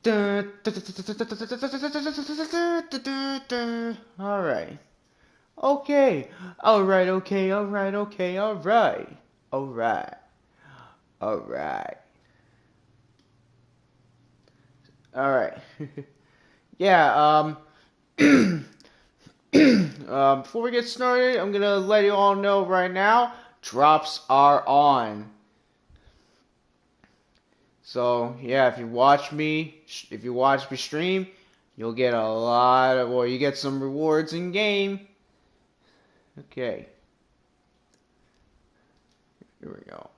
Alright. Okay. Alright, okay, alright, okay, alright. Alright. Alright. Alright. Yeah, before we get started, I'm gonna let you all know right now, drops are on. So, yeah, if you watch me stream, you'll get a lot of, well, you get some rewards in game. Okay. Here we go.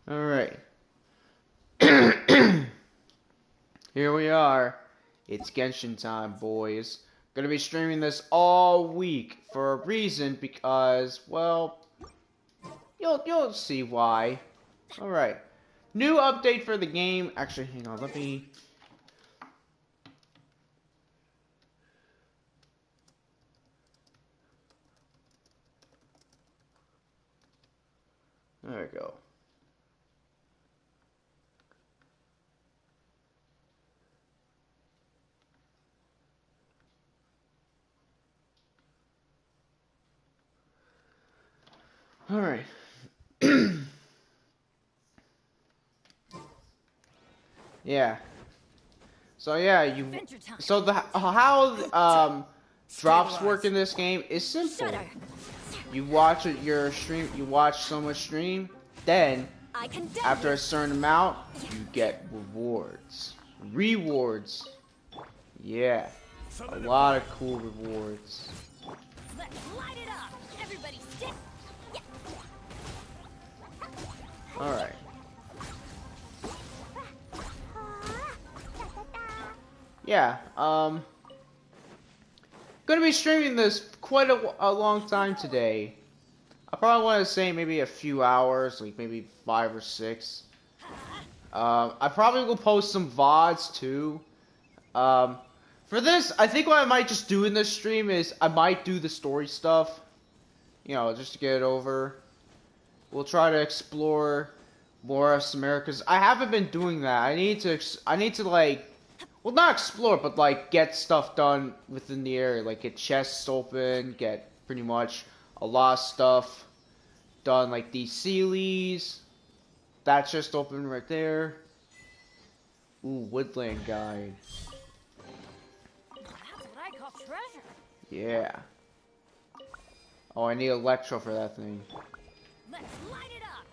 Alright. Here we are. It's Genshin time, boys. Gonna be streaming this all week for a reason because, well, you'll see why. Alright. New update for the game. Actually, hang on, let me. There we go. Alright. Yeah. So yeah, how drops work in this game is simple. You watch your stream, you watch someone stream, then after a certain amount, you get rewards. Rewards. Yeah. A lot of cool rewards. Let's light it up. Everybody stick. Alright. Yeah, gonna be streaming this quite a long time today. I probably want to say maybe a few hours, like maybe 5 or 6. I probably will post some VODs too. For this, I think what I might just do in this stream is I might do the story stuff. You know, just to get it over. We'll try to explore more of Samara, because I haven't been doing that. I need to like, well, not explore, but like get stuff done within the area, like get chests open, get pretty much a lot of stuff done, like these Sealies. That's just open right there. Ooh, Woodland Guide. That's what I call treasure. Yeah. Oh, I need Electro for that thing. Let's light it up.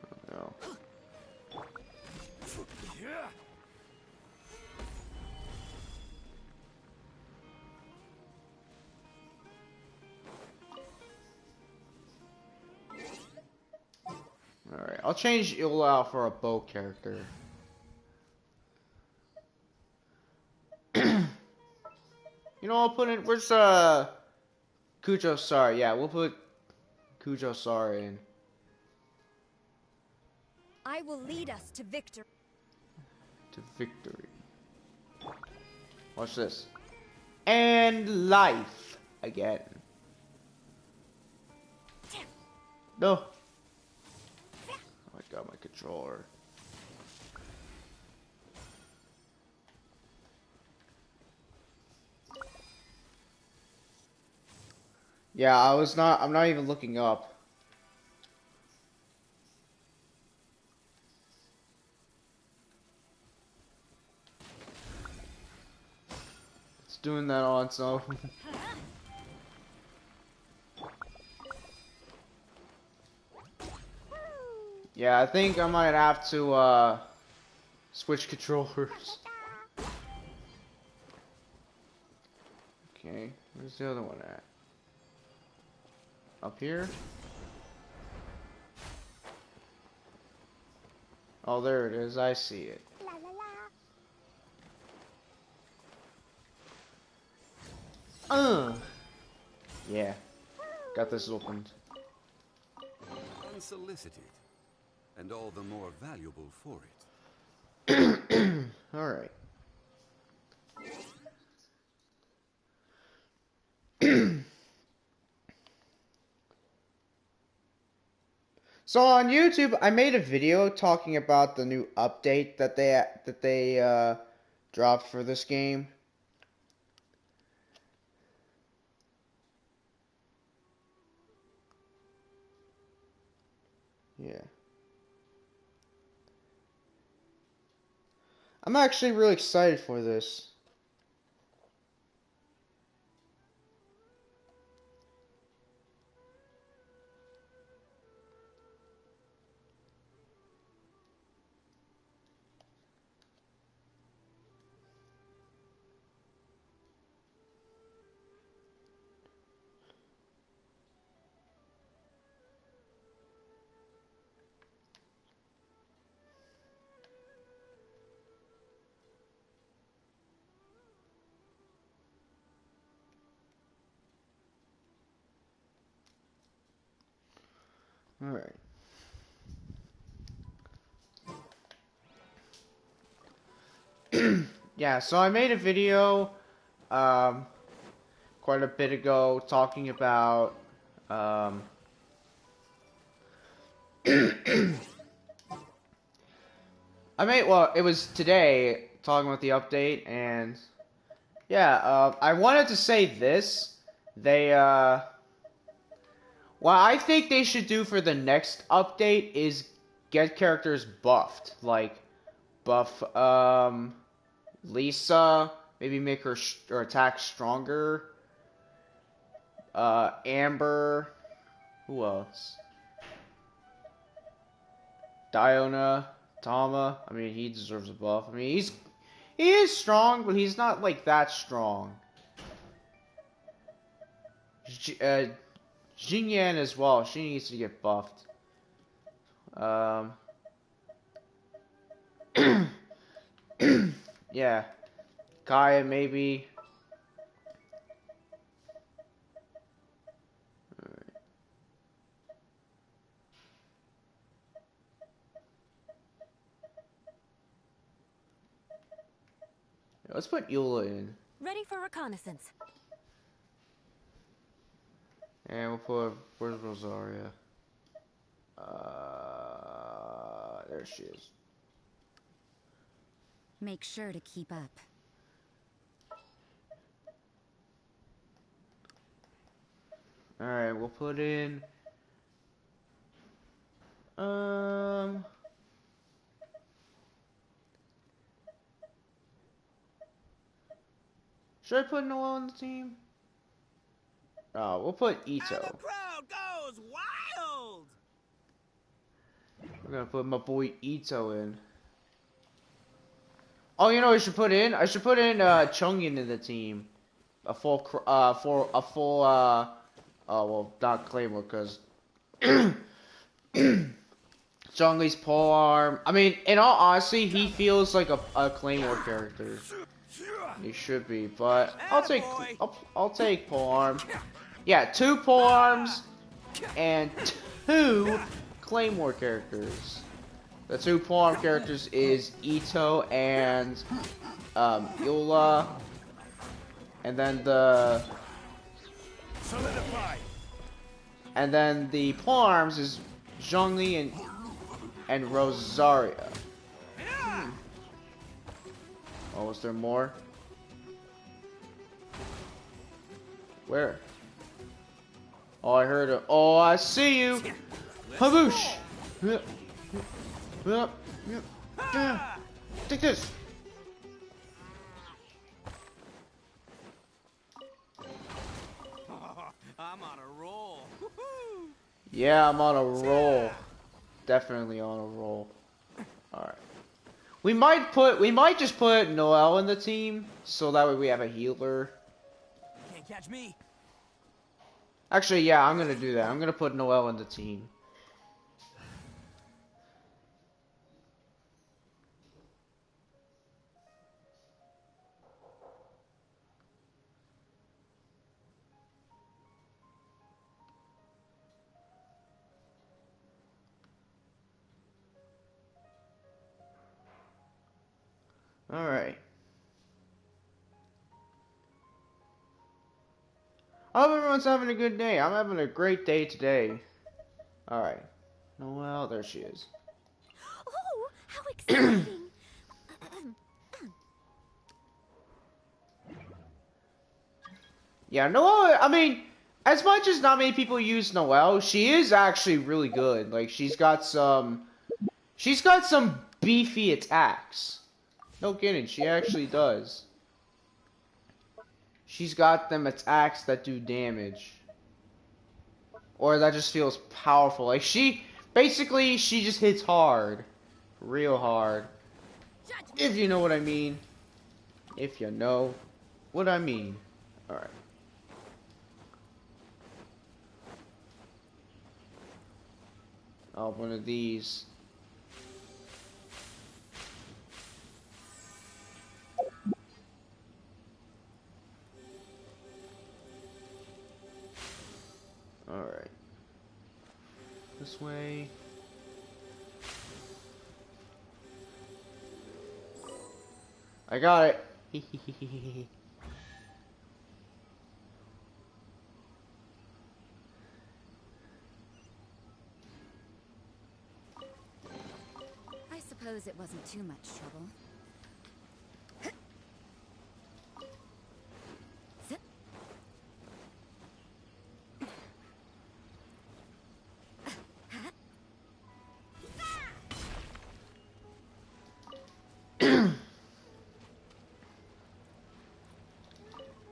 Oh, no. Alright, I'll change Ilal for a bow character. You know, I'll put in, where's Kujo Sar? Yeah, we'll put Kujo Sar in. I will lead us to victory. To victory. Watch this. And life again. No. Oh my god, my controller. Yeah, I'm not even looking up. It's doing that on its own. Yeah, I think I might have to, switch controllers. Okay, where's the other one at? Up here? Oh, there it is. I see it. Yeah. Got this opened. Unsolicited, and all the more valuable for it. Alright. So on YouTube, I made a video talking about the new update that they dropped for this game. Yeah. I'm actually really excited for this. Alright. Yeah, so I made a video um, quite a bit ago talking about um, well, it was today talking about the update, and yeah, I wanted to say this. They, what I think they should do for the next update is get characters buffed. Like, buff, Lisa, maybe make her attack stronger. Amber, who else? Diona, Tama. I mean, he deserves a buff. I mean, he is strong, but he's not like that strong. Jingyan as well. She needs to get buffed. Um, yeah, Kaya maybe. Let's put Eula in, Ready for reconnaissance. and we'll put where's Rosaria? There she is. Make sure to keep up. All right, we'll put in. Should I put Noel on the team? Oh, we'll put Ito. And the crowd goes wild! We're gonna put my boy Ito in. Oh, you know what I should put in? I should put in Chungin in the team. A full, for a full, oh well, not Claymore, because Zhongli's polearm. I mean, in all honesty, he feels like a Claymore character. He should be, but I'll take polearm. Yeah, 2 polearms and 2 Claymore characters. The 2 polearm characters is Ito and Eula, and then the Solidify! and then the polearms is Zhongli and Rosaria. Oh, is there more? Where? Oh, I heard it. Oh, I see you. Haboosh. Take this. I'm on a roll. Yeah, I'm on a roll. Definitely on a roll. Alright. We might just put Noelle in the team, so that way we have a healer. Can't catch me. Actually, yeah, I'm gonna do that. I'm gonna put Noelle in the team. Alright. I hope everyone's having a good day. I'm having a great day today. Alright. Noelle, there she is. Oh, how exciting! Yeah, Noelle, I mean, as much as not many people use Noelle, she is actually really good. Like, she's got some beefy attacks. No kidding, she actually does. She's got them attacks that do damage. Or that just feels powerful. Like, basically, she just hits hard. Real hard. If you know what I mean. If you know what I mean. Alright. Oh, one of these. Alright. This way. I got it. I suppose it wasn't too much trouble.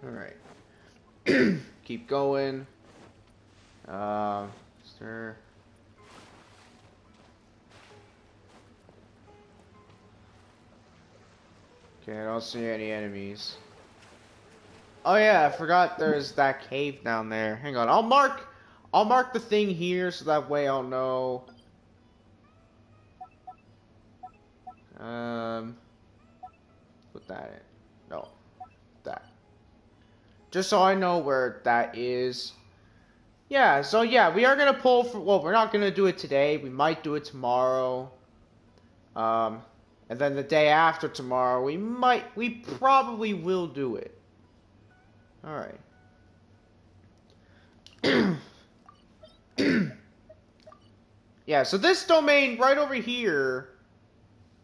Alright. Keep going. Stir. Okay, I don't see any enemies. Oh yeah, I forgot there's that cave down there. Hang on, I'll mark the thing here so that way I'll know. Put that in. No, that. Just so I know where that is. Yeah, so yeah, we are gonna pull for. Well, we're not gonna do it today. We might do it tomorrow. And then the day after tomorrow, we probably will do it. All right. Yeah, so this domain right over here.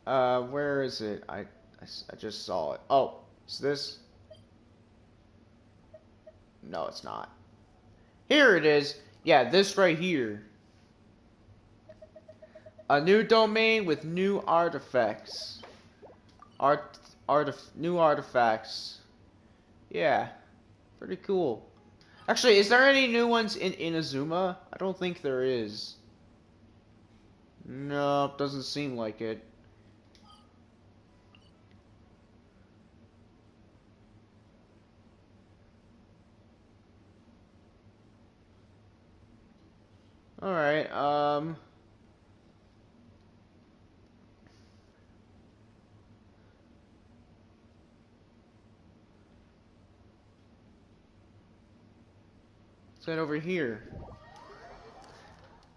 Where is it? I just saw it. Oh, is this? No, it's not. Here it is. Yeah, this right here. A new domain with new artifacts. New artifacts. Yeah, pretty cool. Actually, is there any new ones in Inazuma? I don't think there is. No, doesn't seem like it. Alright, let's head over here.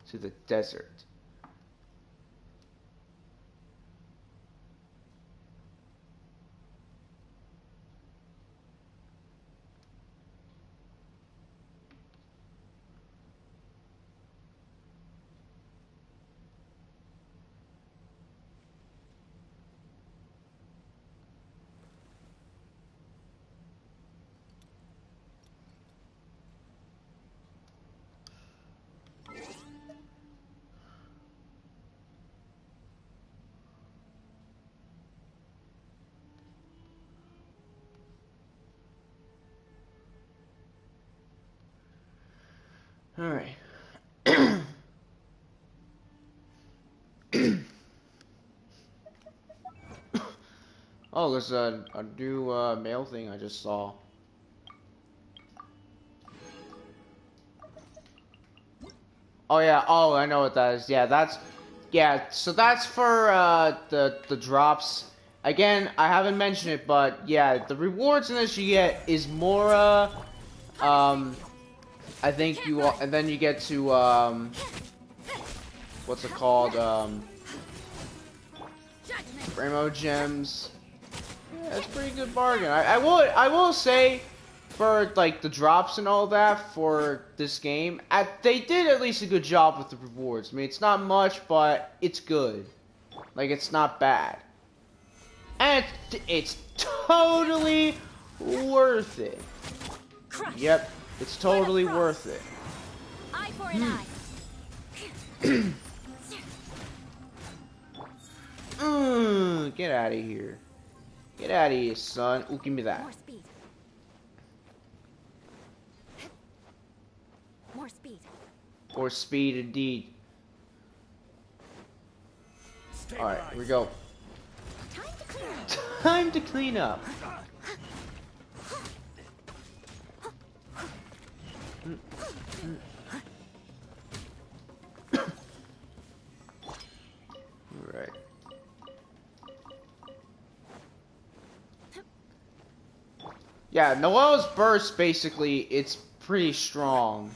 To the desert. Alright. Oh, there's a new mail thing I just saw. Oh yeah, oh I know what that is. Yeah, so that's for the drops. Again, I haven't mentioned it, but yeah, the rewards in this you get is Mora. I think and then you get to what's it called? Ramo gems. Yeah, it's a pretty good bargain. I will say, for like the drops and all that for this game, they did at least a good job with the rewards. I mean, it's not much, but it's good. Like, it's not bad. And it's totally worth it. Crush. Yep, it's totally worth it. Eye for an eye. Get out of here. Get out of here, son. Ooh, give me that. More speed. More speed. For speed, indeed. Alright, here we go. Time to clear up. Time to clean up. Alright. Yeah, Noel's burst, basically, it's pretty strong.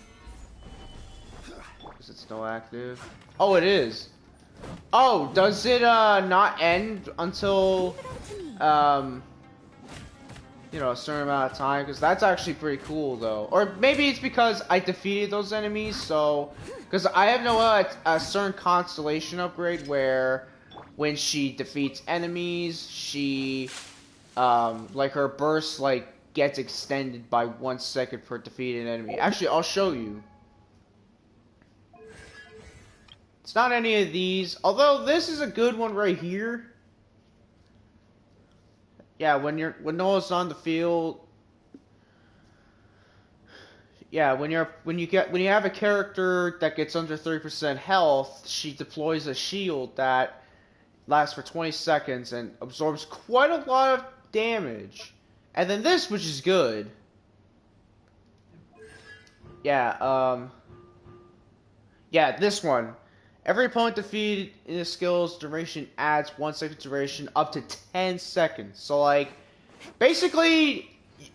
Is it still active? Oh, it is. Oh, does it not end until you know, a certain amount of time? Because that's actually pretty cool, though. Or maybe it's because I defeated those enemies, so because I have Noelle at a certain constellation upgrade where when she defeats enemies, she like her burst like gets extended by 1 second per defeated enemy. Actually, I'll show you. It's not any of these, although this is a good one right here. Yeah, when Noah's on the field. Yeah, when you have a character that gets under 30% health, she deploys a shield that lasts for 20 seconds and absorbs quite a lot of damage. And then this, which is good. Yeah, yeah, this one. Every opponent defeated in the skill's duration adds 1 second duration up to 10 seconds. So, like, basically,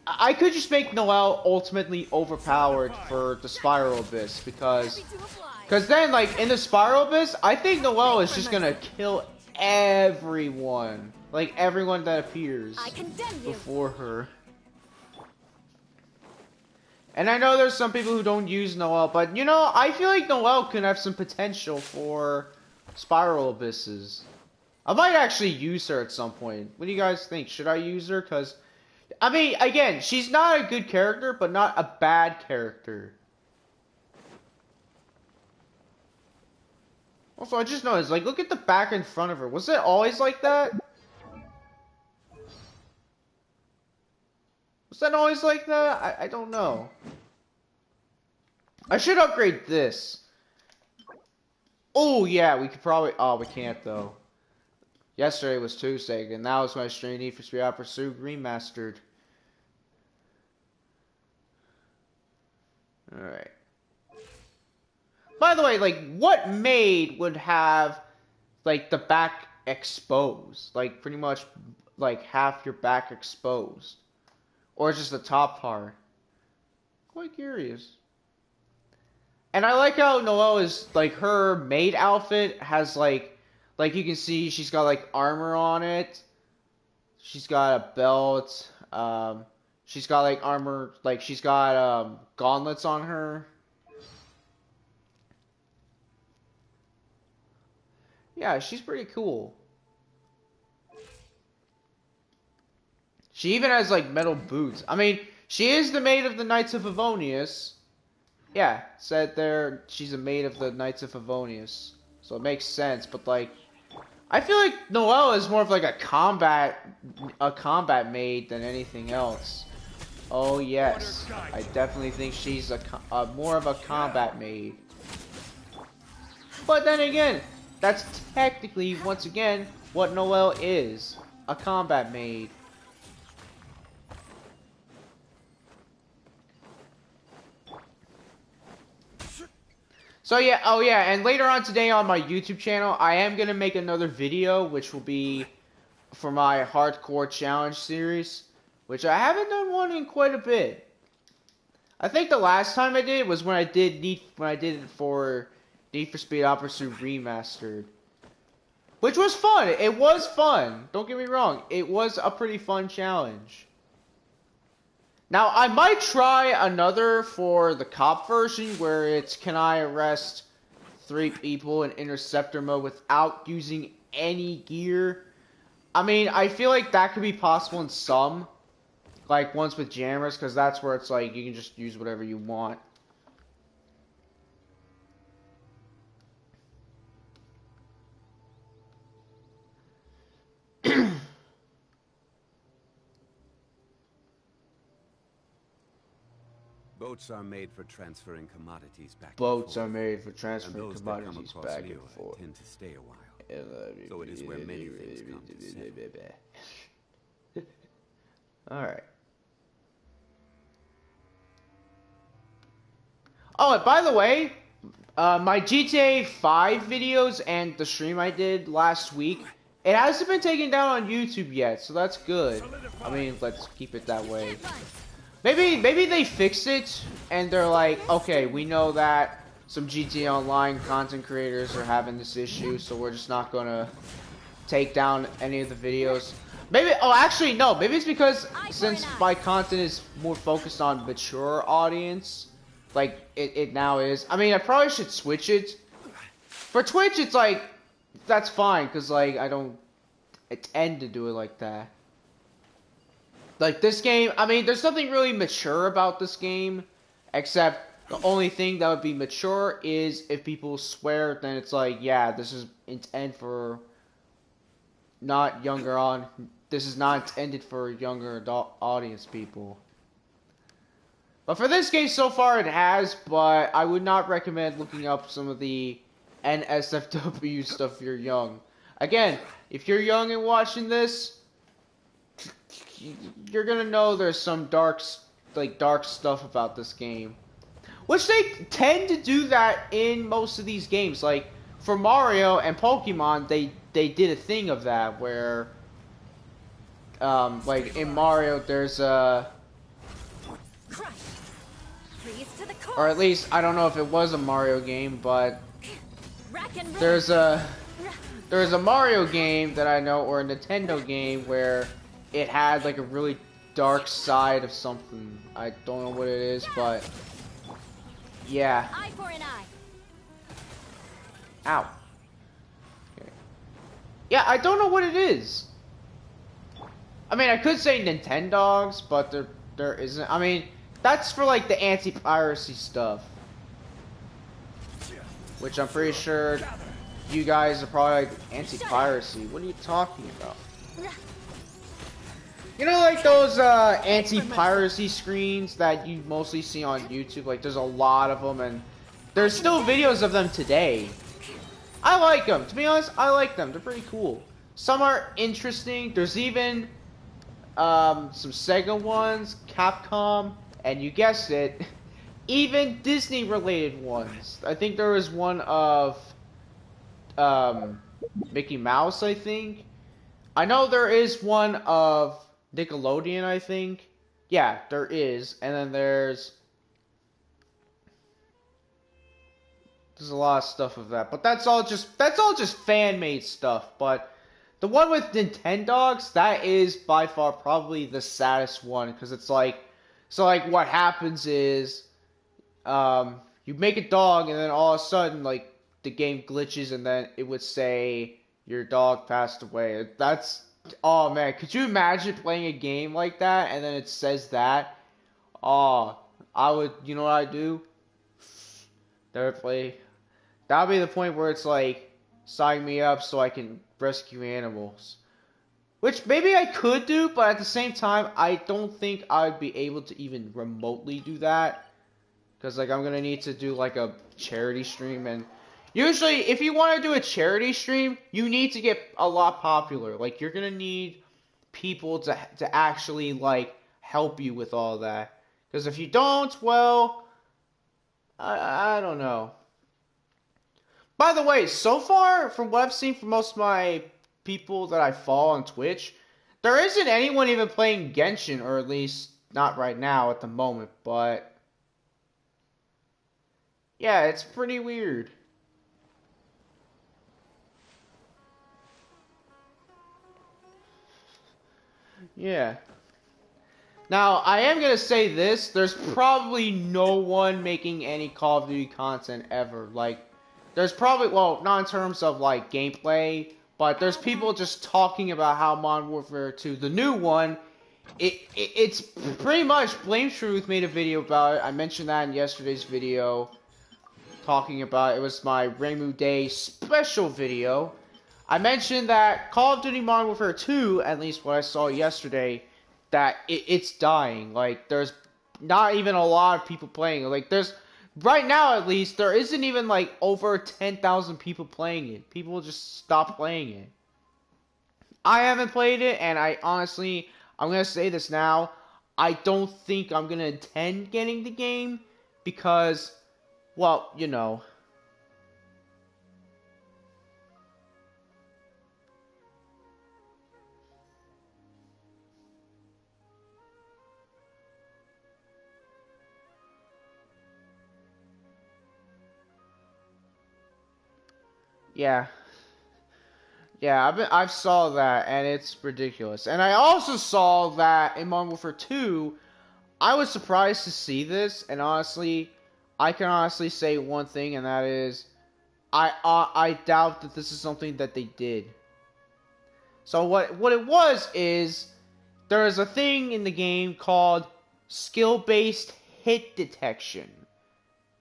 I could just make Noelle ultimately overpowered for the Spiral Abyss because then, like, in the Spiral Abyss, I think Noelle is just gonna kill everyone. Like, everyone that appears before her. And I know there's some people who don't use Noelle, but, you know, I feel like Noelle can have some potential for Spiral Abysses. I might actually use her at some point. What do you guys think? Should I use her? Because, I mean, again, she's not a good character, but not a bad character. Also, I just noticed, like, look at the back and front of her. Was it always like that? Was that always like that? I don't know. I should upgrade this. Oh, yeah, we could probably... Oh, we can't, though. Yesterday was Tuesday, and now is when I stream Need for Speed Hot Pursuit Remastered. Alright. By the way, like, what maid would have, like, the back exposed? Like, pretty much, like, half your back exposed. Or just the top part. Quite curious. And I like how Noelle is, like, her maid outfit has, like you can see she's got, like, armor on it. She's got a belt. She's got, like, armor, like, she's got, gauntlets on her. Yeah, she's pretty cool. She even has, like, metal boots. I mean, she is the maid of the Knights of Favonius. Yeah, said there, she's a maid of the Knights of Favonius. So it makes sense, but, like, I feel like Noelle is more of, like, a combat maid than anything else. Oh, yes. I definitely think she's more of a combat maid. But then again, that's technically, once again, what Noelle is. A combat maid. So yeah, oh yeah, and later on today on my YouTube channel, I am going to make another video, which will be for my Hardcore Challenge series, which I haven't done one in quite a bit. I think the last time I did was when I did it for Need for Speed Hot Pursuit Remastered. Which was fun. It was fun. Don't get me wrong. It was a pretty fun challenge. Now, I might try another for the cop version where it's can I arrest 3 people in interceptor mode without using any gear. I mean, I feel like that could be possible in some, like ones with jammers, because that's where it's like you can just use whatever you want. Boats are made for transferring commodities back Boats and are forth. made for And transferring those that come commodities across back and Liyue forth. tend to stay a while. So it is where many things come to settle. Alright. Oh, and by the way, my GTA 5 videos and the stream I did last week, it hasn't been taken down on YouTube yet, so that's good. I mean, let's keep it that way. Maybe they fix it, and they're like, okay, we know that some GTA Online content creators are having this issue, so we're just not gonna take down any of the videos. Maybe, oh, actually, no, maybe it's because since my content is more focused on mature audience, like it now is. I mean, I probably should switch it. For Twitch, it's like, that's fine, because, like, I don't tend to do it like that. Like, this game, I mean, there's nothing really mature about this game, except the only thing that would be mature is if people swear, then it's like, yeah, this is intended for not younger on. This is not intended for younger adult audience people. But for this game, so far it has, but I would not recommend looking up some of the NSFW stuff if you're young. Again, if you're young and watching this, you're gonna know there's some dark stuff about this game. Which they tend to do that in most of these games. Like, for Mario and Pokemon, they did a thing of that, where, like, in Mario, there's a... Or at least, I don't know if it was a Mario game, but there's a Mario game that I know, or a Nintendo game, where it had like a really dark side of something. I don't know what it is, but yeah. Eye for an eye. Ow. Okay. Yeah, I don't know what it is. I mean, I could say Nintendogs, but there isn't. I mean, that's for like the anti-piracy stuff, which I'm pretty sure you guys are probably like anti-piracy. What are you talking about? You know, like those anti-piracy screens that you mostly see on YouTube. Like, there's a lot of them, and there's still videos of them today. I like them. To be honest, I like them. They're pretty cool. Some are interesting. There's even some Sega ones, Capcom, and you guessed it, even Disney-related ones. I think there was one of Mickey Mouse, I think. I know there is one of Nickelodeon, I think. Yeah, there is. And then there's a lot of stuff of that. But that's all just fan-made stuff. But the one with Nintendogs, that is by far probably the saddest one, because it's like, so like what happens is, you make a dog and then all of a sudden like the game glitches and then it would say your dog passed away. That's, oh man, could you imagine playing a game like that and then it says that? Oh, I would, you know what I do? Never play. That would be the point where it's like, sign me up so I can rescue animals. Which maybe I could do, but at the same time, I don't think I'd be able to even remotely do that. Because, like, I'm going to need to do, like, a charity stream. And usually, if you want to do a charity stream, you need to get a lot popular. Like, you're going to need people to actually, like, help you with all that. Because if you don't, well, I don't know. By the way, so far, from what I've seen from most of my people that I follow on Twitch, there isn't anyone even playing Genshin, or at least not right now at the moment, but yeah, it's pretty weird. Yeah. Now, I am gonna say this, there's probably no one making any Call of Duty content ever. Like, there's probably, well, not in terms of, like, gameplay, but there's people just talking about how Modern Warfare 2, the new one, it's pretty much, Blame Truth made a video about it. I mentioned that in yesterday's video, talking about it. It was my Rainbow Day special video. I mentioned that Call of Duty Modern Warfare 2, at least what I saw yesterday, that it's dying. Like, there's not even a lot of people playing it. Like, there's, right now at least, there isn't even, like, over 10,000 people playing it. People just stop playing it. I haven't played it, and I honestly, I'm going to say this now, I don't think I'm going to intend getting the game, because, well, you know. Yeah. Yeah, I've saw that, and it's ridiculous. And I also saw that in Modern Warfare 2, I was surprised to see this, and honestly, I can honestly say one thing, and that is, I doubt that this is something that they did. So what it was is, there is a thing in the game called skill-based hit detection.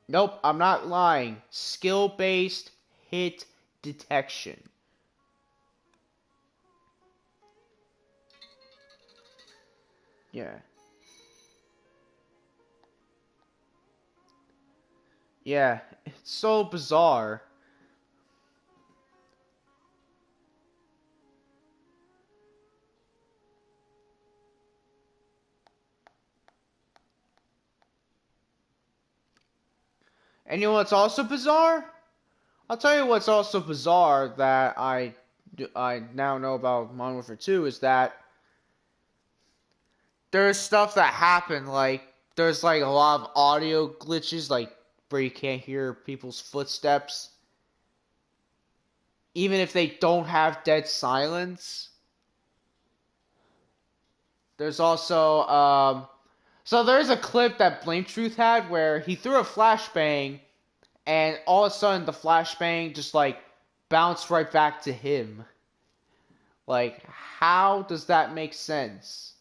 Nope, I'm not lying. Skill-based hit detection. Yeah. Yeah, it's so bizarre. And you know what's also bizarre? I'll tell you what's also bizarre that I now know about Modern Warfare 2 is that there's stuff that happened, like, there's like a lot of audio glitches, like, where you can't hear people's footsteps, even if they don't have dead silence. There's also, so there's a clip that Blame Truth had where he threw a flashbang, and all of a sudden the flashbang just, like, bounced right back to him. Like, how does that make sense?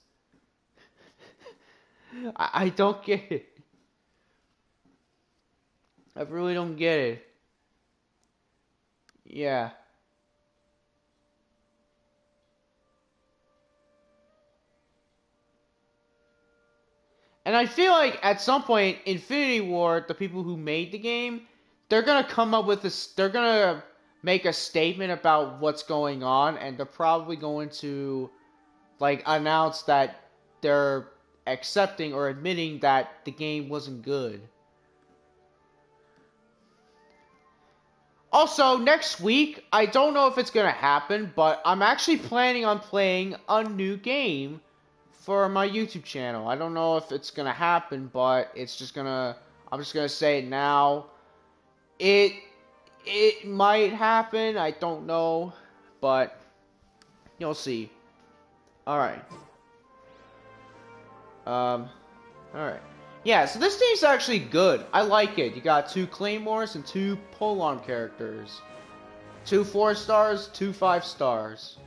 I don't get it. I really don't get it. Yeah. And I feel like at some point, Infinity Ward, the people who made the game, they're gonna come up with this. They're gonna make a statement about what's going on, and they're probably going to, like, announce that they're accepting or admitting that the game wasn't good. Also, next week, I don't know if it's gonna happen, but I'm actually planning on playing a new game for my YouTube channel. I don't know if it's gonna happen, but I'm just gonna say it now. It it might happen. I don't know, but you'll see. All right. Um. All right. Yeah. So this team's actually good. I like it. You got 2 claymores and 2 polearm characters. 2 4-stars, 2 5-stars.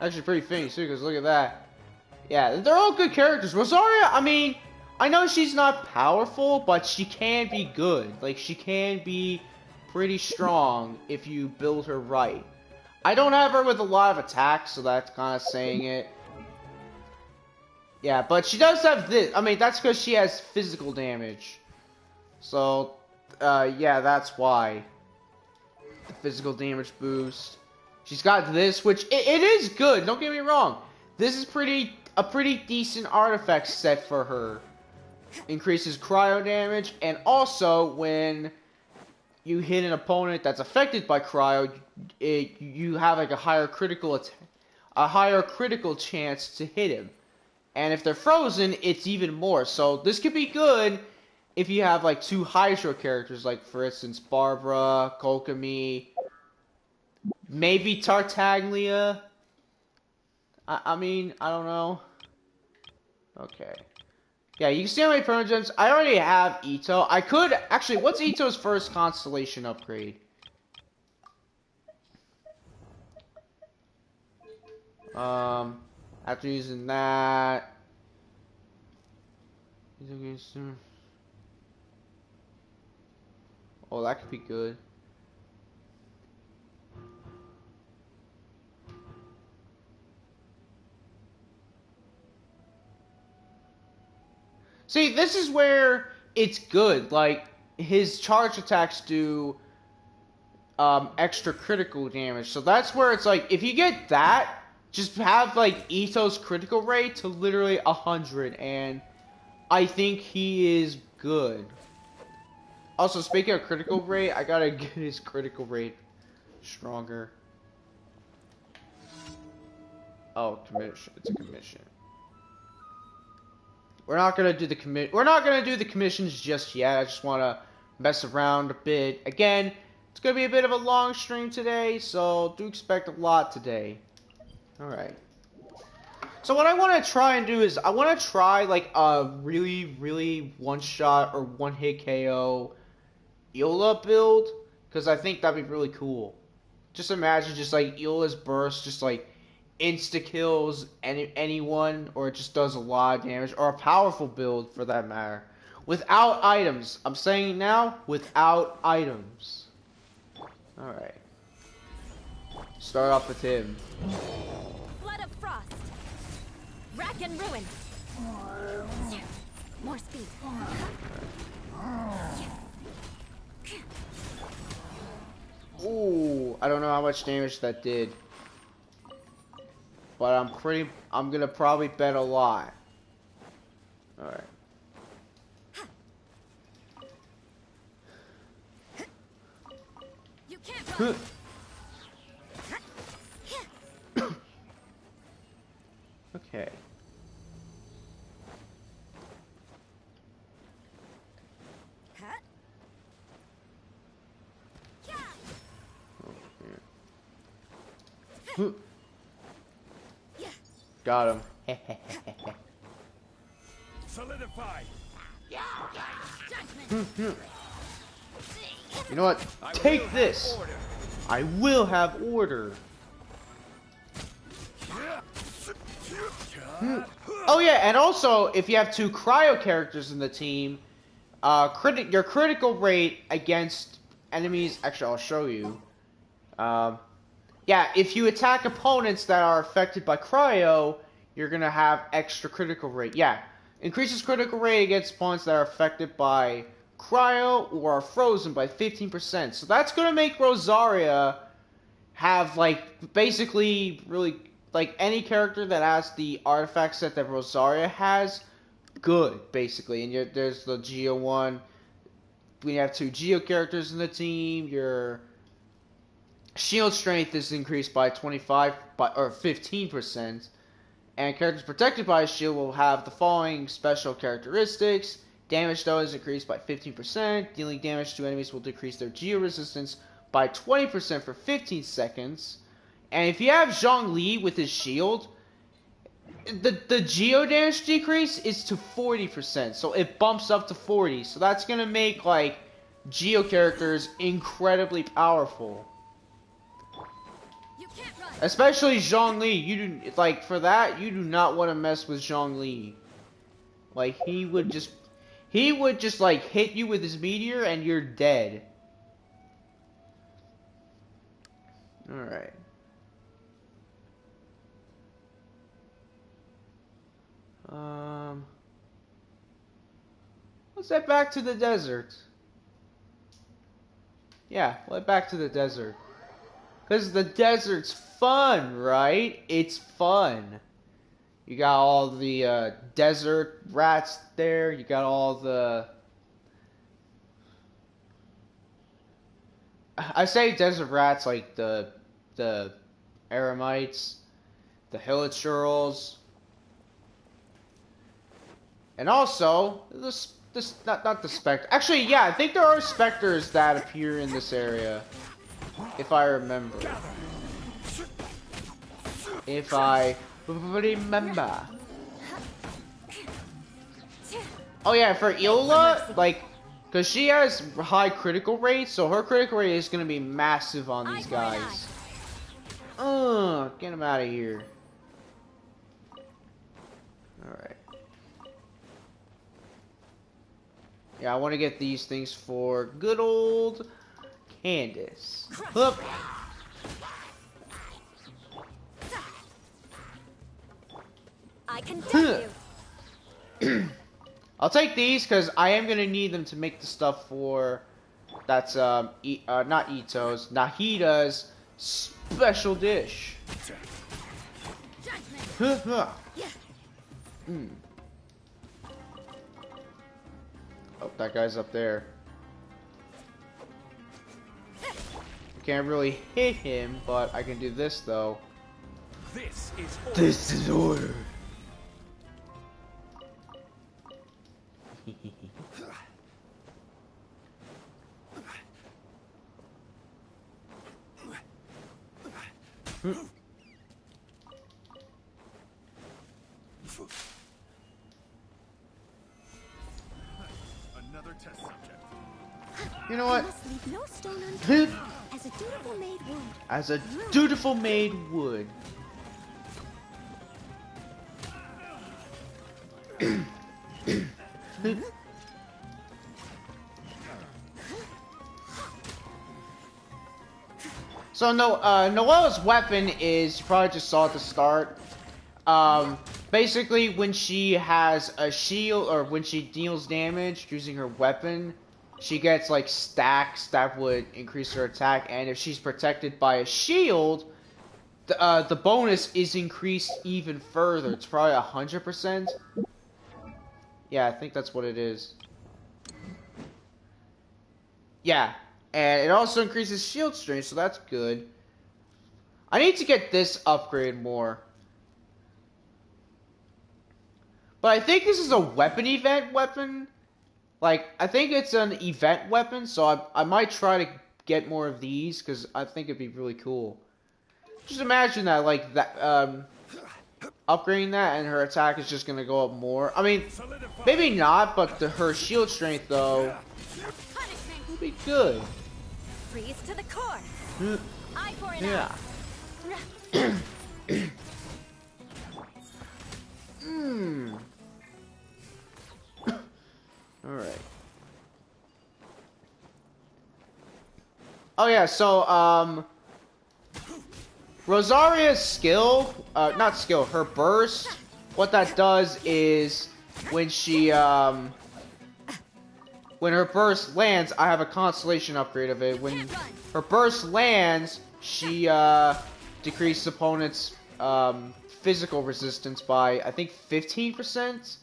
Actually, pretty finished too. Cause look at that. Yeah, they're all good characters. Rosaria, I mean, I know she's not powerful, but she can be good. Like, she can be pretty strong if you build her right. I don't have her with a lot of attacks, so that's kind of saying it. Yeah, but she does have this. I mean, that's because she has physical damage. So, yeah, that's why. The physical damage boost. She's got this, which it is good. Don't get me wrong. This is a pretty decent artifact set for her. Increases cryo damage, and also when you hit an opponent that's affected by cryo, you have like a higher critical chance to hit him. And if they're frozen, it's even more. So this could be good if you have like 2 Hydro characters, like for instance Barbara, Kokomi, maybe Tartaglia. I mean, I don't know. Okay. Yeah, you can see how many permagems. I already have Ito. I could actually. What's Ito's first constellation upgrade? After using that. Oh, that could be good. See, this is where it's good. Like, his charge attacks do extra critical damage. So that's where it's like, if you get that, just have like Ito's critical rate to literally 100, and I think he is good. Also, speaking of critical rate, I gotta get his critical rate stronger. Oh, commission. It's a commission. We're not gonna do the We're not gonna do the commissions just yet. I just wanna mess around a bit. Again, it's gonna be a bit of a long stream today, so do expect a lot today. All right. So what I want to try and do is I want to try like a really one-shot or one-hit KO Eula build, because I think that'd be really cool. Just imagine just like Eula's burst just like insta kills anyone, or it just does a lot of damage, or a powerful build for that matter. Without items. I'm saying now, without items. Alright. Start off with him. Flood of frost. Rack and ruin. More speed. Ooh, I don't know how much damage that did. But I'm gonna probably bet a lot. Alright. You can't run. Okay. Got him. Solidify. You know what? Take this. I will have order. Oh yeah, and also if you have two cryo characters in the team, your critical rate against enemies. Actually, I'll show you. Yeah, if you attack opponents that are affected by cryo, you're gonna have extra critical rate. Yeah, increases critical rate against opponents that are affected by cryo or are frozen by 15%. So that's gonna make Rosaria have like basically really like any character that has the artifact set that Rosaria has, good basically. And there's the Geo one. We have two Geo characters in the team. Your shield strength is increased by 15%, and characters protected by a shield will have the following special characteristics. Damage though is increased by 15%. Dealing damage to enemies will decrease their Geo resistance by 20% for 15 seconds. And if you have Zhongli with his shield, the Geo damage decrease is to 40%, so it bumps up to 40. So that's gonna make like Geo characters incredibly powerful. Especially Zhongli, you do like for that. You do not want to mess with Zhongli. Like he would just like hit you with his meteor and you're dead. All right. Let's head back to the desert. Yeah, let's back to the desert. Because the desert's fun, right? It's fun. You got all the desert rats there. You got all the... I say desert rats like the eremites, the hilichurls, and also not the spectre. Actually, yeah, I think there are specters that appear in this area. If I remember. If I remember. Oh yeah, for Eola, like, cause she has high critical rate, so her critical rate is gonna be massive on Eye these for an guys. Get him out of here. Alright. Yeah, I want to get these things for good old Candace. Hup. I condemn you. I'll take these because I am gonna need them to make the stuff for that's not Ito's, Nahida's special dish. Judgment. Hmm. Oh, that guy's up there. Can't really hit him, but I can do this though. This is order. This is order. Another test subject. You know I what? must leave no stone unturned, as a dutiful maid would. As a dutiful maid would. So no, Noelle's weapon is, you probably just saw at the start. Basically when she has a shield, or when she deals damage using her weapon, she gets like stacks that would increase her attack, and if she's protected by a shield, the bonus is increased even further. It's probably 100%. Yeah, I think that's what it is. Yeah, and it also increases shield strength, so that's good. I need to get this upgrade more. But I think this is a weapon event weapon. Like, I think it's an event weapon, so I might try to get more of these, because I think it'd be really cool. Just imagine that, like, that, upgrading that, and her attack is just gonna go up more. I mean, maybe not, but her shield strength, though, Punishment. will be good. Freeze to the core. Mm, Eye for an yeah. eye. Hmm. Alright. Oh yeah, so, Rosaria's skill, not skill, her burst, what that does is, when she, when her burst lands, I have a constellation upgrade of it. When her burst lands, she, decreases opponent's, physical resistance by, I think, 15%?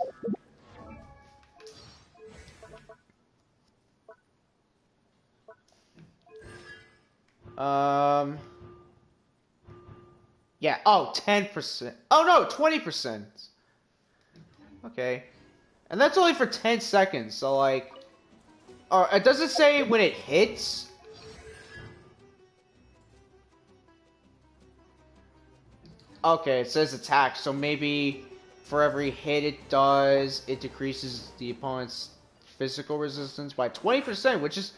Yeah, oh, 10%. Oh no, 20%. Okay. And that's only for 10 seconds, so like... Or, it doesn't say when it hits. Okay, it says attack, so maybe for every hit it does, it decreases the opponent's physical resistance by 20%, which is...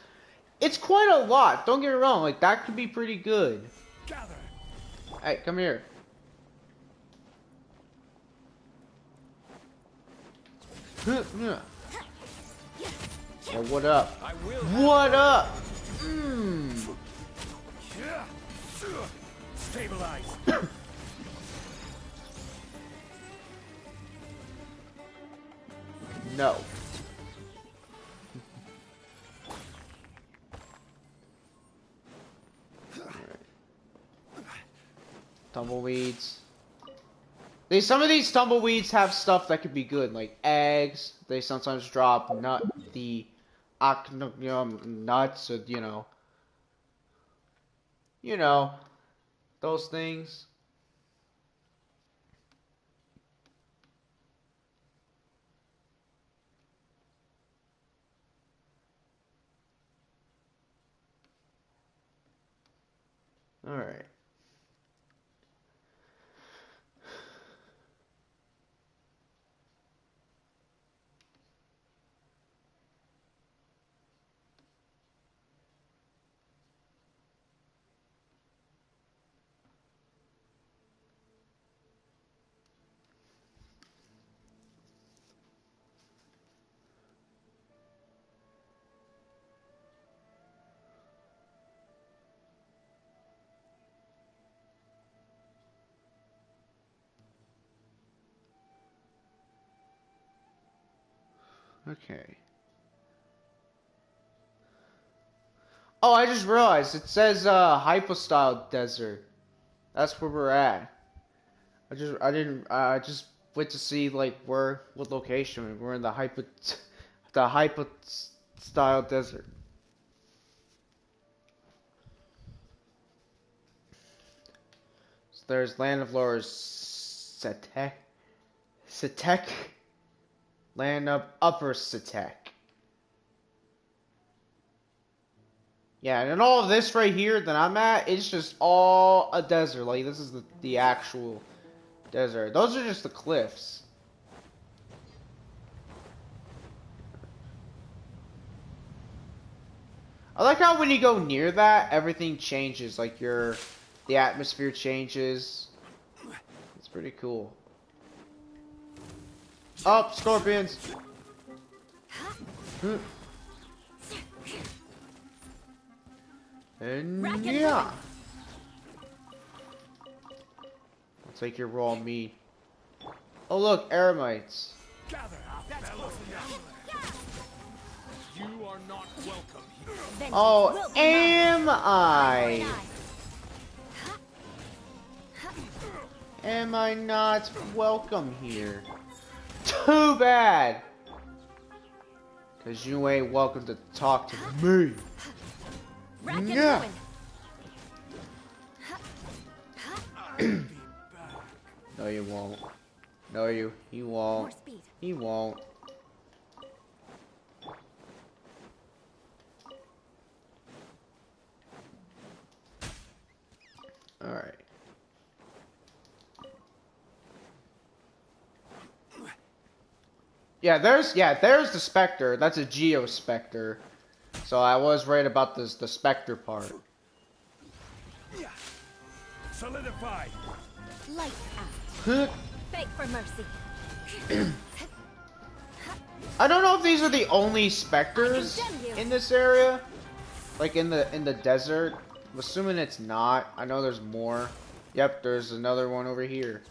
It's quite a lot, don't get me wrong, like, that could be pretty good. Gather. Hey, come here. Yeah, what up? I will. What up? Mmm. Stabilize. No. Tumbleweeds. Some of these tumbleweeds have stuff that could be good, like eggs. They sometimes drop the nuts, or, you know, those things. All right. Okay. Oh, I just realized it says hypostyle desert. That's where we're at. I just went to see like what location we're in the hypostyle desert. So there's Land of Lords Setek, Land of Upper Setek. Yeah, and all of this right here that I'm at, it's just all a desert. Like this is the actual desert. Those are just the cliffs. I like how when you go near that, everything changes. Like the atmosphere changes. It's pretty cool. Up, scorpions. And yeah. I'll take your raw meat. Oh look, eremites. Gather, fellow traveler. You are not welcome here. Oh, am I? Am I not welcome here? Too bad. Cause you ain't welcome to talk to me. Yeah. No, you won't. No, he won't. He won't. All right. Yeah, there's the Spectre. That's a Geo Spectre. So I was right about the Spectre part. Solidify. Lights out. Beg for mercy. I don't know if these are the only Spectres in this area. Like in the desert. I'm assuming it's not. I know there's more. Yep, there's another one over here.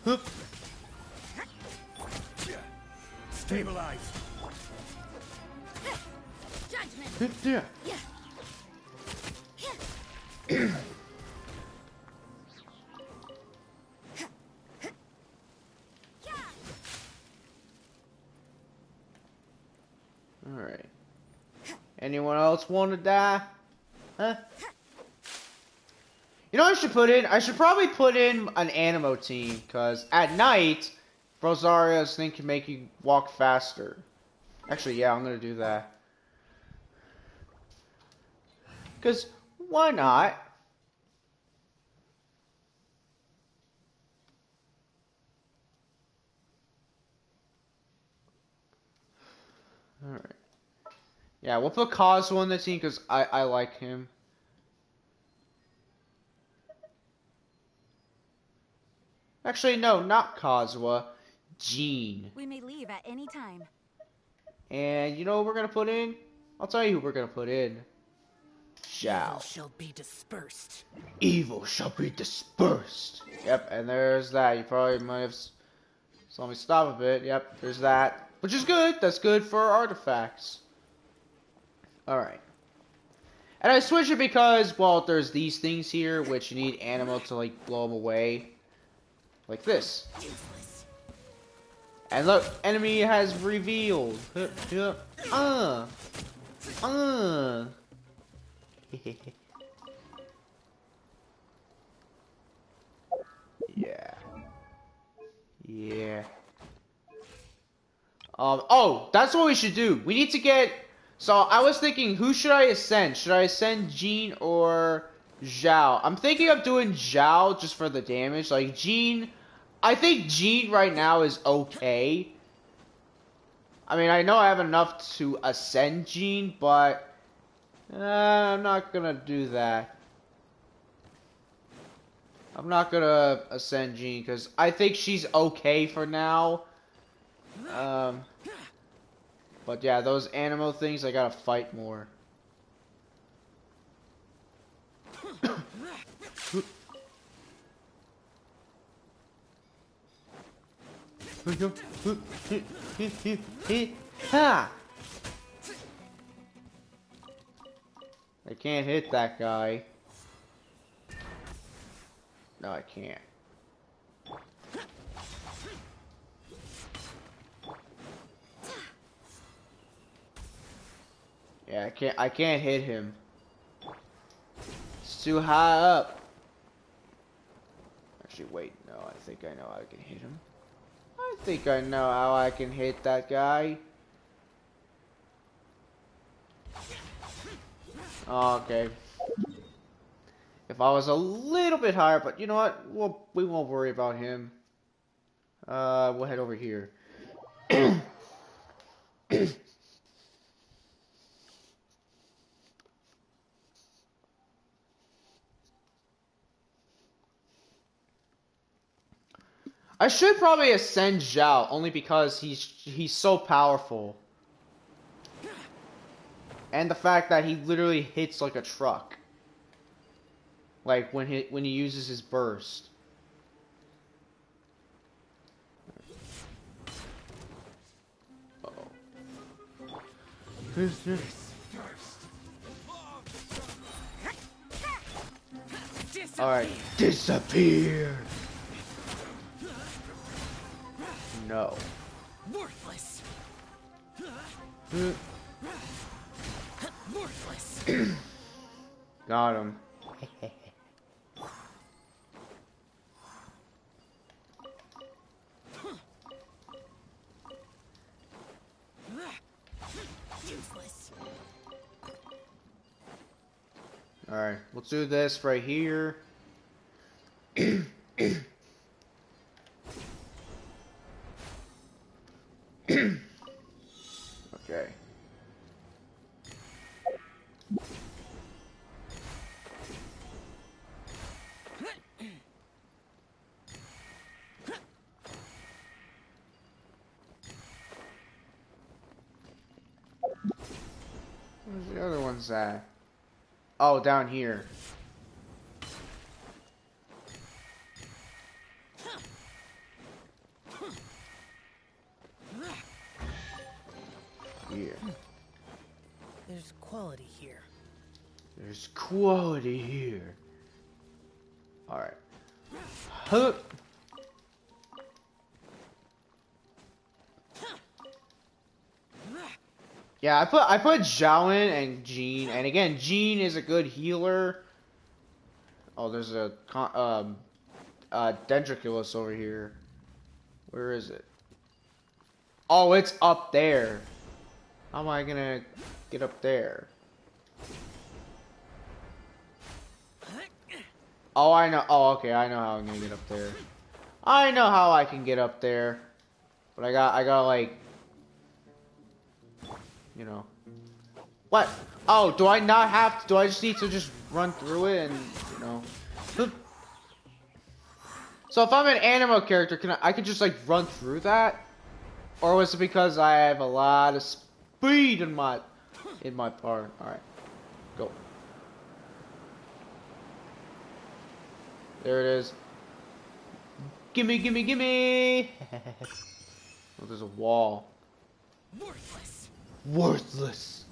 Stabilize. Judgment. Yeah. Alright. Anyone else want to die? Huh? You know what I should put in? I should probably put in an Animo team, because at night, Rosaria's thing can make you walk faster. Actually, yeah, I'm going to do that. Because, why not? Alright. Yeah, we'll put Kazuo on the team, because I like him. Actually, no, not Kazuo. Jean. We may leave at any time. And you know what we're going to put in? I'll tell you who we're going to put in. Evil Zhao. shall be dispersed. Evil shall be dispersed. Yep, and there's that. You probably might have saw me stop a bit. Yep, there's that. Which is good. That's good for artifacts. Alright. And I switch it because, well, there's these things here, which you need Animo to, like, blow them away. Like this. Useless. And look, enemy has revealed. Yeah. Yeah. Oh, that's what we should do. We need to get... So, I was thinking, who should I ascend? Should I ascend Jean or Zhao? I'm thinking of doing Zhao just for the damage. Like, Jean... I think Jean right now is okay. I mean, I know I have enough to ascend Jean, but... I'm not gonna do that. I'm not gonna ascend Jean, because I think she's okay for now. But yeah, those Animo things, I gotta fight more. Ha! I can't hit that guy. No, I can't. Yeah, I can't hit him. It's too high up. Actually, wait, no, I think I know how I can hit him. I think I know how I can hit that guy. Oh, okay. If I was a little bit higher, but you know what? We won't worry about him. We'll head over here. I should probably ascend Zhao only because he's so powerful. And the fact that he literally hits like a truck. Like when he uses his burst. Uh-oh. Alright, disappear! No. Worthless. Worthless. Got him. Useless. Alright, let's do this right here. Okay. Where's the other ones at? Oh, down here. Here. There's quality here. There's quality here. Alright. Huh. Yeah, I put Xiaowen and Jean, and again, Jean is a good healer. Oh, there's a Dendriculus over here. Where is it? Oh, it's up there. How am I gonna get up there? Oh, I know. Oh, okay, I know how I'm gonna get up there. I know how I can get up there, but I got like. You know. What? Oh, do I not have to? Do I just need to just run through it and, you know. So if I'm an animal character, can I could just like run through that? Or was it because I have a lot of speed in my part? Alright. Go. There it is. Gimme, gimme, gimme! Oh, there's a wall. Worthless. Worthless.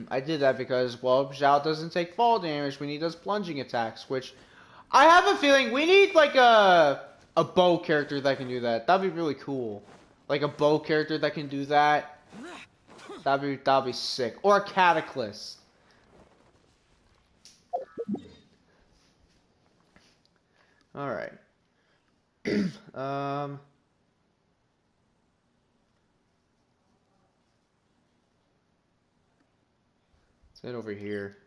I did that because, well, Zhao doesn't take fall damage when he does plunging attacks, which I have a feeling we need like a bow character that can do that. That'd be really cool. Like a bow character that can do that. That'd be sick. Or a cataclysm. Alright. Let's head over here.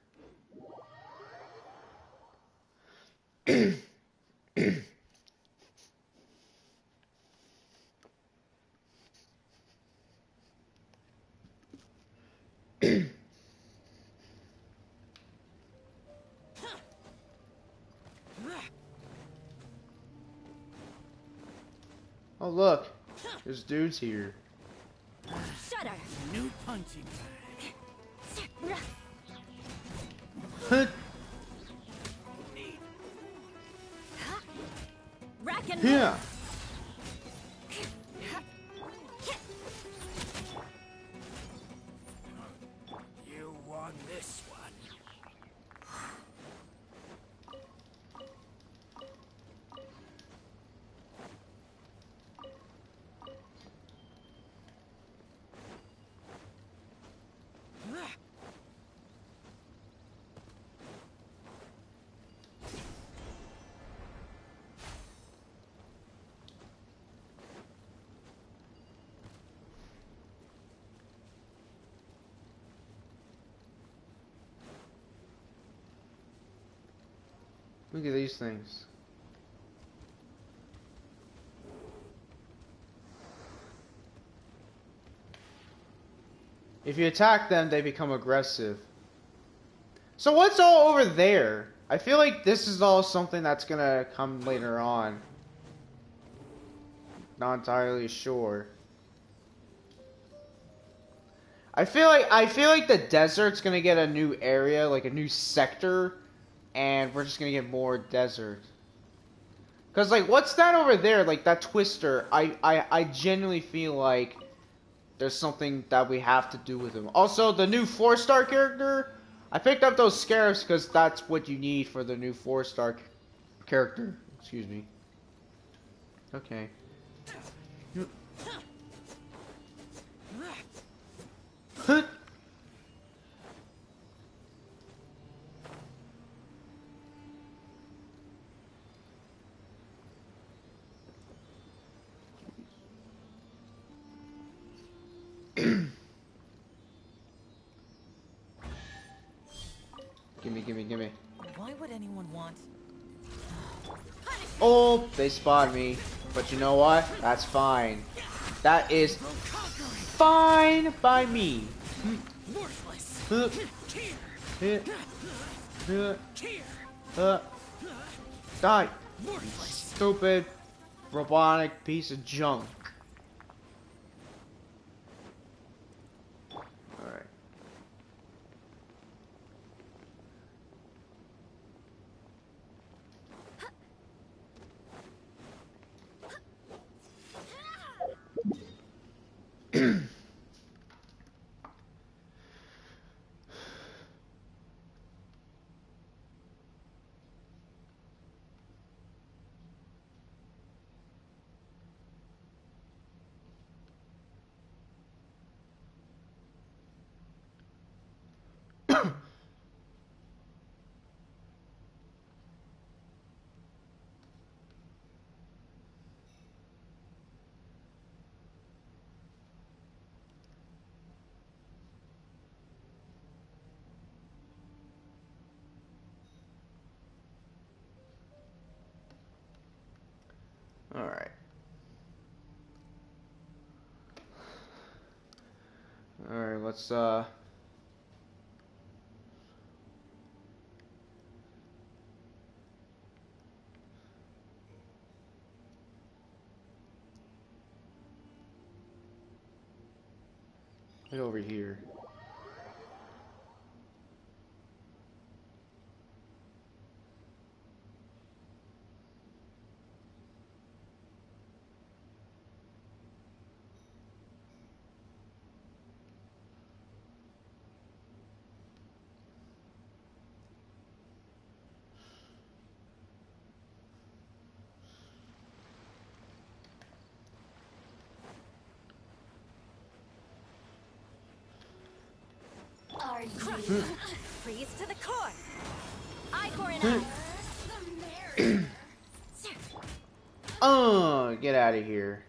Oh look, there's dudes here. Shudder. New punching bag. Rack and Yeah. You want this? Look at these things. If you attack them, they become aggressive. So what's all over there? I feel like this is all something that's gonna come later on. Not entirely sure. I feel like the desert's gonna get a new area, like a new sector, and we're just gonna get more desert. Cause like, what's that over there? Like that twister. I genuinely feel like there's something that we have to do with him. Also, the new 4-star character. I picked up those scarabs because that's what you need for the new 4-star character. Excuse me. Okay. Gimme. Why would anyone want? Oh, they spotted me. But you know what? That's fine. That is fine by me. Worthless. Die. Worthless. Stupid robotic piece of junk. Alright. Alright. Alright, let's head over here. Are you freeze to the core? Eye for an eye. Oh, get out of here.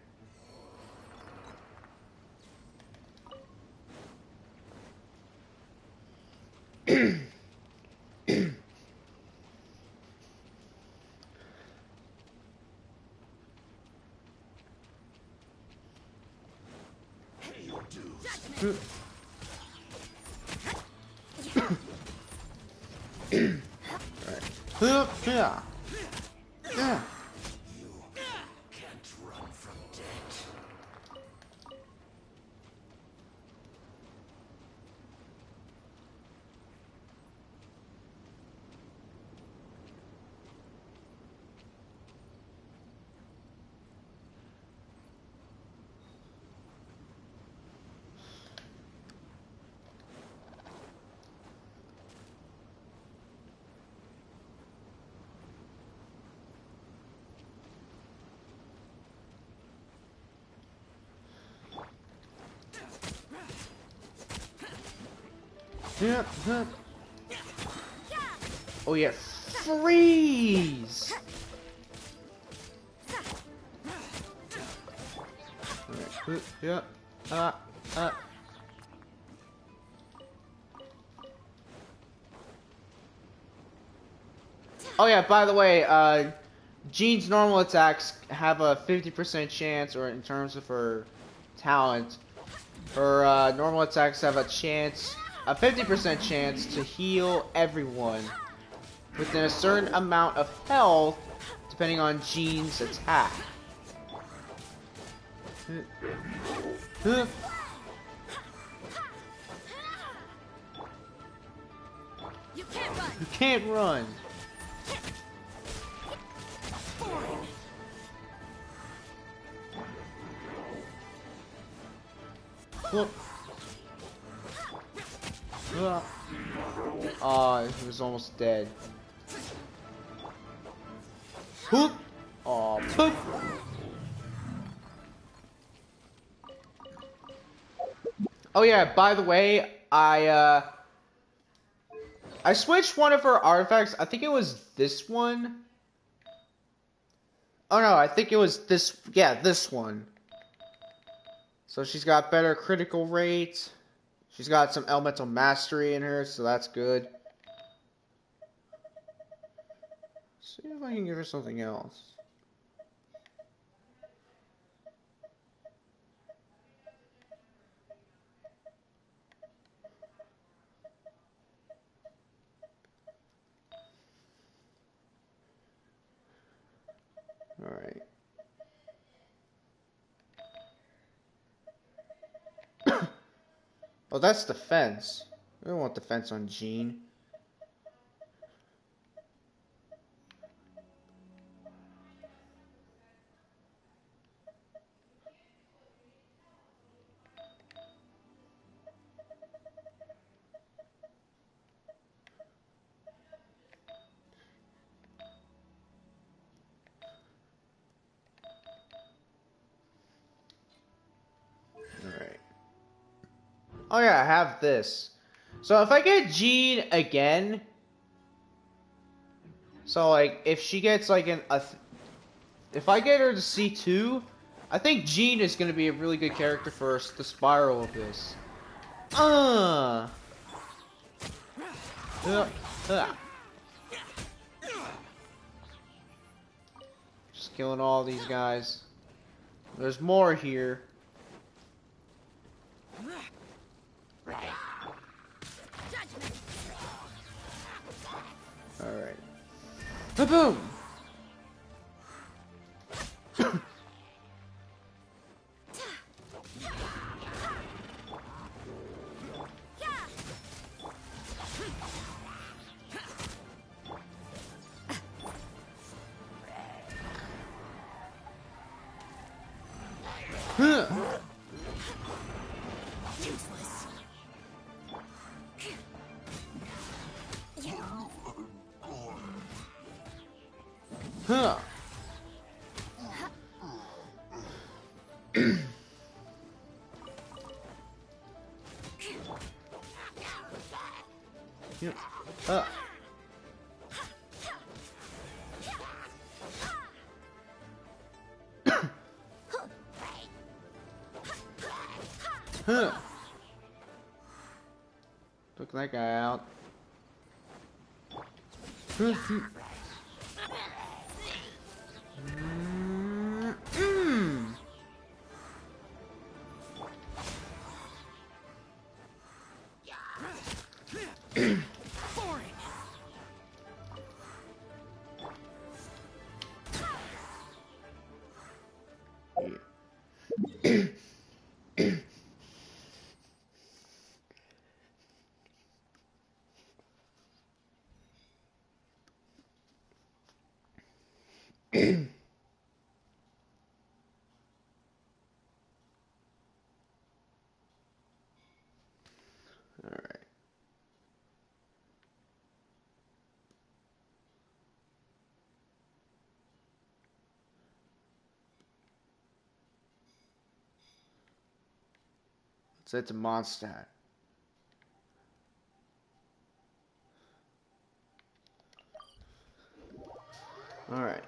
Alright. Yeah. Yeah. Can't run from death. Yeah. Oh yeah. Freeze! Alright. Yeah. Oh yeah, by the way, Jean's normal attacks have a 50% chance, or in terms of her talent, her normal attacks have a 50% chance to heal everyone within a certain amount of health, depending on Jean's attack. You can't run. You can't run. Look. Oh, he was almost dead. Poop. Oh, poop. Oh yeah, by the way, I switched one of her artifacts. I think it was this one. Oh no, I think it was this. Yeah, this one. So she's got better critical rate. She's got some elemental mastery in her, so that's good. See if I can give her something else. Alright. Oh, that's defense. We don't want defense on Jean. Alright. Oh yeah, I have this. So if I get Jean again, so like if she gets like if I get her to C2, I think Jean is gonna be a really good character for the Spiral Abyss. Uh. Just killing all these guys. There's more here. Alright. Boom! Useless. Huh. Yep. Huh. Took that guy out. Alright. Set to Mondstadt. Alright.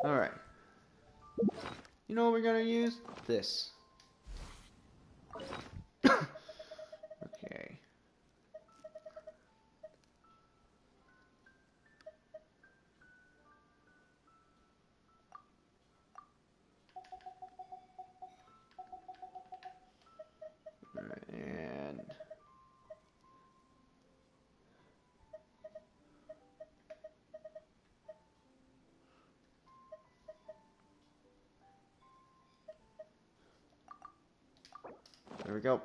Alright. You know what we're gonna use? This. Okay. And there we go.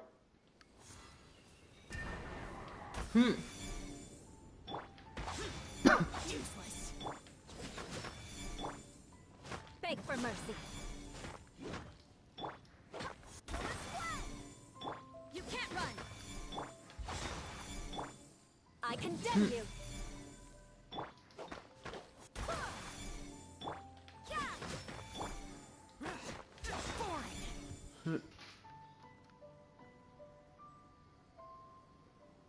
Useless. Beg for mercy. You can't run. I condemn you.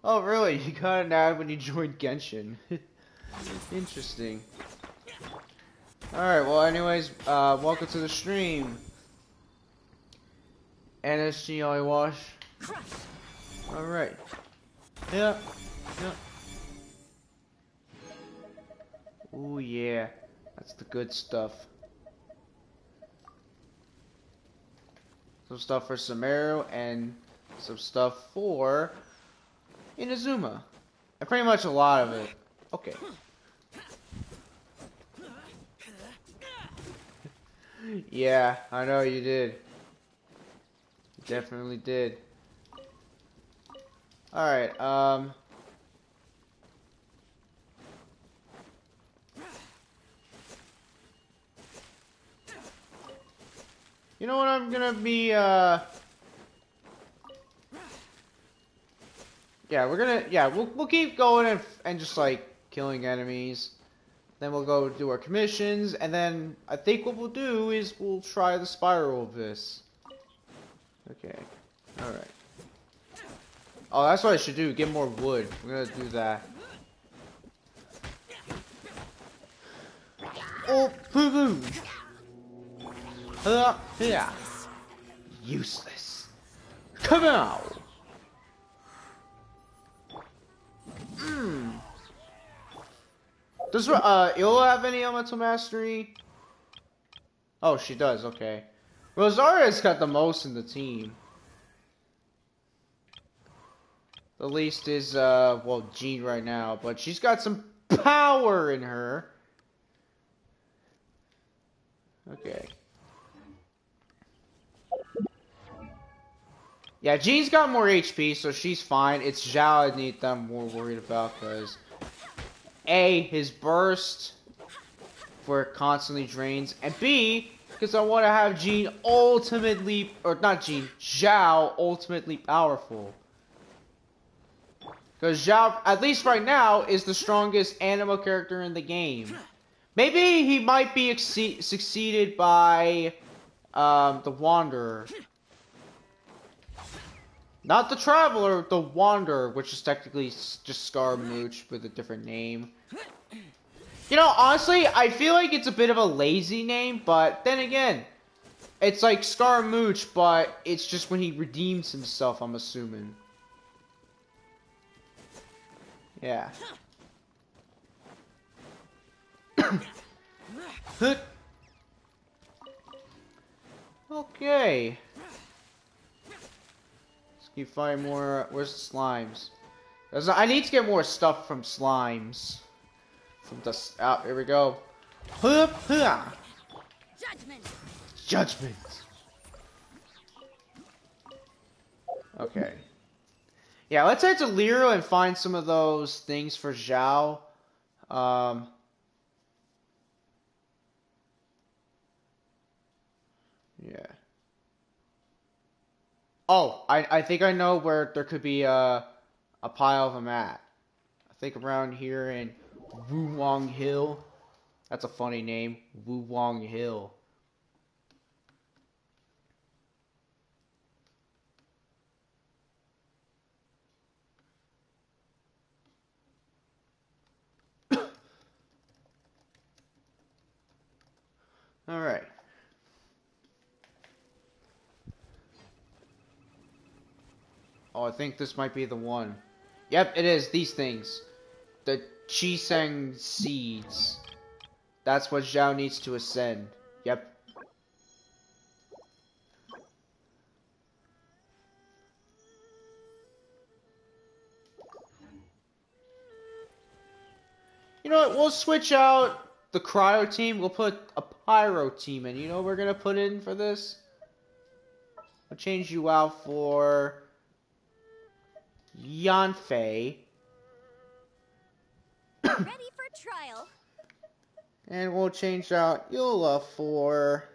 Oh, really? You got an ad when you joined Genshin. Interesting. Alright, well, anyways, welcome to the stream. NSG Ollie Wash. Crush. Alright. Yeah. Yeah. Ooh, yeah. That's the good stuff. Some stuff for Sumeru and some stuff for Inazuma. And pretty much a lot of it. Okay. Yeah, I know you did. You definitely did. Alright, you know what I'm gonna be, yeah, we'll keep going and just, like, killing enemies. Then we'll go do our commissions, and then I think what we'll do is we'll try the spiral of this. Okay. Alright. Oh, that's what I should do, get more wood. I'm gonna do that. Oh, poo-poo! Yeah. Useless. Come out! Does Illa have any elemental mastery? Oh, she does, okay. Rosaria's got the most in the team. The least is, well, Jean right now, but she's got some power in her. Okay. Yeah, Jean's got more HP, so she's fine. It's Zhao I need that I'm more worried about, because A, his burst for constantly drains, and B, because I want to have Jean ultimately, or not Jean, Zhao ultimately powerful. Because Zhao, at least right now, is the strongest animal character in the game. Maybe he might be succeeded by the Wanderer. Not the Traveler, the Wanderer, which is technically just Scaramouche with a different name. You know, honestly, I feel like it's a bit of a lazy name, but then again, it's like Scaramouche, but it's just when he redeems himself, I'm assuming. Yeah. Okay. Let's keep finding more. Where's the slimes? I need to get more stuff from slimes. From the here we go. Judgment. Judgment. Okay. Yeah, let's head to Lyra and find some of those things for Zhao. Yeah. Oh, I think I know where there could be a pile of them at. I think around here in Wuwang Hill. That's a funny name, Wuwang Hill. Alright. Oh, I think this might be the one. Yep, it is. These things. The Chiseng seeds. That's what Zhao needs to ascend. Yep. You know what? We'll switch out the cryo team. We'll put a pyro team in. You know what we're gonna put in for this? I'll change you out for Yanfei. Ready for trial. And we'll change out Eula for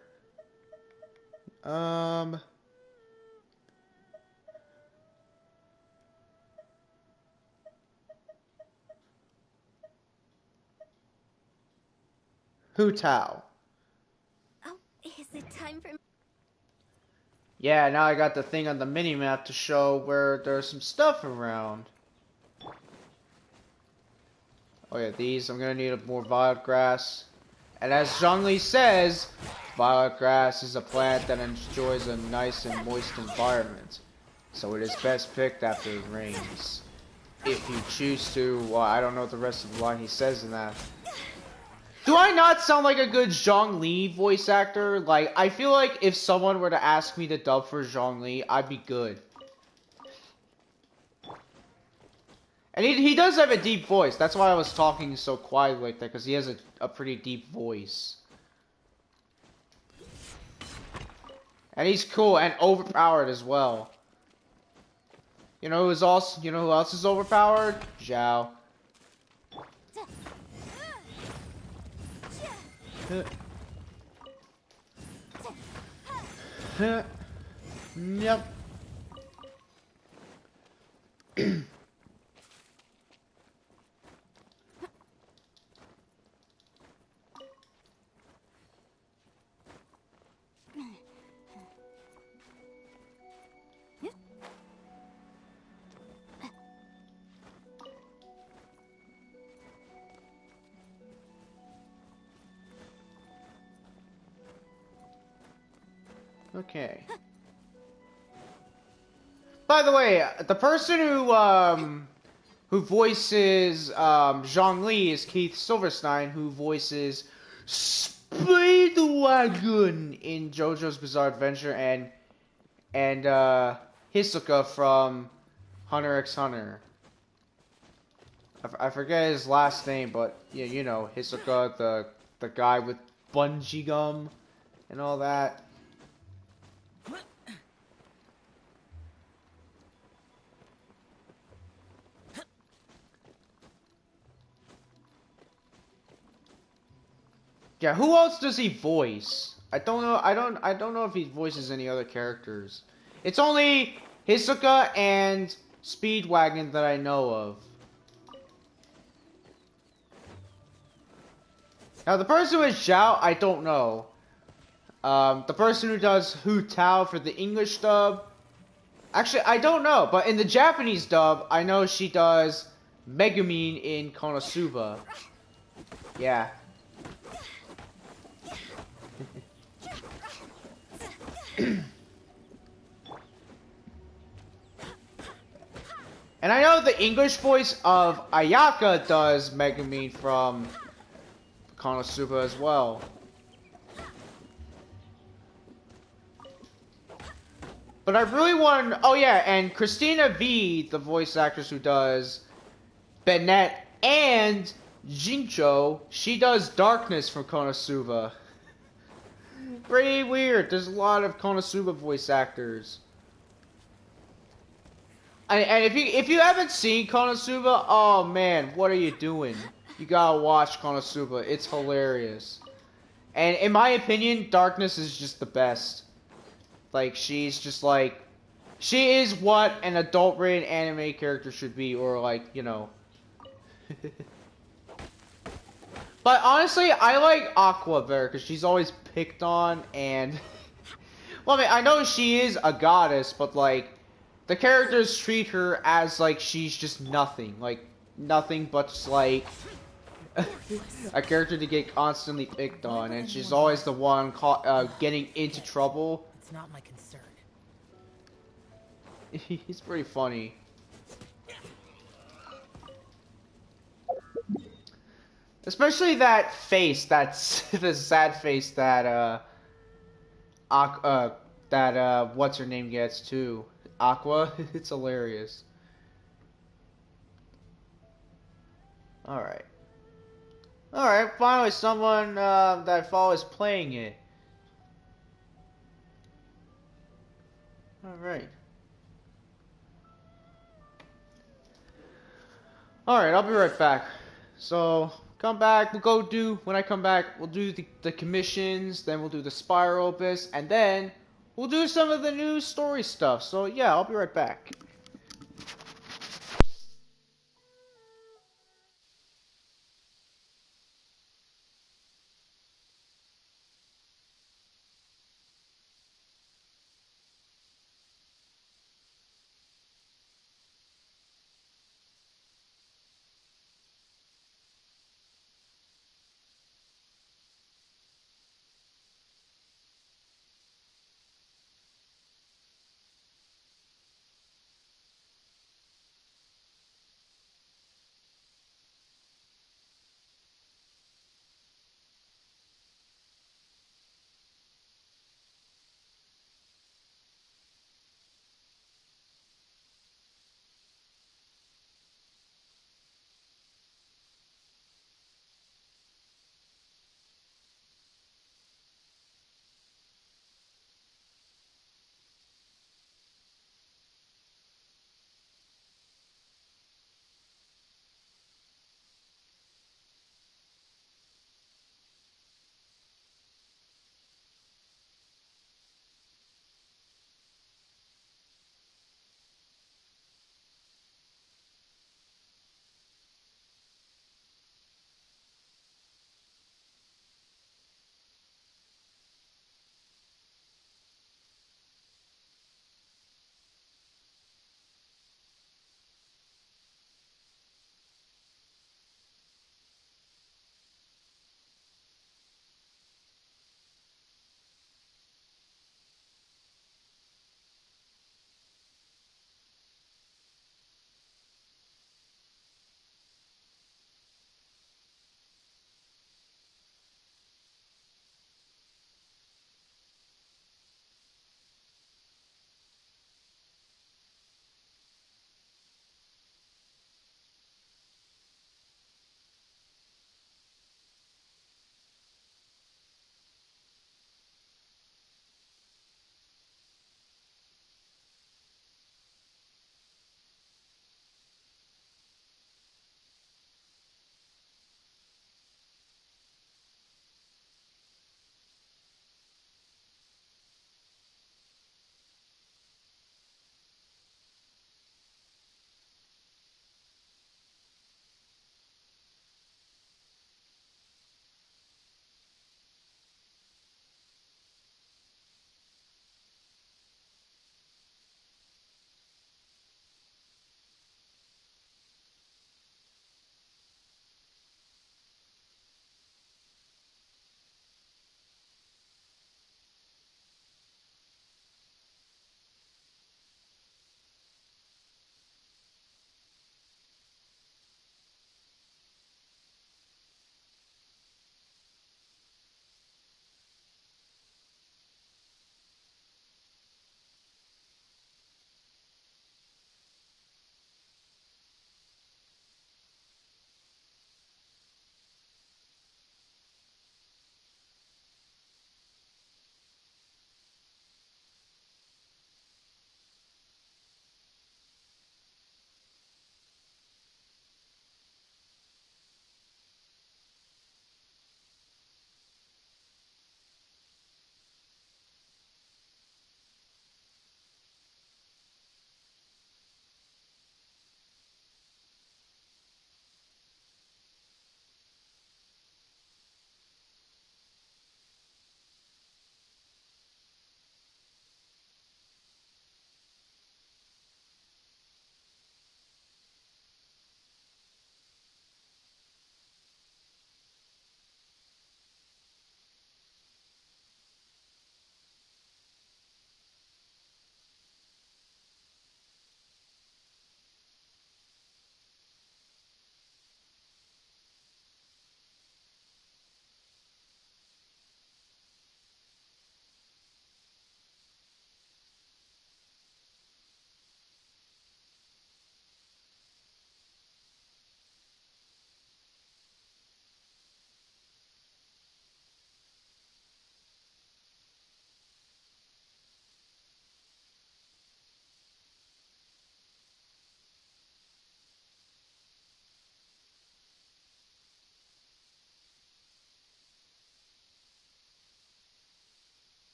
Hu Tao. Oh, is it time for... Yeah, now I got the thing on the mini-map to show where there's some stuff around. Oh yeah, these, I'm gonna need more violet grass. And as Zhongli says, violet grass is a plant that enjoys a nice and moist environment. So it is best picked after it rains. If you choose to, well, I don't know what the rest of the line he says in that. Do I not sound like a good Zhongli voice actor? Like, I feel like if someone were to ask me to dub for Zhongli, I'd be good. And he does have a deep voice. That's why I was talking so quiet like that, because he has a pretty deep voice. And he's cool and overpowered as well. You know who else is overpowered? Zhao. Yep. Okay. By the way, the person who voices Zhongli is Keith Silverstein, who voices Speedwagon in JoJo's Bizarre Adventure and Hisoka from Hunter x Hunter. I forget his last name, but yeah, you know Hisoka, the guy with bungee gum and all that. Yeah, who else does he voice? I don't know. I don't know if he voices any other characters. It's only Hisoka and Speedwagon that I know of. Now the person with Zhao, I don't know. The person who does Hu Tao for the English dub, actually I don't know. But in the Japanese dub, I know she does Megumin in Konosuba. Yeah. And I know the English voice of Ayaka does Megumin from Konosuba as well. But I really want to... Oh yeah, and Christina V, the voice actress who does Bennett and Jincho, she does Darkness from Konosuba. Pretty weird. There's a lot of Konosuba voice actors. And if you haven't seen Konosuba, oh man, what are you doing? You gotta watch Konosuba. It's hilarious. And in my opinion, Darkness is just the best. Like, she's just like... She is what an adult-rated anime character should be, or like, you know... But honestly, I like Aqua better, because she's always picked on, and... Well, I mean, I know she is a goddess, but like... The characters treat her as like she's just nothing. Like, nothing but just like... Worthless. a character to get constantly picked Why on, would and she's anyone always want the one getting into Forget it. trouble. It's not my concern. He's pretty funny. Especially that face, that's the sad face that Aqu what's her name gets too. Aqua. It's hilarious. All right. All right. Finally, someone that I follow is playing it. All right. All right. I'll be right back. So come back. We'll go do when I come back. We'll do the commissions. Then we'll do the spiral opus, and then we'll do some of the new story stuff. So yeah, I'll be right back.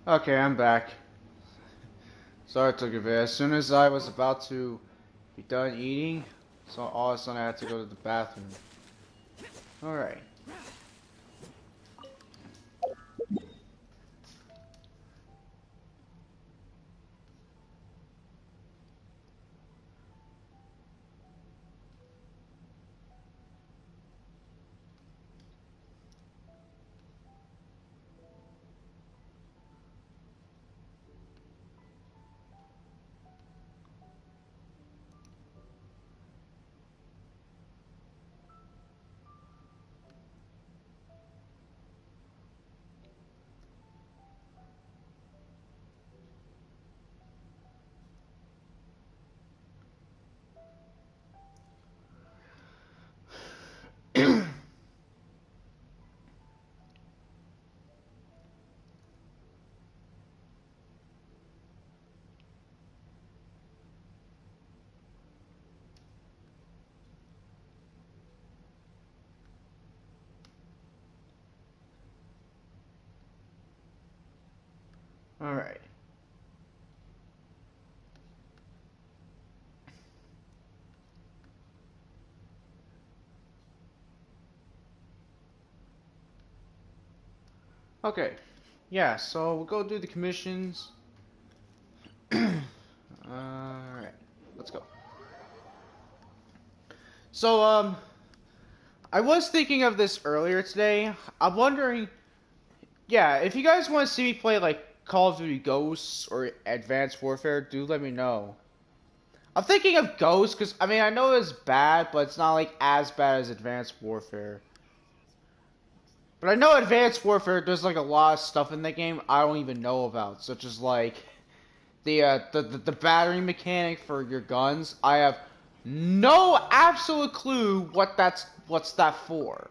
Okay, I'm back. Sorry it took a bit. As soon as I was about to be done eating, so all of a sudden I had to go to the bathroom. Alright. Alright. Okay. Yeah, so we'll go do the commissions. Alright. Let's go. So, I was thinking of this earlier today. I'm wondering, yeah, if you guys want to see me play like Call of Duty Ghosts or Advanced Warfare, do let me know. I'm thinking of Ghosts because, I mean, I know it's bad, but it's not like as bad as Advanced Warfare. But I know Advanced Warfare does like a lot of stuff in that game I don't even know about, such as like the battery mechanic for your guns. I have no absolute clue what's that for.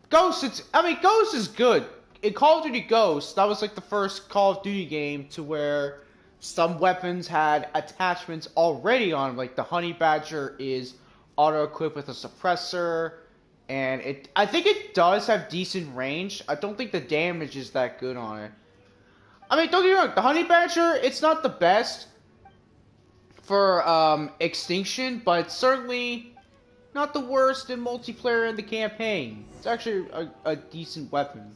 Ghost is good. In Call of Duty Ghost, that was like the first Call of Duty game to where some weapons had attachments already on them. Like the Honey Badger is auto-equipped with a suppressor, and I think it does have decent range. I don't think the damage is that good on it. I mean, don't get me wrong, the Honey Badger, it's not the best for extinction, but it's certainly not the worst in multiplayer in the campaign. It's actually a decent weapon.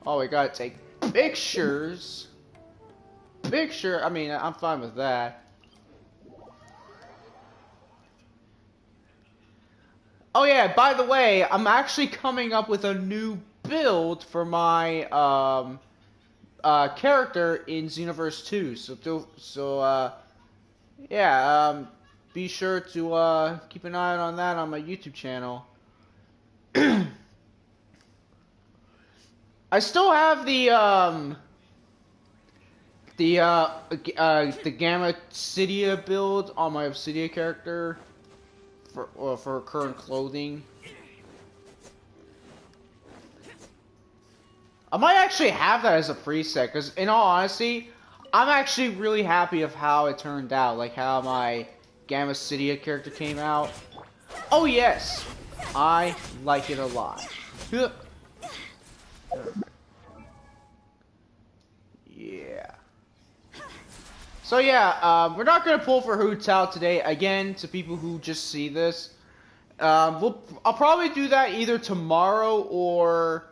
Oh, we gotta take pictures. I mean, I'm fine with that. Oh yeah, by the way, I'm actually coming up with a new build for my character in Xenoverse 2. Yeah, be sure to keep an eye on that on my YouTube channel. I still have the Gamma Obsidia build on my Obsidia character for current clothing. I might actually have that as a preset, because in all honesty, I'm actually really happy of how it turned out, like how my Gamma Obsidia character came out. Oh yes, I like it a lot. Yeah. So yeah, we're not gonna pull for Hu Tao today. Again, to people who just see this, I'll probably do that either tomorrow or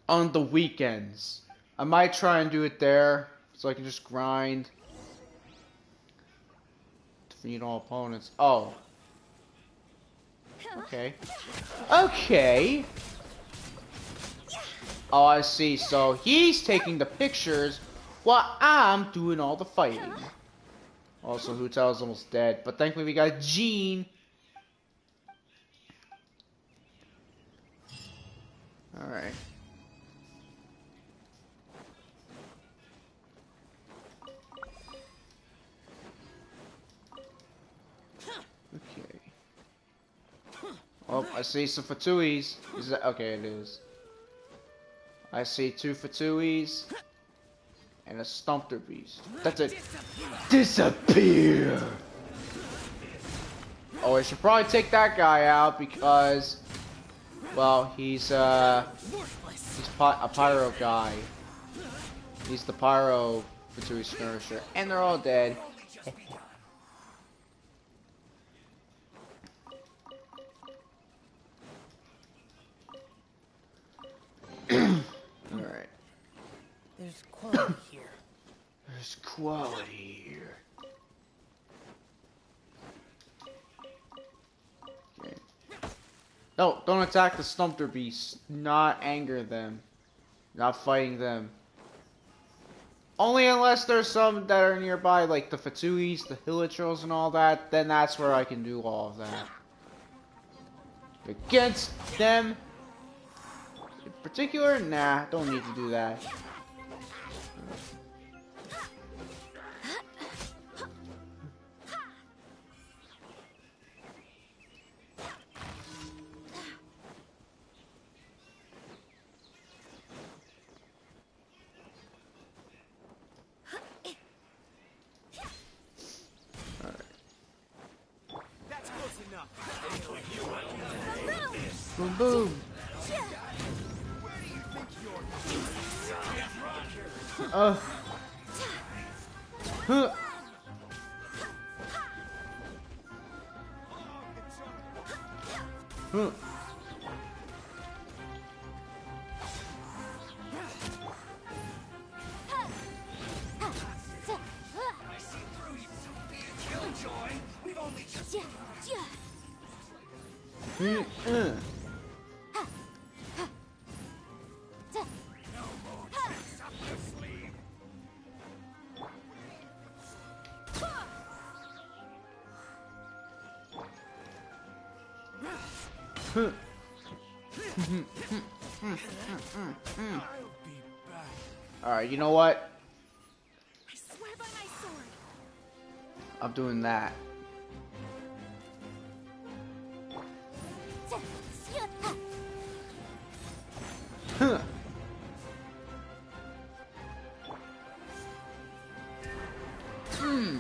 on the weekends. I might try and do it there, so I can just grind. Defeat all opponents. Oh. Okay. Okay. Oh, I see. So he's taking the pictures while I'm doing all the fighting. Also, Hu Tao is almost dead, but thankfully we got Jean. Alright. Okay. Oh, I see some Fatuis. Is that okay? It is. I see 2 Fatuis and a Stumpter Beast. That's it. Disappear. Oh, I should probably take that guy out because Well, he's a pyro guy. He's the pyro Fatui skirmisher, and they're all dead. Alright. There's quality here. There's quality here. Okay. No, don't attack the Stumpter beasts. Not anger them. Not fighting them. Only unless there's some that are nearby, like the Fatuis, the Hilichurls, and all that, then that's where I can do all of that. Against them, in particular, nah, don't need to do that. That's close enough. Boom, boom. Huh. Huh. Huh. Alright, you know what? I swear by my sword. I'm doing that. Huh. Hmm.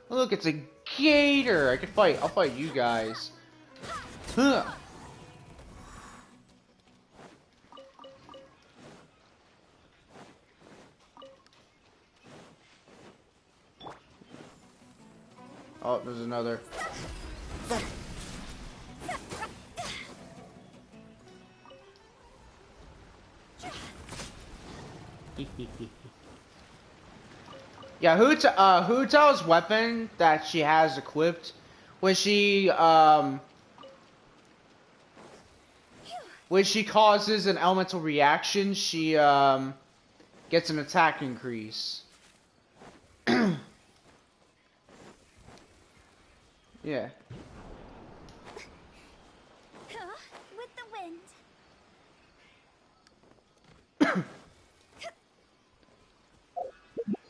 Look, it's a gator. I can fight. I'll fight you guys. Huh. Oh, there's another. Yeah, Hu Tao's weapon that she has equipped when she causes an elemental reaction, she gets an attack increase. Yeah. With the wind.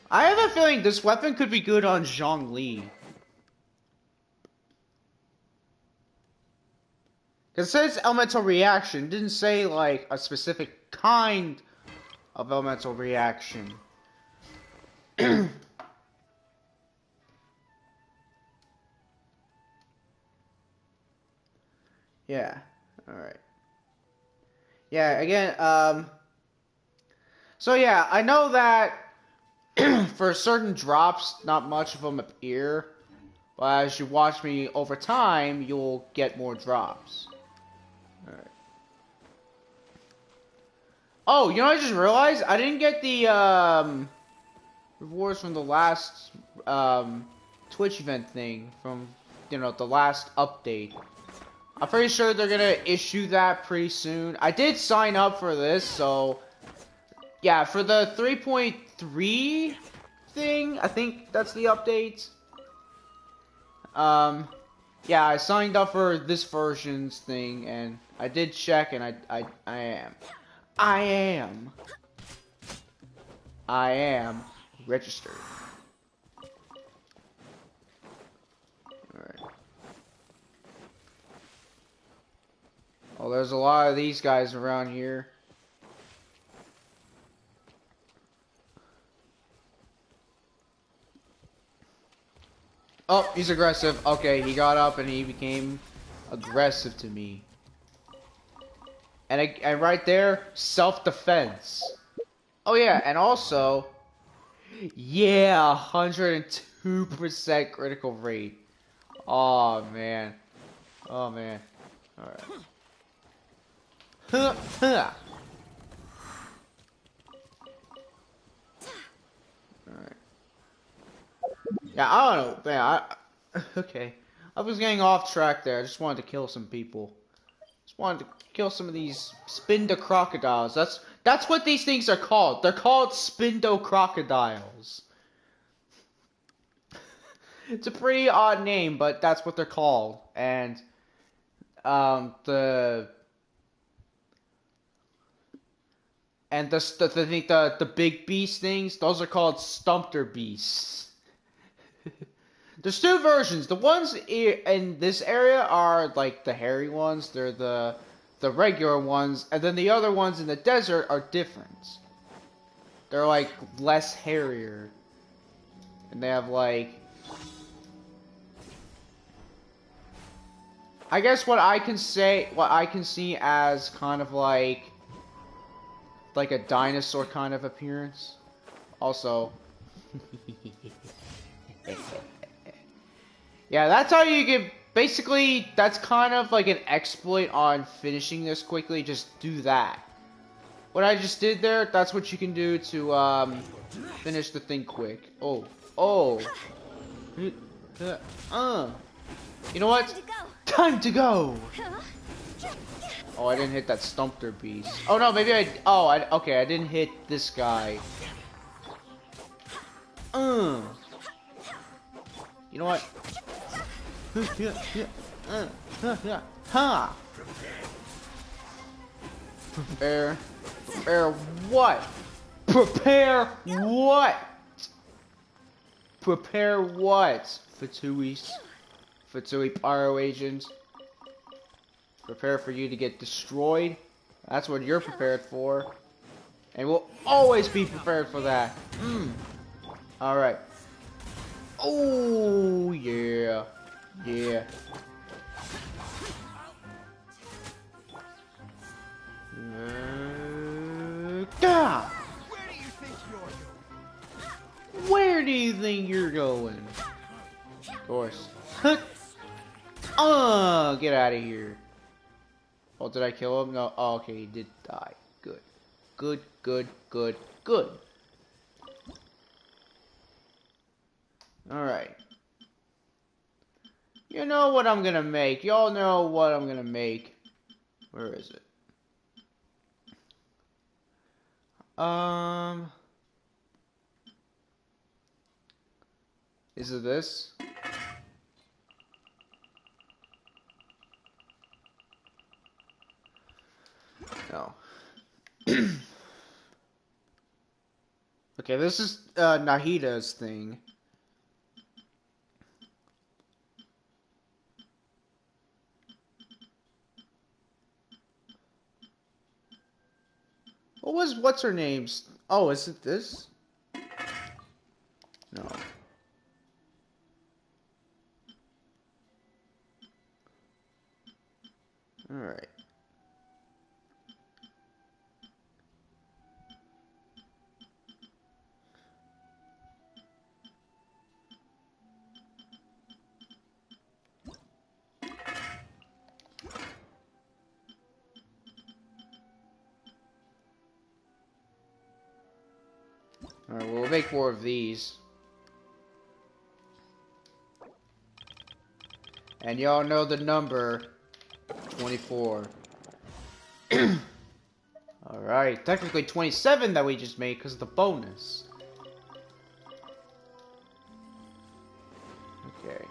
I have a feeling this weapon could be good on Zhongli. It says elemental reaction, didn't say like a specific kind of elemental reaction. Yeah. Alright. Yeah, again, so yeah, I know that for certain drops, not much of them appear, but as you watch me over time, you'll get more drops. Alright. Oh, you know what I just realized? I didn't get the, rewards from the last, Twitch event thing from, you know, the last update. I'm pretty sure they're gonna issue that pretty soon. I did sign up for this, so yeah, for the 3.3 thing, I think that's the update. Yeah, I signed up for this version's thing, and I did check, and I am registered. Alright. Oh, there's a lot of these guys around here. Oh, he's aggressive. Okay, he got up and he became aggressive to me. And right there, self-defense. Oh yeah, and also, yeah, 102% critical rate. Oh man. Oh man. Alright. Huh, huh. Alright. Yeah, I don't know, man. Okay. I was getting off track there. I just wanted to kill some people. Just wanted to kill some of these Spindo crocodiles. That's what these things are called. They're called Spindo crocodiles. It's a pretty odd name, but that's what they're called. And the and the big beast things, those are called Stumpter beasts. There's two versions. The ones in this area are like the hairy ones. They're the regular ones, and then the other ones in the desert are different. They're like less hairier, and they have like, I guess what I can see as kind of like a dinosaur kind of appearance. Also, yeah, that's how you get. Basically, that's kind of like an exploit on finishing this quickly. Just do that. What I just did there, that's what you can do to finish the thing quick. Oh, oh. You know what? Time to go. Oh, I didn't hit that Stumpter beast. Oh no, maybe I. Oh, okay, I didn't hit this guy. You know what? Ha! Prepare what? Prepare what? Prepare what? Fatui Pyro Agent. Prepare for you to get destroyed. That's what you're prepared for. And we'll always be prepared for that. Alright. Oh, yeah. Yeah. Gah! Where do you think you're going? Of course. Get out of here. Oh, did I kill him? No. Oh, okay, he did die. Good. Good, good, good, good. Alright. You know what I'm gonna make. Y'all know what I'm gonna make. Where is it? Is it this? No. Okay, this is Nahida's thing. What's her name's? Oh, is it this? No. Alright. Alright, we'll make more of these. And y'all know the number 24. Alright, technically 27 that we just made because of the bonus. Okay.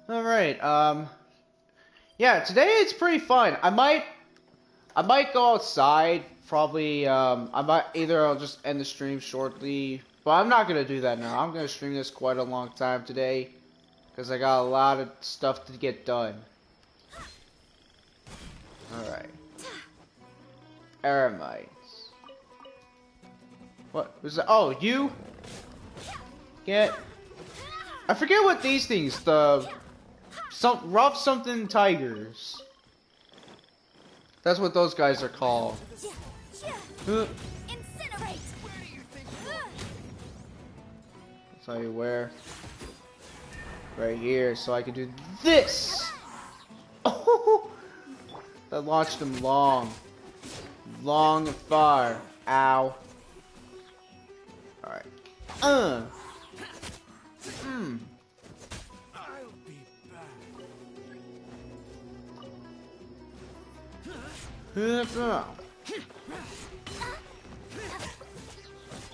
Alright, yeah, today it's pretty fun. I might go outside, probably, I'll just end the stream shortly, but I'm not gonna do that now. I'm gonna stream this quite a long time today, because I got a lot of stuff to get done. Alright. Eremites. What was that? Oh, you get. I forget what these things. The rough something tigers. That's what those guys are called. Huh. Incinerate. I'll tell you where. Right here, so I can do this. Oh, that launched him long and far. Ow. All right. I'll be back.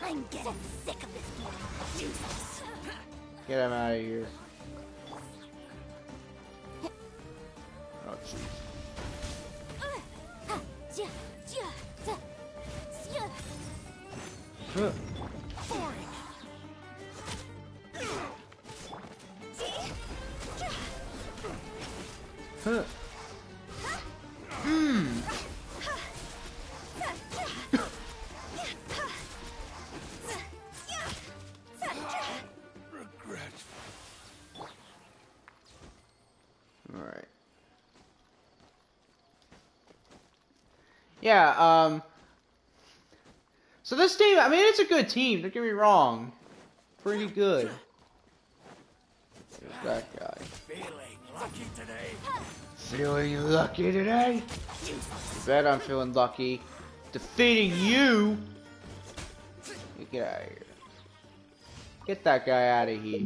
I'm getting sick of this game. Useless. Get him out of here. Oh, jeez. Huh. Huh. Regret. All right. Yeah, so this team, I mean, it's a good team, don't get me wrong. Pretty good. There's that guy. Feeling lucky today. Feeling lucky today? You bet I'm feeling lucky. Defeating you! Get out of here. Get that guy out of here.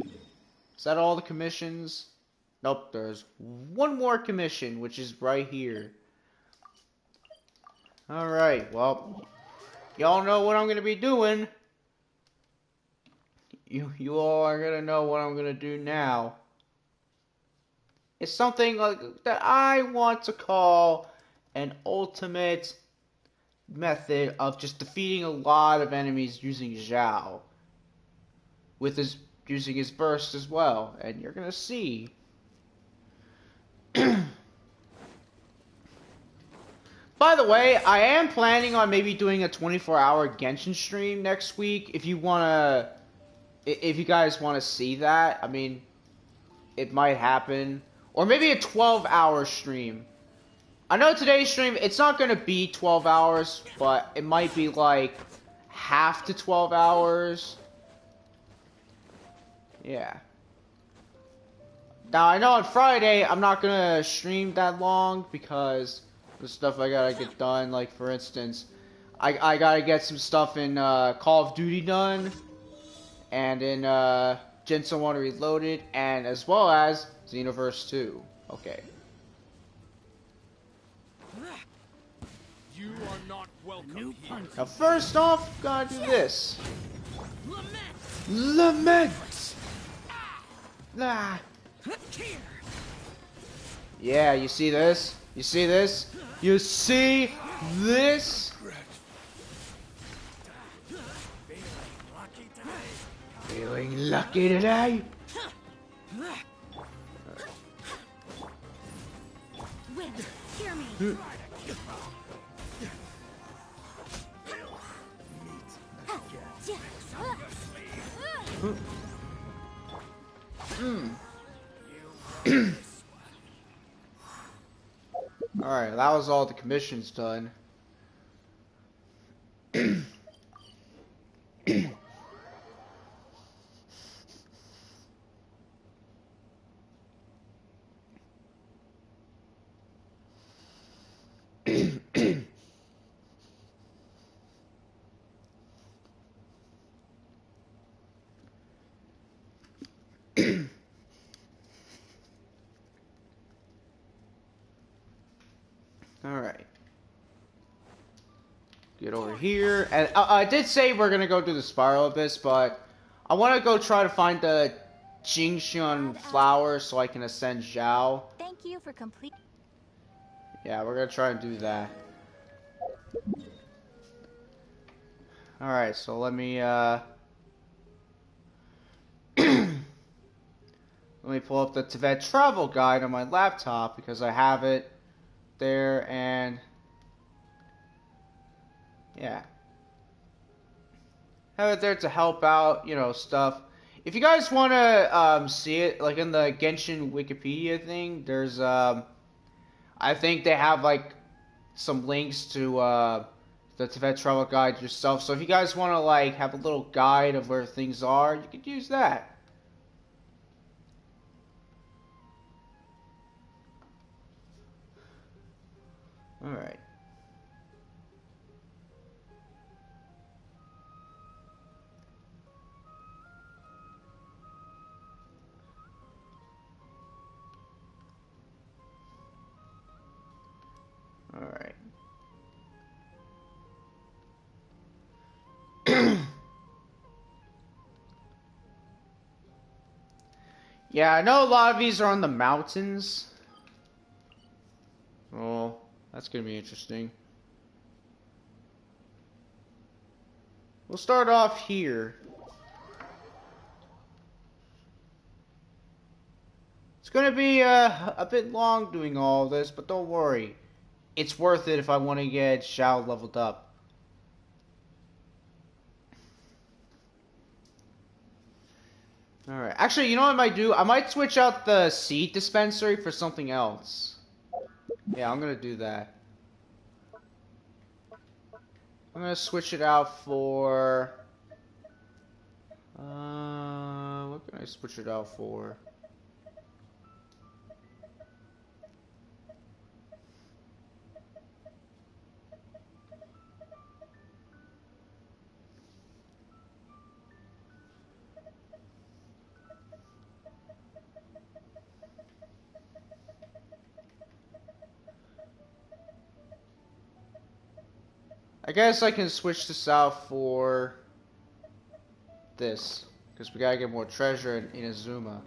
Is that all the commissions? Nope, there's one more commission, which is right here. Alright, well, y'all know what I'm gonna be doing. You all are gonna know what I'm gonna do now. It's something like that I want to call an ultimate method of just defeating a lot of enemies using Zhao. With his using his burst as well, and you're gonna see. By the way, I am planning on maybe doing a 24-hour Genshin stream next week. If you guys wanna see that, I mean, it might happen, or maybe a 12-hour stream. I know today's stream, it's not gonna be 12 hours, but it might be like half to 12 hours. Yeah. Now I know on Friday I'm not gonna stream that long because the stuff I gotta get done. Like for instance, I gotta get some stuff in Call of Duty done, and in Genshin 1 Reloaded, and as well as Xenoverse 2. Okay. You are not welcome here. Now first off, gotta do this. Lament. Ah. Yeah, you see this? You see this? You see this? Feeling lucky today? Wind, hear me. Alright, that was all the commissions done. Alright. Get over here. And I did say we're gonna go do the Spiral Abyss, but I want to go try to find the genshin flower so I can ascend Zhao. Thank you for complete. Yeah, we're gonna try and do that. Alright, so let me let me pull up the Tibet travel guide on my laptop because I have it there, and yeah. have it there to help out, stuff. If you guys want to see it, like in the Genshin Wikipedia thing, there's I think they have like some links to the Tibet travel guide yourself. So if you guys want to like have a little guide of where things are, you could use that. All right. All right. Yeah, I know a lot of these are on the mountains. Oh, that's gonna be interesting. We'll start off here. It's gonna be a bit long doing all this, but don't worry. It's worth it if I want to get Xiao leveled up. Alright. Actually, you know what I might do? I might switch out the seed dispensary for something else. Yeah, I'm gonna do that. I'm gonna switch it out for... what can I switch it out for? I guess I can switch this out for this, because we gotta get more treasure in Inazuma.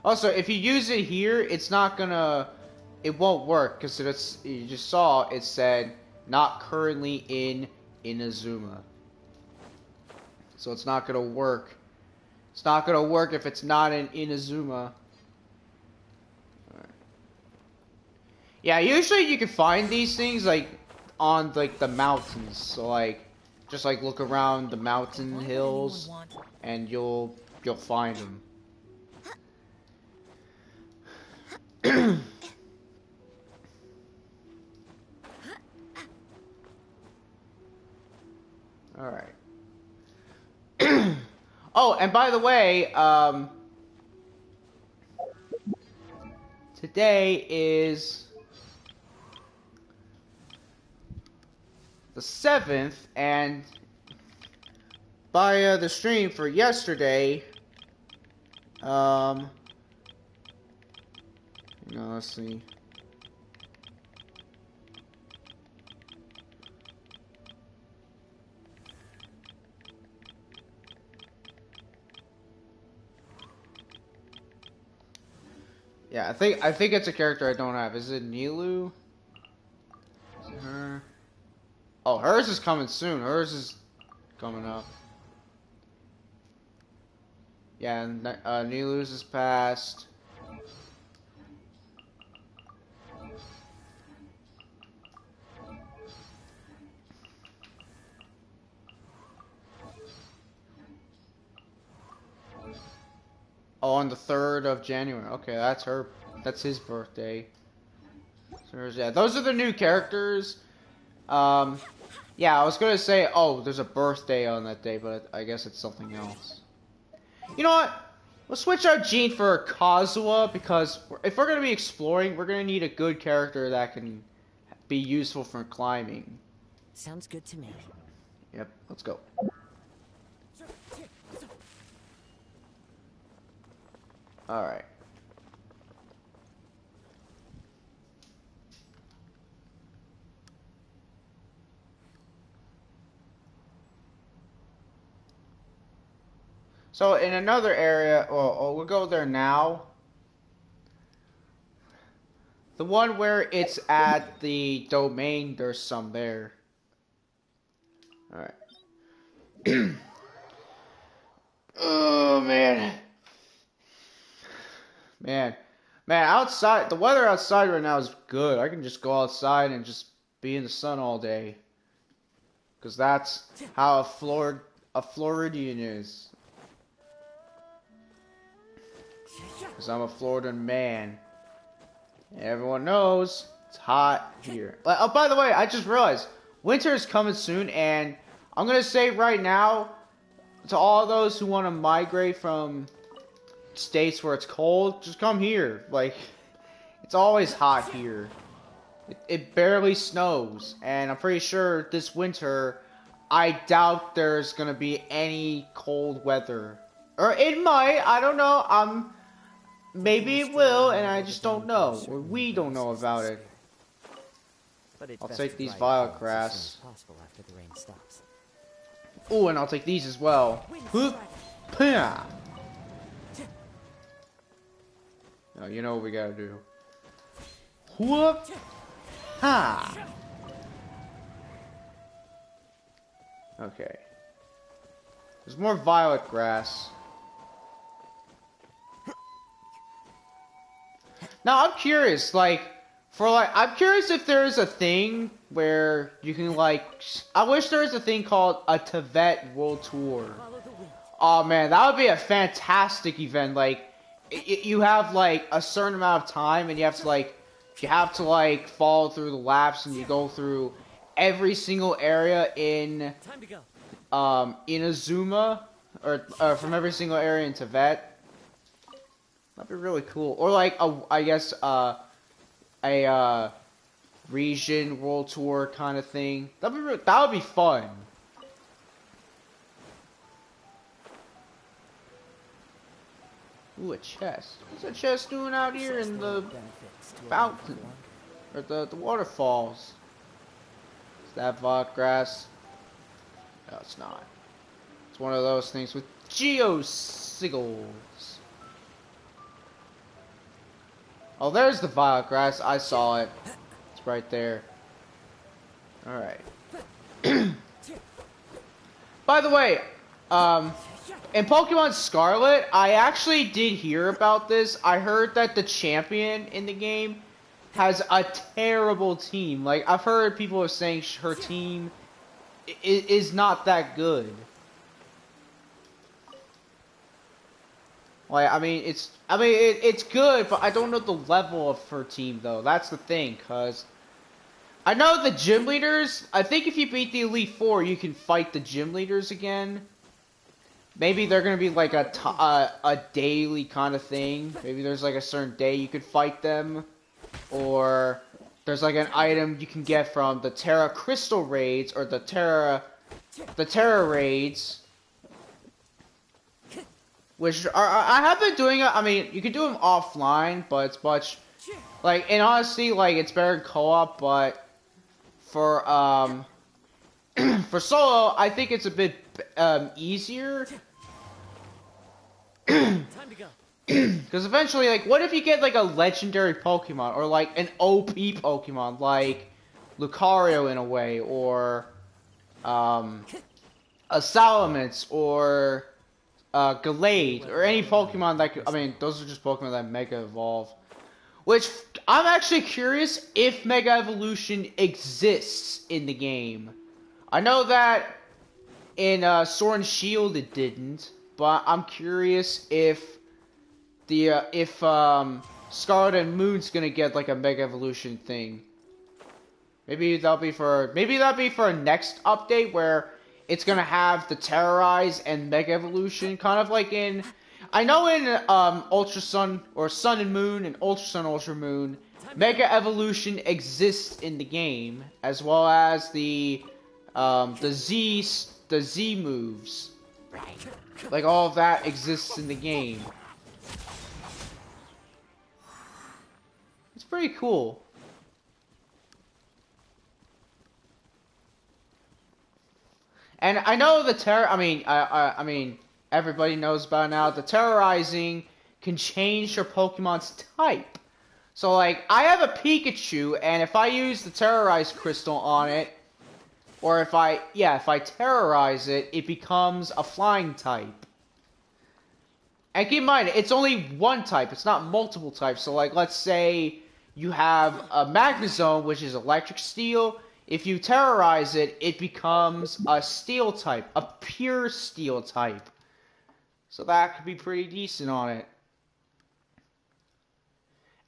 Also, if you use it here, it's not gonna, it won't work, because it's, you just saw, it said, not currently in Inazuma. So it's not gonna work. It's not gonna work if it's not in Inazuma. Yeah, usually you can find these things like on like the mountains. So like just like look around the mountain hills and you'll find them. All right. Oh, and by the way, today is the 7th, and by the stream for yesterday, let's see. Yeah, I think it's a character I don't have. Is it Nilu? Is it her? Oh, hers is coming soon. Hers is coming up. Yeah, and Nilu's is passed. Oh, on the 3rd of January. Okay, that's her. That's his birthday. So yeah, those are the new characters. Yeah, I was gonna say, oh, there's a birthday on that day, but I guess it's something else. You know what? Let's switch out Jean for Kazuha, because if we're gonna be exploring, we're gonna need a good character that can be useful for climbing. Sounds good to me. Yep, let's go. Alright. So in another area, well, we'll go there now. The one where it's at the domain, there's some there. Alright. Oh, man. Man, outside, the weather outside right now is good. I can just go outside and just be in the sun all day. Because that's how a Floridian is. Because I'm a Floridan man. And everyone knows it's hot here. Oh, by the way, I just realized winter is coming soon, and I'm gonna say right now to all those who want to migrate from states where it's cold, just come here. Like, it's always hot here. It barely snows, and I'm pretty sure this winter, I doubt there's gonna be any cold weather. Or it might, I don't know. Maybe it will, and I just don't know. Or we don't know about it. I'll take these violet grass. After the rain stops. Oh, and I'll take these as well. Whoop! Pah! Now, you know what we gotta do. Whoop! Ha! Okay. There's more violet grass. Now, I'm curious, I'm curious if there is a thing where you can, I wish there was a thing called a Tibet World Tour. Oh, man, that would be a fantastic event. You have, a certain amount of time, and you have to, follow through the laps, and you go through every single area in Inazuma, or from every single area in Tibet. That'd be really cool. Or I guess a region world tour kind of thing. That would be fun. Ooh, a chest. What's a chest doing out here in the fountain or the waterfalls? Is that violet grass? No, it's not. It's one of those things with geosigils. Oh, there's the violet grass. I saw it. It's right there. Alright. By the way, in Pokemon Scarlet, I actually did hear about this. I heard that the champion in the game has a terrible team. I've heard people saying her team is not that good. It's good, but I don't know the level of her team, though. That's the thing, because I know the gym leaders. I think if you beat the Elite Four, you can fight the gym leaders again. Maybe they're going to be a daily kind of thing. Maybe there's a certain day you could fight them. Or there's an item you can get from the Terra Crystal raids, or the Terra raids. Which I have been doing it. You can do them offline, but it's much and honestly, it's better in co-op. But for for solo, I think it's a bit easier. Time to go. Because eventually, what if you get a legendary Pokemon or an OP Pokemon like Lucario in a way, or a Salamence, or Gallade, or any Pokemon that could, those are just Pokemon that Mega Evolve. Which, I'm actually curious if Mega Evolution exists in the game. I know that in Sword and Shield it didn't, but I'm curious if Scarlet and Moon's gonna get a Mega Evolution thing. Maybe that'll be for a next update where it's gonna have the Terrorize and Mega Evolution, kind of like in... I know in Ultra Sun, or Sun and Moon, and Ultra Sun, Ultra Moon, Mega Evolution exists in the game, as well as the Z moves. All of that exists in the game. It's pretty cool. And I know the everybody knows about now, the terrorizing can change your Pokemon's type. So, I have a Pikachu, and if I use the Terrorize Crystal on it, or if I terrorize it, it becomes a flying type. And keep in mind, it's only one type, it's not multiple types. So, let's say you have a Magnezone, which is electric steel. if you terrorize it, it becomes a steel type, a pure steel type. So that could be pretty decent on it.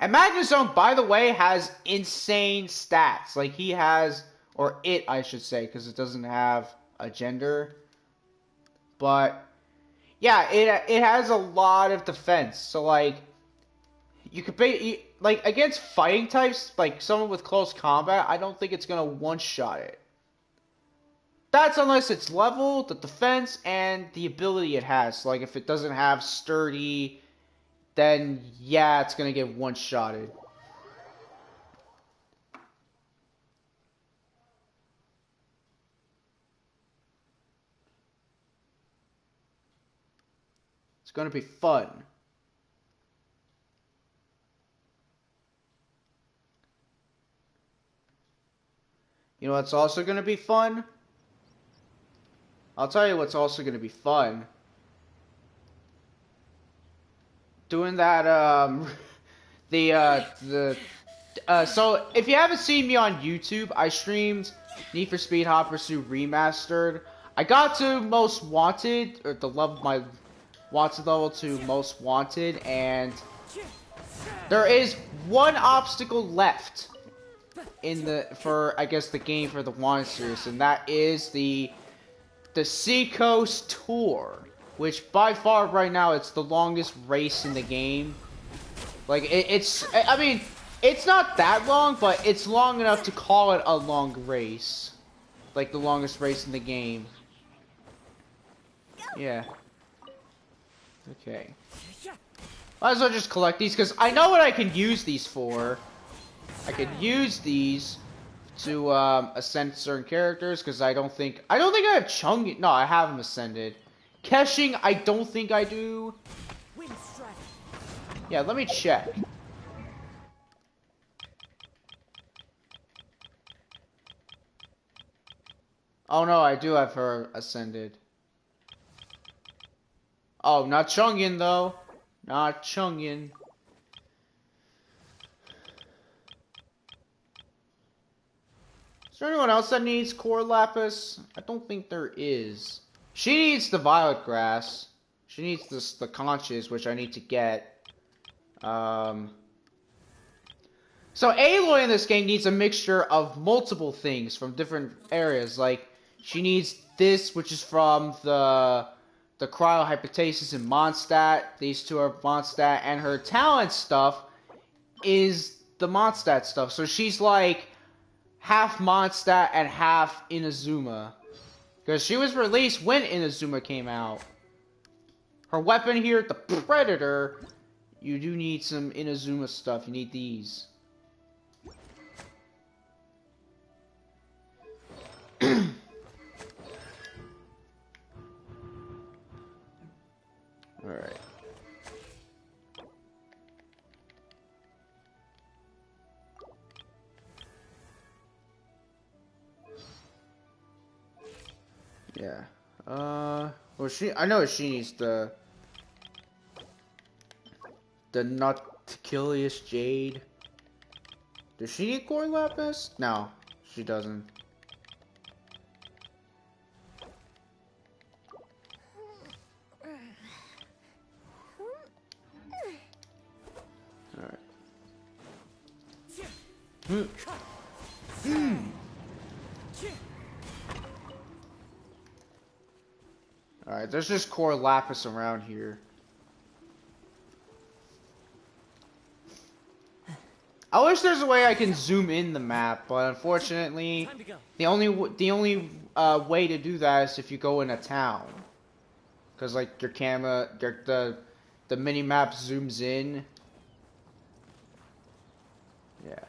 And Magnezone, by the way, has insane stats. Like, he has, or it, I should say, because it doesn't have a gender. But, yeah, it has a lot of defense. So, like, you could be, like, against fighting types, like, someone with close combat, I don't think it's going to one-shot it. That's unless it's level, the defense, and the ability it has. So, like, if it doesn't have sturdy, then yeah, it's gonna get one-shotted. It's gonna be fun. You know what's also gonna be fun? I'll tell you what's also gonna be fun. Doing that, so if you haven't seen me on YouTube, I streamed Need for Speed Hot Pursuit Remastered. I got to Most Wanted, or the level, my Wanted level to Most Wanted, and there is one obstacle left in I guess the game for the Wanted series, and that is the Seacoast Tour, which by far right now it's the longest race in the game. Like I mean, it's not that long, but it's long enough to call it a long race, like the longest race in the game. Yeah. Okay. Might as well just collect these, because I know what I can use these for. I could use these to ascend certain characters, because I don't think I have Chung. No, I have him ascended. Keshing, I don't think I do. Yeah, let me check. Oh no, I do have her ascended. Oh, not Chungin though. Not Chungin. Is there anyone else that needs Core Lapis? I don't think there is. She needs the Violet Grass. She needs the conches, which I need to get. So Aloy in this game needs a mixture of multiple things from different areas. Like, she needs this, which is from the cryohypostasis in Mondstadt. These two are Mondstadt, and her talent stuff is the Mondstadt stuff. So she's like half Mondstadt and half Inazuma, because she was released when Inazuma came out. Her weapon here, the Predator, you do need some Inazuma stuff. You need these. Alright. Yeah. Well, I know she needs the Noctilius Jade. Does she need Core Lapis? No, she doesn't. Alright. Alright, there's just Core Lapis around here. I wish there's a way I can zoom in the map, but unfortunately, the only way to do that is if you go in a town, because like your camera, the mini map zooms in. Yeah,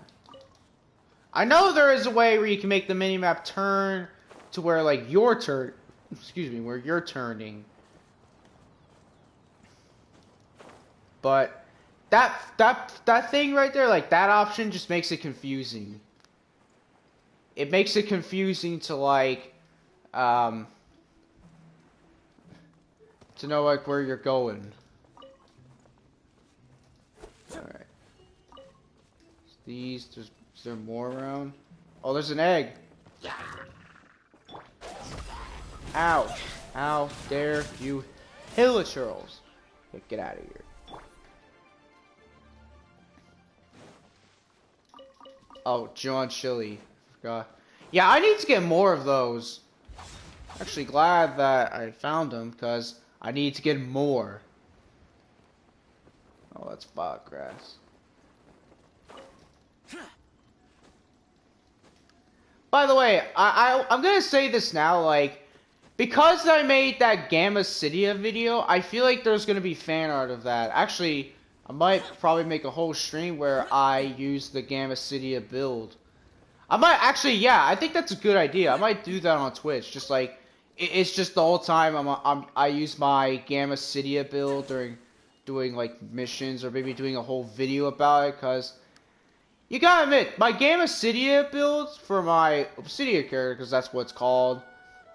I know there is a way where you can make the mini map turn to where like your turn, excuse me, where you're turning, but. That thing right there, like that option just makes it confusing. It makes it confusing to like, to know like where you're going. Alright. Is there more around? Oh, there's an egg. Ow. How dare you hilichurls. Okay, get out of here. Oh, John Chili. Forgot. Yeah, I need to get more of those. Actually glad that I found them, because I need to get more. Oh, that's bog grass. By the way, I'm gonna say this now, like, because I made that Gamma Cydia video, I feel like there's gonna be fan art of that. Actually, I might probably make a whole stream where I use the Gamma Cydia build. I might actually, yeah, I think that's a good idea. I might do that on Twitch. Just like, it's just the whole time I use my Gamma Cydia build during doing like missions, or maybe doing a whole video about it, because you gotta admit, my Gamma Cydia build for my Obsidia character, because that's what it's called,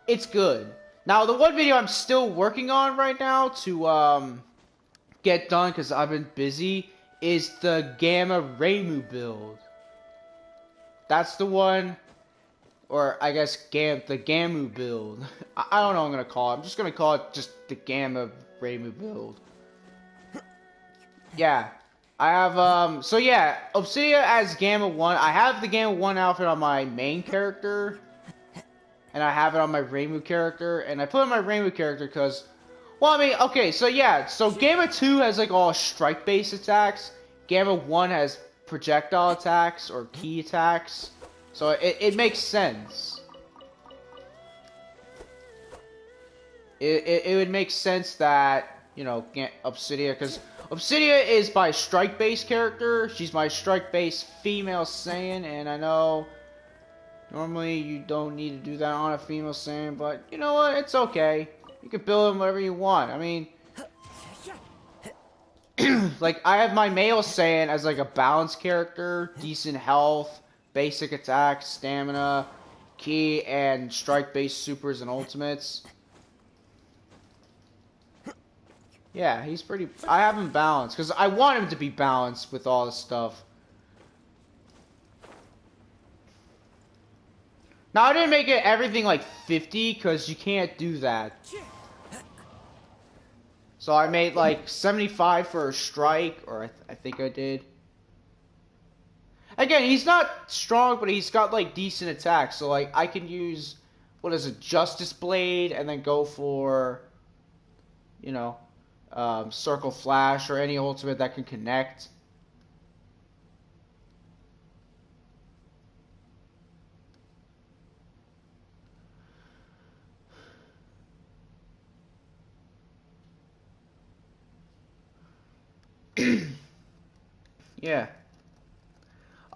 it's good. Now, the one video I'm still working on right now to get done, because I've been busy, is the Gamma Reimu build. That's the one, or I guess the Gamu build. I don't know what I'm gonna call it. I'm just gonna call it just the Gamma Reimu build. Yeah. I have, so yeah, Obsidia as Gamma 1. I have the Gamma 1 outfit on my main character, and I have it on my Reimu character, and I put on my Reimu character because, well, I mean, okay, so yeah, so Gamma 2 has like all strike-based attacks, Gamma 1 has projectile attacks, or key attacks, so it makes sense. It would make sense that, you know, Obsidia, because Obsidia is my strike-based character. She's my strike-based female Saiyan, and I know normally you don't need to do that on a female Saiyan, but you know what? It's okay. You can build them whatever you want. I mean, like, I have my male Saiyan as like a balanced character, decent health, basic attacks, stamina, ki, and strike-based supers and ultimates. Yeah, he's pretty... I have him balanced, because I want him to be balanced with all this stuff. Now, I didn't make it everything like 50, because you can't do that. So I made like 75 for a strike, or I think I did. Again, he's not strong, but he's got like decent attacks. So like, I can use, what is it, Justice Blade, and then go for, you know, Circle Flash, or any ultimate that can connect. Yeah.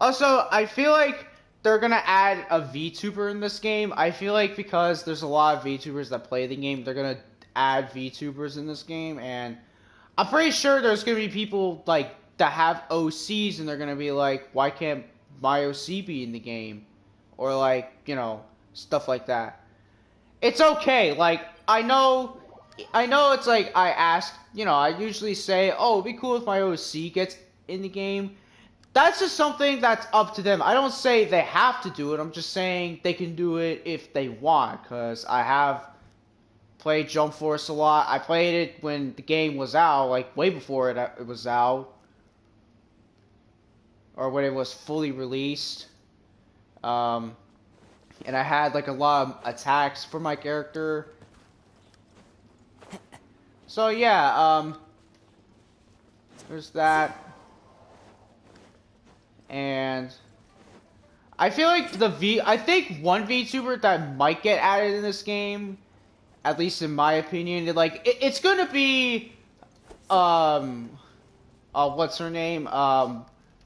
Also, I feel like they're gonna add a VTuber in this game. I feel like because there's a lot of VTubers that play the game, they're gonna add VTubers in this game, and I'm pretty sure there's gonna be people like that have OCs, and they're gonna be like, why can't my OC be in the game? Or like, you know, stuff like that. It's okay. Like, I know it's like, I ask, you know, I usually say, oh, it'd be cool if my OC gets in the game. That's just something that's up to them. I don't say they have to do it. I'm just saying they can do it if they want, because I have played Jump Force a lot. I played it when the game was out, like way before it was out, or when it was fully released. And I had like a lot of attacks for my character. So yeah, there's that. And I feel like I think one VTuber that might get added in this game, at least in my opinion, it's gonna be, what's her name?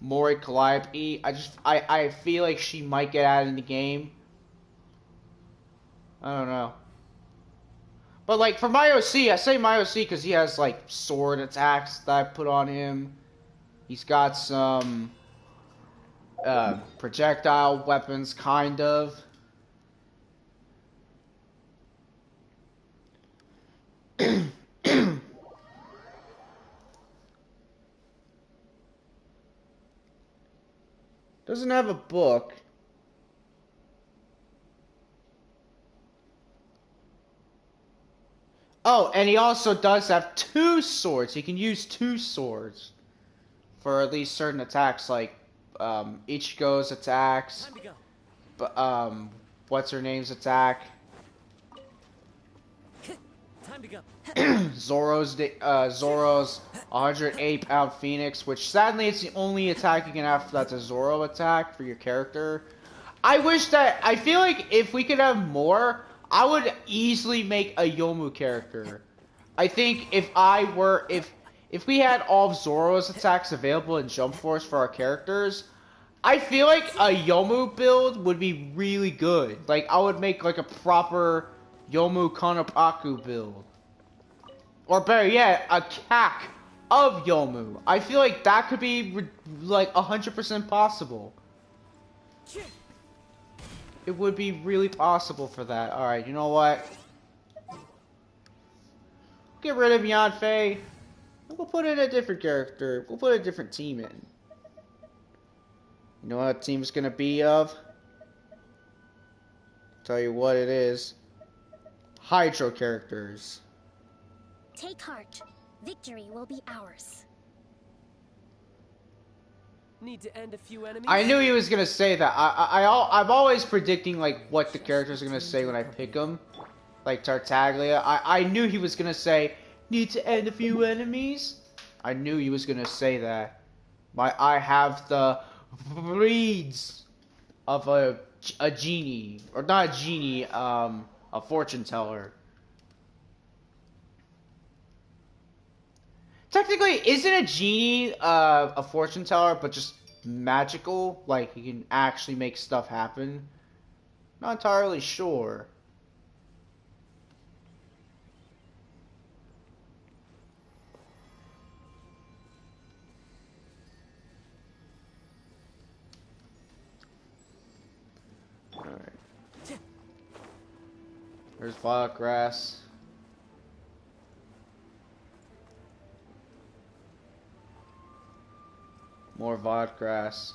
Mori Calliope. I feel like she might get added in the game. I don't know. But like for my OC, I say my OC because he has like sword attacks that I put on him. He's got some projectile weapons, kind of. Doesn't have a book. Oh, and he also does have two swords. He can use two swords for at least certain attacks, like Ichigo's attacks, Time to go. but what's her name's attack, Time to go. Zoro's 108-pound Phoenix, which sadly it's the only attack you can have that's a Zoro attack for your character. I feel like if we could have more, I would easily make a Yomu character. I think if we had all of Zoro's attacks available in Jump Force for our characters, I feel like a Yomu build would be really good. Like, I would make like a proper Yomu Kanopaku build. Or better yet, a CAC of Yomu. I feel like that could be like 100% possible. It would be really possible for that. Alright, you know what? Get rid of Yanfei. We'll put in a different character. We'll put a different team in. You know what team's gonna be of? Tell you what it is. Hydro characters. Take heart. Victory will be ours. Need to end a few enemies. I knew he was gonna say that. I'm always predicting like what the characters are gonna say when I pick them. Like Tartaglia. I knew he was gonna say, need to end a few enemies. I knew he was gonna say that. I have the reeds of a genie, or not a genie, a fortune teller. Technically, isn't a genie a fortune teller, but just magical? Like, he can actually make stuff happen? Not entirely sure. Alright. There's violet grass. More violet grass.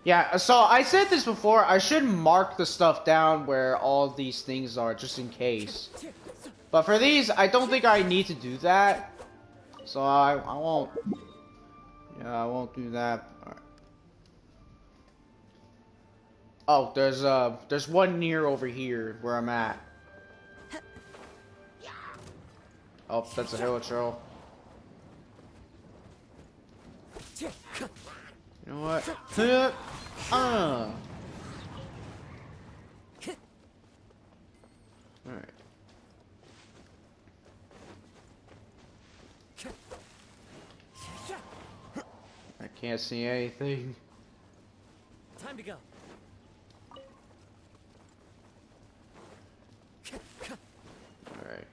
Yeah, so I said this before, I should mark the stuff down where all these things are, just in case. But for these, I don't think I need to do that. So I won't. Yeah, I won't do that. All right. Oh, there's one near over here where I'm at. Oh, that's a Hilichurl. You know what? Alright. I can't see anything. Time to go. Alright.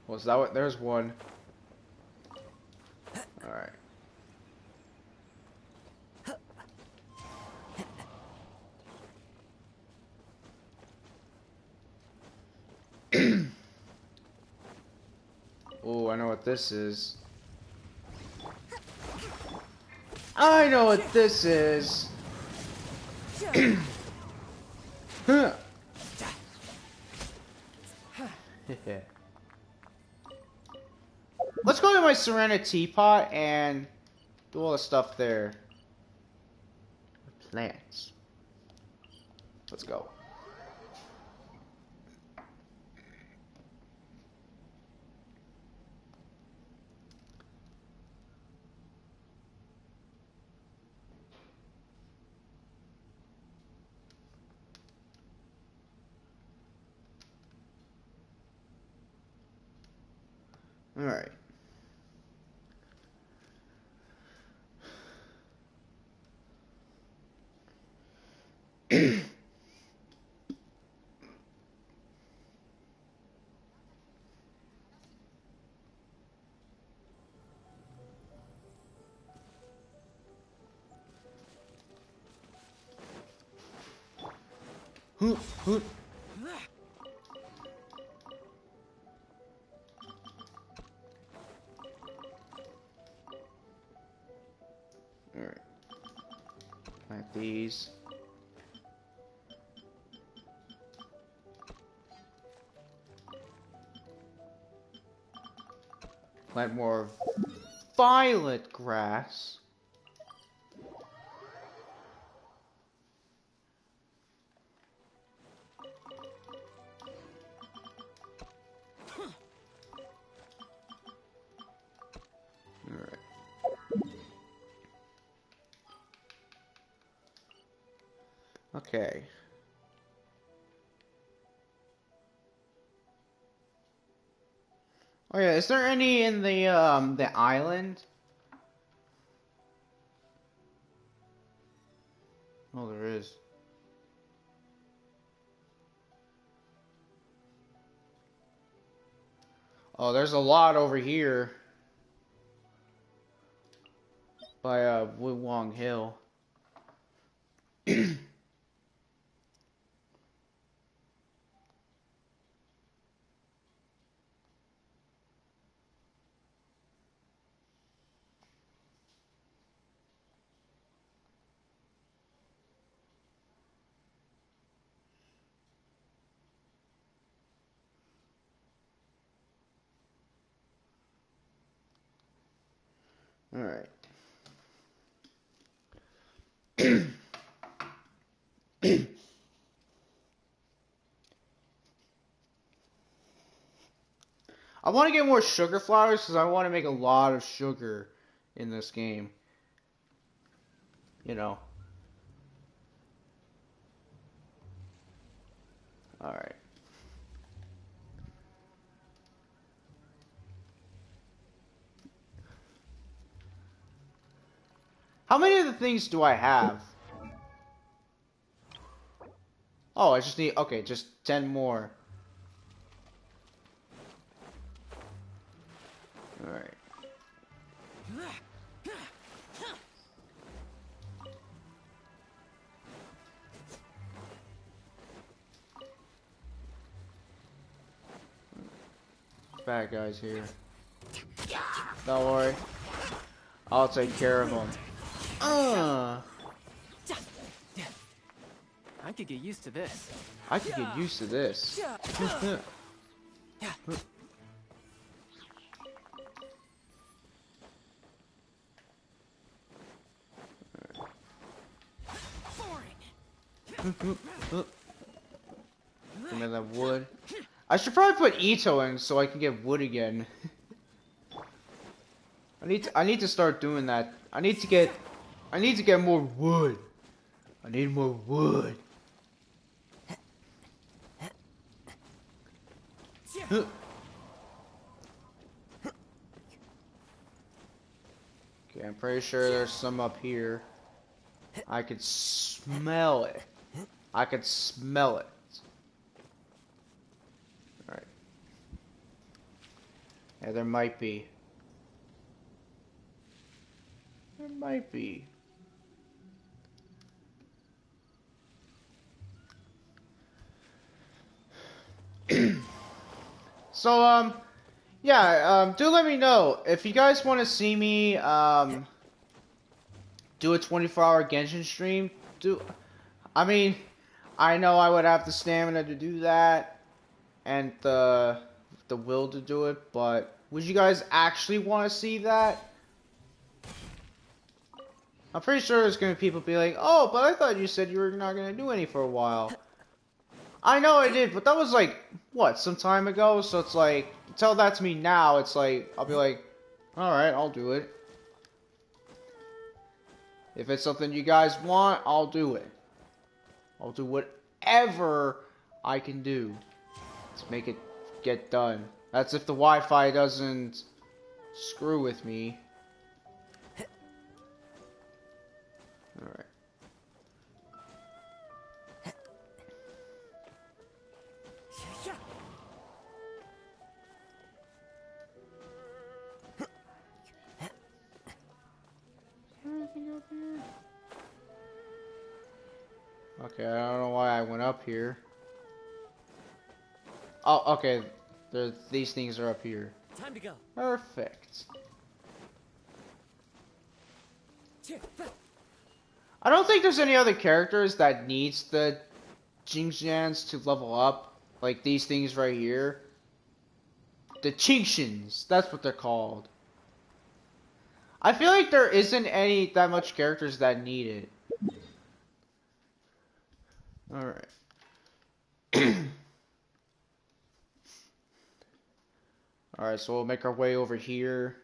Was that what? There's one. Alright. Oh, I know what this is. I know what this is. Huh. Let's go to my Serena teapot and do all the stuff there. Plants. Let's go. All right. Hoot, hoot. Plant these. Plant more violet grass. Alright. Okay. Oh yeah, is there any in the island? Oh, there is. Oh, there's a lot over here by Wulong Hill. All right. I want to get more sugar flowers because I want to make a lot of sugar in this game. You know. All right. How many of the things do I have? Oh, I just need, okay, just 10 more. Alright. Bad guys here. Don't worry. I'll take care of them. I could get used to this. I could get used to this. Give me that wood. I should probably put Ito in so I can get wood again. I need to start doing that. I need to get more wood. I need more wood. Okay, I'm pretty sure there's some up here. I could smell it. I could smell it. Alright. Yeah, there might be. There might be. So, yeah, do let me know if you guys want to see me, do a 24-hour Genshin stream. I mean, I know I would have the stamina to do that, and the will to do it, but would you guys actually want to see that? I'm pretty sure there's gonna be people be like, oh, but I thought you said you were not gonna do any for a while. I know I did, but that was like, what, some time ago? So it's like, tell that to me now, it's like, I'll be like, alright, I'll do it. If it's something you guys want, I'll do it. I'll do whatever I can do to make it get done. That's if the Wi-Fi doesn't screw with me. Alright. Anything up here? Okay, I don't know why I went up here. Oh, okay. These things are up here. Time to go. Perfect. I don't think there's any other characters that needs the Jingjans to level up. Like these things right here. The Chinchins, that's what they're called. I feel like there isn't any that much characters that need it. Alright. Alright, so we'll make our way over here.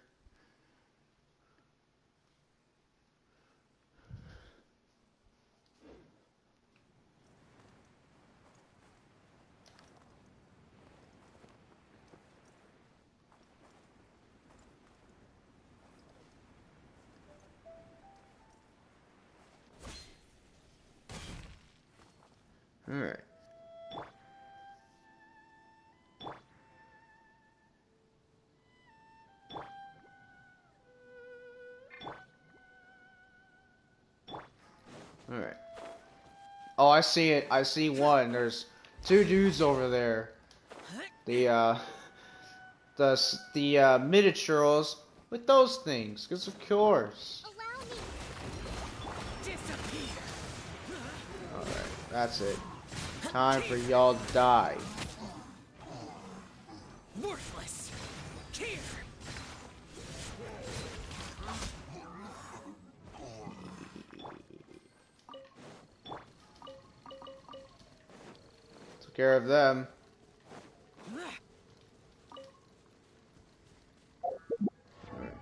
Alright. Alright. Oh, I see it. I see one. There's two dudes over there. The miniatures with those things, because of course. Allow me. Alright, that's it. Time for y'all to die. Worthless. Here. Took care of them. Alright.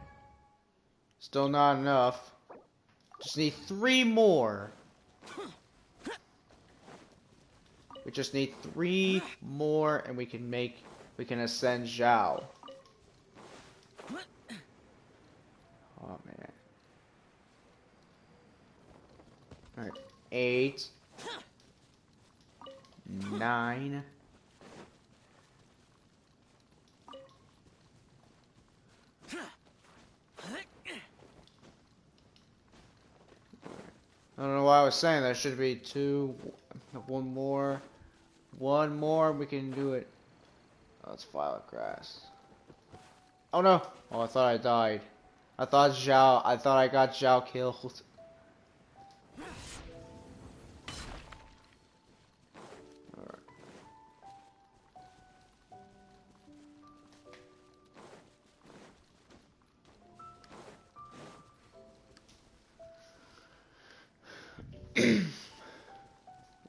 Still not enough. Just need 3 more. We just need 3 more and we can ascend Zhao. Oh man. Alright. 8. 9. I don't know why I was saying there should be 2, 1 more. 1 more, we can do it. Oh, it's violet grass. Oh no! Oh, I thought I died. I thought I got Zhao killed.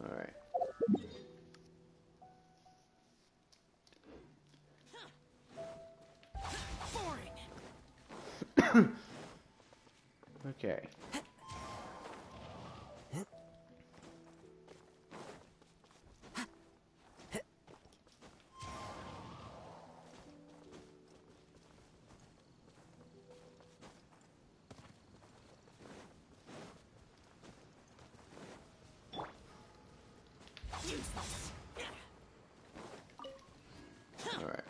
Alright. Alright. Okay. Alright.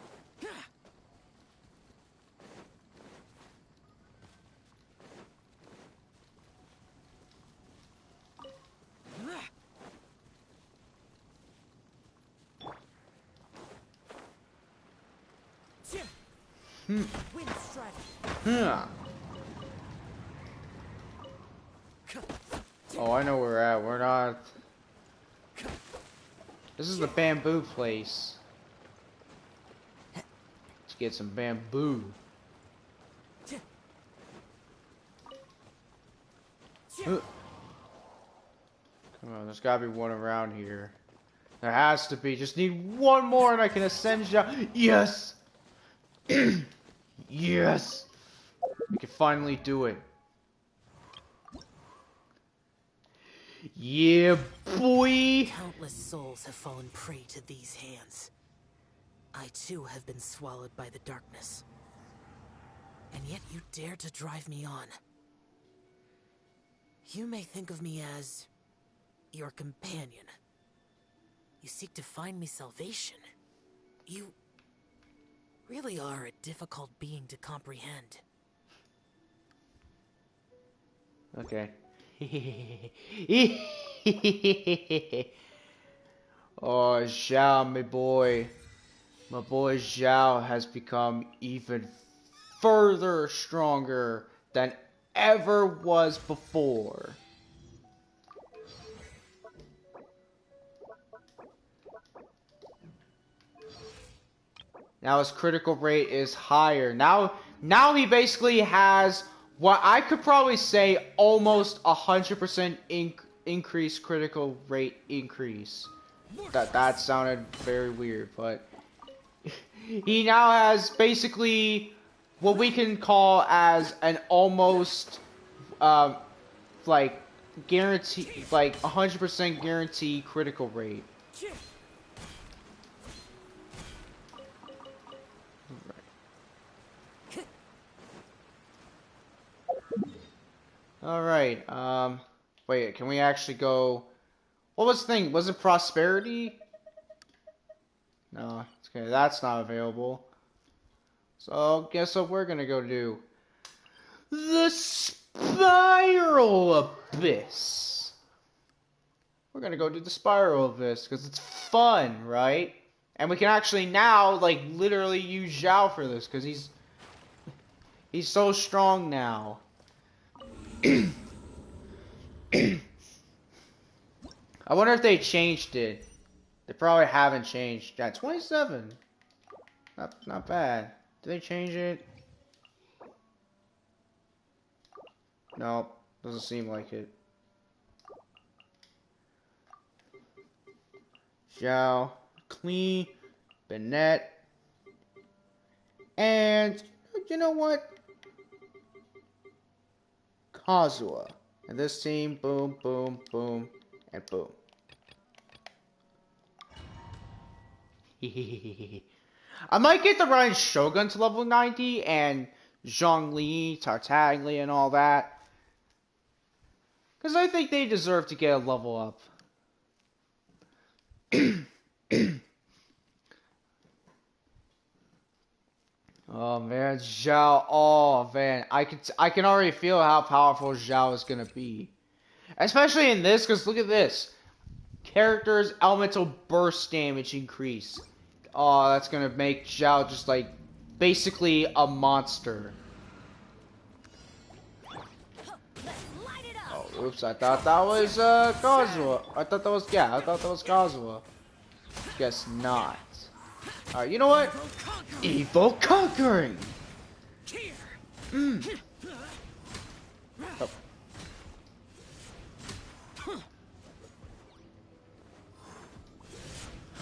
Wind strike. Yeah. Oh, I know where we're at. We're not. This is the bamboo place. Let's get some bamboo. Come on, there's gotta be one around here. There has to be. Just need 1 more and I can ascend down. Yes! Yes! We can finally do it. Yeah, boy! Countless souls have fallen prey to these hands. I too have been swallowed by the darkness. And yet you dare to drive me on. You may think of me as your companion. You seek to find me salvation. You really are a difficult being to comprehend. Okay. Oh, Zhao, my boy. My boy Zhao has become even further stronger than ever was before. Now his critical rate is higher. Now he basically has what I could probably say almost 100% increased critical rate increase. That sounded very weird, but he now has basically what we can call as an almost like guarantee, like 100% guarantee critical rate. Alright, wait, can we actually go... What was the thing? Was it prosperity? No, okay, that's not available. So, guess what we're gonna go do? The Spiral Abyss! We're gonna go do the Spiral Abyss, because it's fun, right? And we can actually now, like, literally use Zhao for this, because he's so strong now. I wonder if they changed it. They probably haven't changed. Yeah, 27. Not bad. Did they change it? No, doesn't seem like it. Zhao, Clean, Bennett, and you know what? Kazuha. And this team, boom, boom, boom, and boom. I might get the Ryan Shogun to level 90 and Zhongli, Tartaglia, and all that. Because I think they deserve to get a level up. Oh man, Zhao. Oh man, I can already feel how powerful Zhao is gonna be, especially in this. Because look at this, characters elemental burst damage increase. Oh, that's gonna make Zhao just like basically a monster. Oh, oops! I thought that was Kazuha. I thought that was Kazuha. Guess not. Alright, you know what? Evil Conquering! Oh.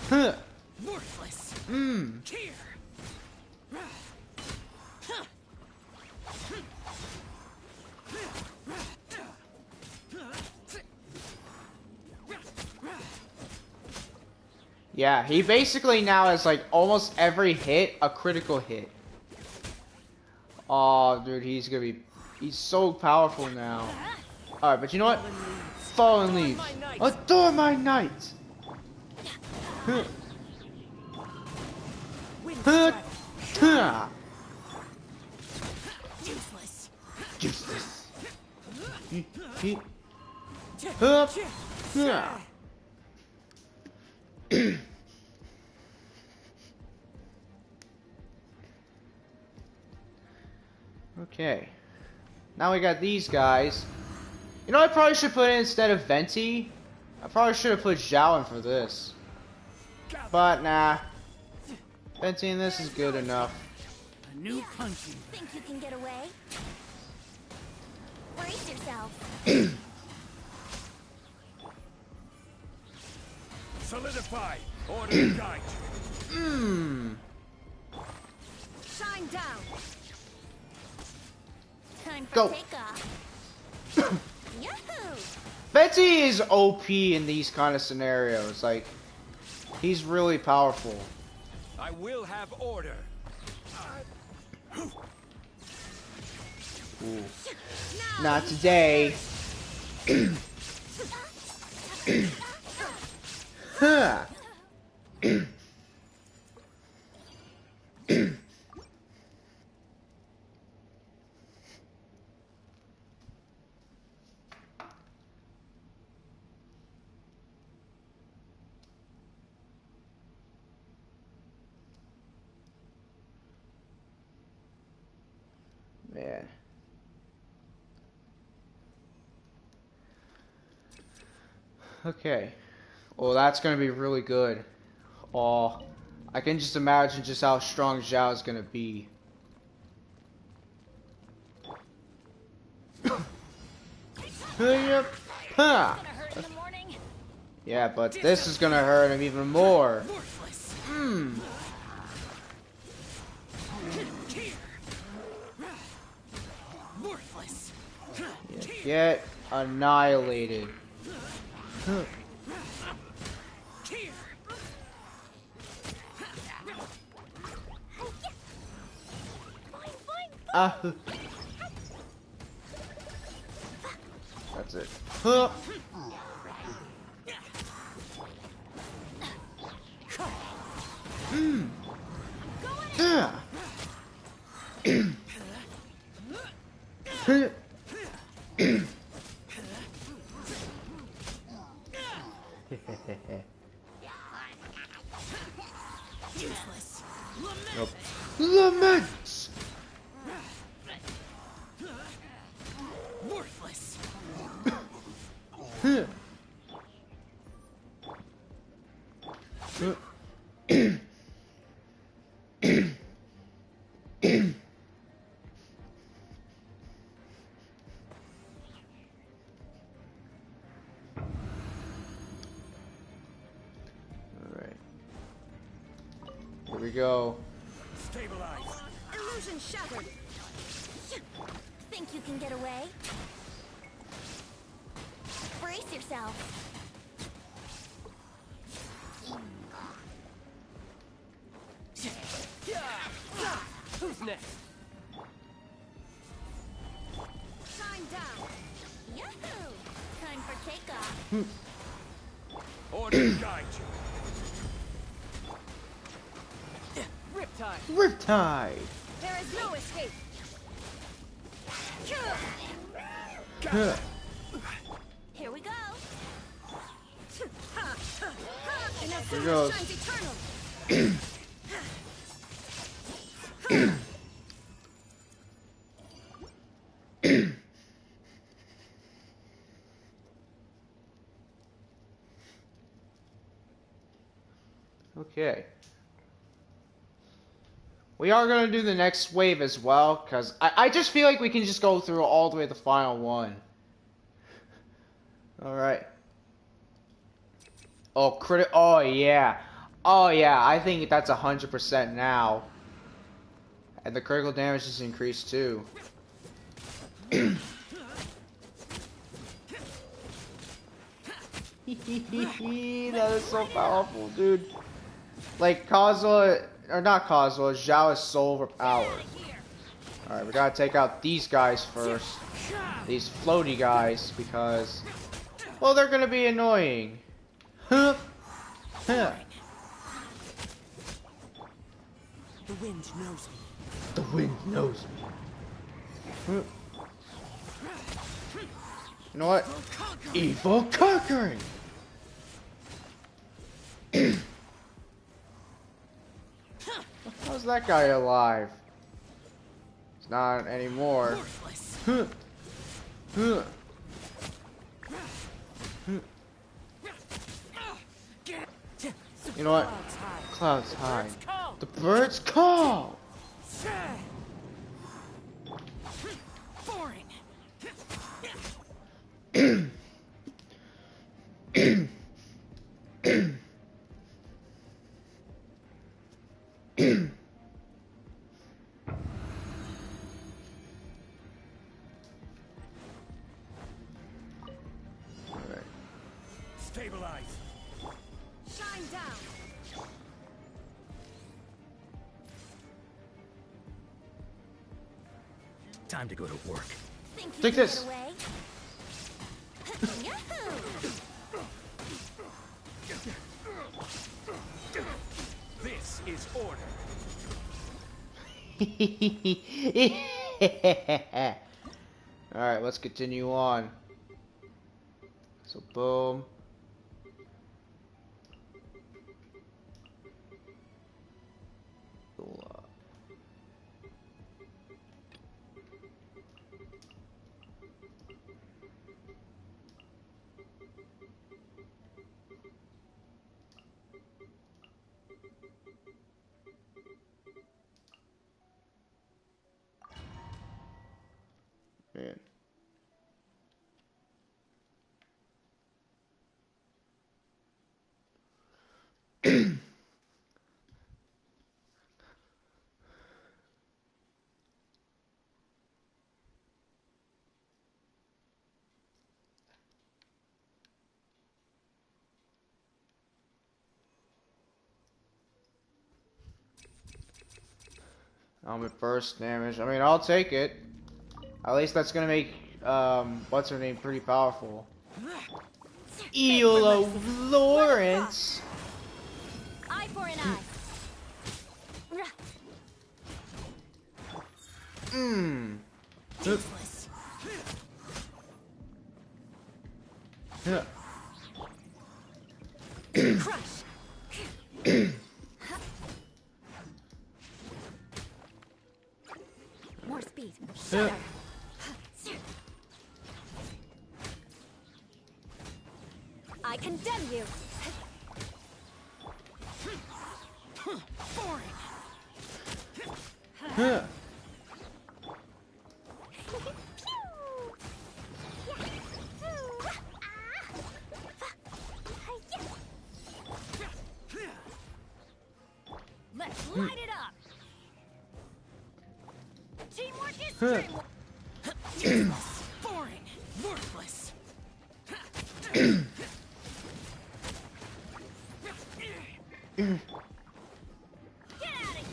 Huh. Worthless. Here. Yeah, he basically now has like almost every hit a critical hit. Oh, dude, he's so powerful now. Alright, but you know what? Fallen Leaves. Adore my knight! Huh. Huh. Huh. Useless. Useless. Huh. Huh. Okay. Now we got these guys. You know what I probably should put in instead of Venti? I probably should have put Zhao in for this. But nah. Venti in this is good enough. A new country. Think you can get away? Brace yourself. Solidify. Order guide. Shine down. Time for Go. takeoff. Yahoo! Venti is OP in these kind of scenarios. Like, he's really powerful. I will have order. Ooh. Not today. Huh. Man. Okay. Well, that's gonna be really good. Oh, I can just imagine just how strong Zhao is gonna be. Yep. Huh. Gonna hurt in the morning. Yeah, but this is gonna hurt him even more. Worthless. Hmm. Here. Worthless. Get annihilated. Huh. Here. Ah. That's it. Huh. Hmm. Yeah. Useless. Nope. Laments. Worthless. Huh. Alright. Here we go. Stabilize. Illusion shattered. Think you can get away? Brace yourself. Who's next? Shine down. Yahoo! Time for takeoff. Order guide you. Riptide. Riptide. There is no escape. Huh. Here we go. Here goes. Shines eternal. Okay. We are going to do the next wave as well, because I just feel like we can just go through all the way to the final one. Alright. Oh, oh, yeah. Oh, yeah, I think that's 100% now. And the critical damage is increased, too. That is so powerful, dude. Like, Kazuha, or not Kazuha, Zhao is so overpowered. Alright, we gotta take out these guys first. These floaty guys, because, well, they're gonna be annoying. Huh. Huh. The wind knows me. The wind knows me. Huh. You know what? Evil conquering! How's that guy alive? It's not anymore. Worthless. Huh. Huh. You know what? Clouds high. The birds call! Boring. Alright. Stabilize. Shine down. Time to go to work. Think you Take can this. get away? Yahoo! This is order. Alright, let's continue on. So, boom. Burst damage. I mean, I'll take it. At least that's gonna make what's her name pretty powerful. Eula Lawrence. Eye for an eye. Mmm. Useless. Yeah. Crush. More speed. Yeah. I condemn you. Boring. Yeah. Let's light it up. Teamwork is Huh. teamwork. Useless. Boring. Worthless. Get out of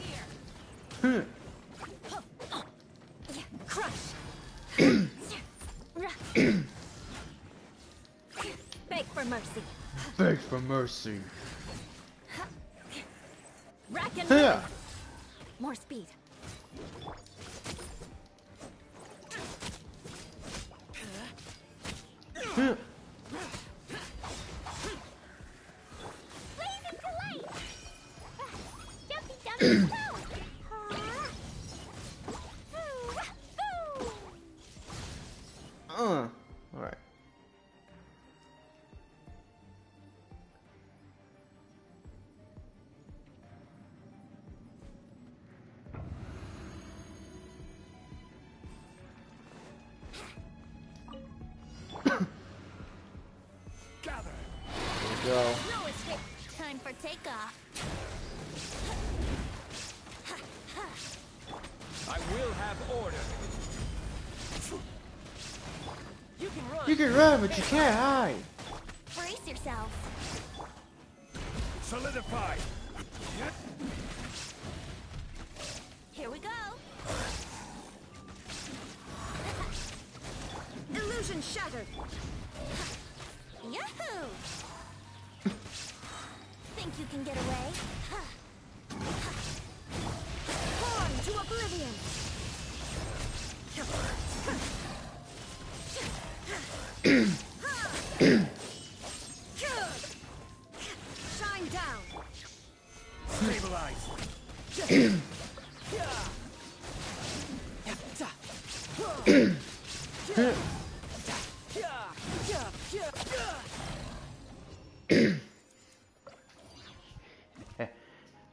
here. Crush. Beg for mercy. Beg for mercy. Rack and Yeah. ruin. More speed. Yeah. Blazing delight! Jumpy, jumpy, go! All right. Gather. Here we go. No escape. Time for takeoff. I will have order. You can run. You can run, but you can't hide. Brace yourself. Solidify. Here we go. Illusion shattered. Yahoo! Think you can get away? Torn to oblivion. Shine down. Stabilize.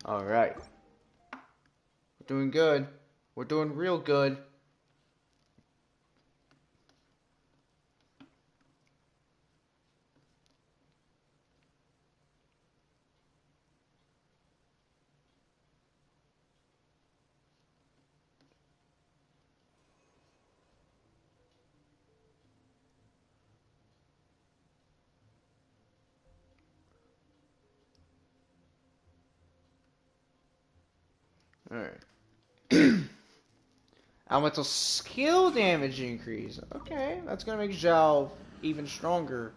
All right. We're doing good. We're doing real good. Alright. Elemental skill damage increase. Okay, that's gonna make Zhao even stronger.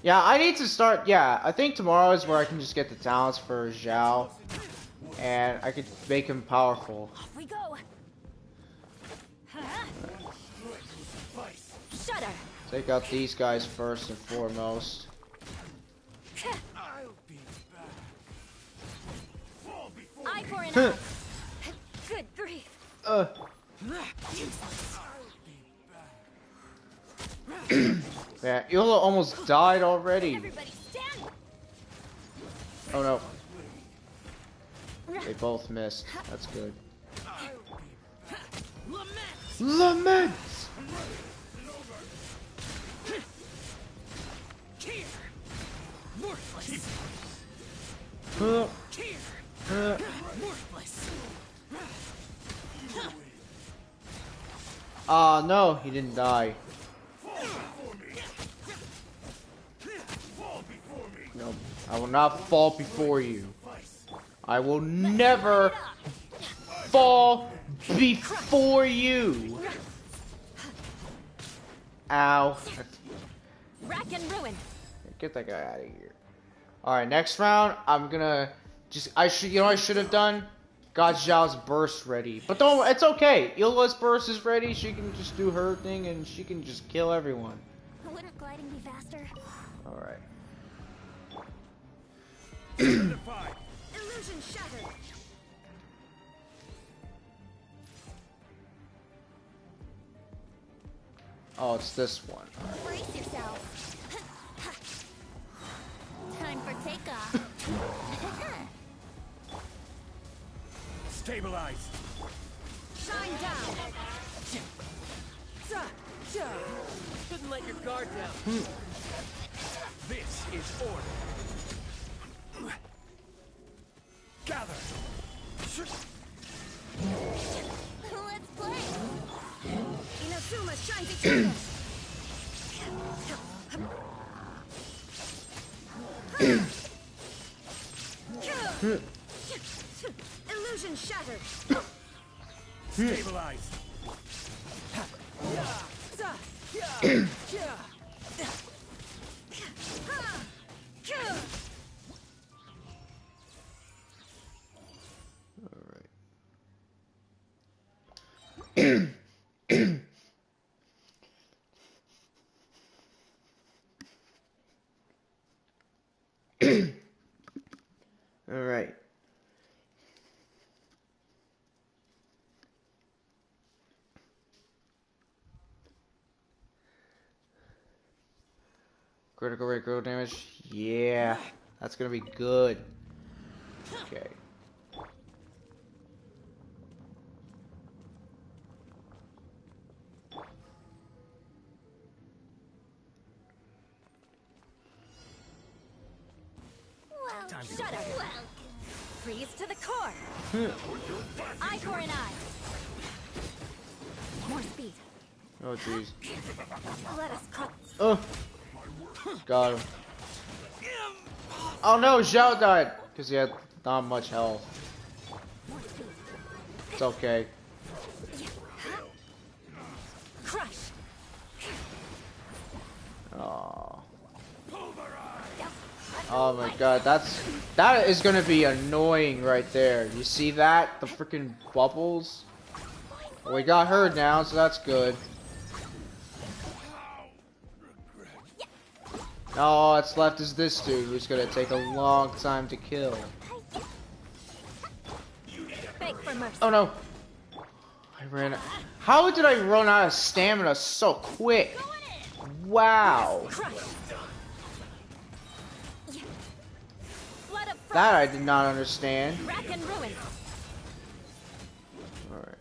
Yeah, I need to start. Yeah, I think tomorrow is where I can just get the talents for Zhao. And I could make him powerful. Off we go. Shudder. Take out these guys first and foremost. I'll be back. Fall before Eye for an Huh. eye. Good grief. Useless. Yeah, Eula almost died already. Everybody stand. Oh no. They both missed. That's good. Lament. Lament! Here. Worthless. Worthless. Oh no, he didn't die. No, I will not fall before you. I will never fall before you. Ow. Rack and ruin. Get that guy out of here. Alright, next round, I'm gonna just, you know what I should have done? Got Zhao's burst ready. But don't, it's okay. Ila's burst is ready. She can just do her thing and she can just kill everyone. Wouldn't gliding be faster? Alright. Solidified. Illusion shattered. Oh, it's this one. Brace yourself. Time for takeoff. Stabilized. Shine down. Couldn't let your guard down. This is order. Gather. Let's play. Inazuma shines eternal. Illusion shattered. Stabilized. Alright. Critical rate, critical damage. Yeah, that's gonna be good. Okay. Well, Shut up. Freeze to the core. Eye for an eye. More speed. Oh jeez. Let us cut. Oh. Got him. Oh no, Zhao died because he had not much health. It's okay. Crush. Oh. Oh my god, that is gonna be annoying right there. You see that? The freaking bubbles. Well, we got her now, so that's good. All that's left is this dude, who's gonna take a long time to kill. Beg for mercy. Oh no! I ran. How did I run out of stamina so quick? Wow! Crush. Blood up front. That I did not understand. Rack and ruin. Alright.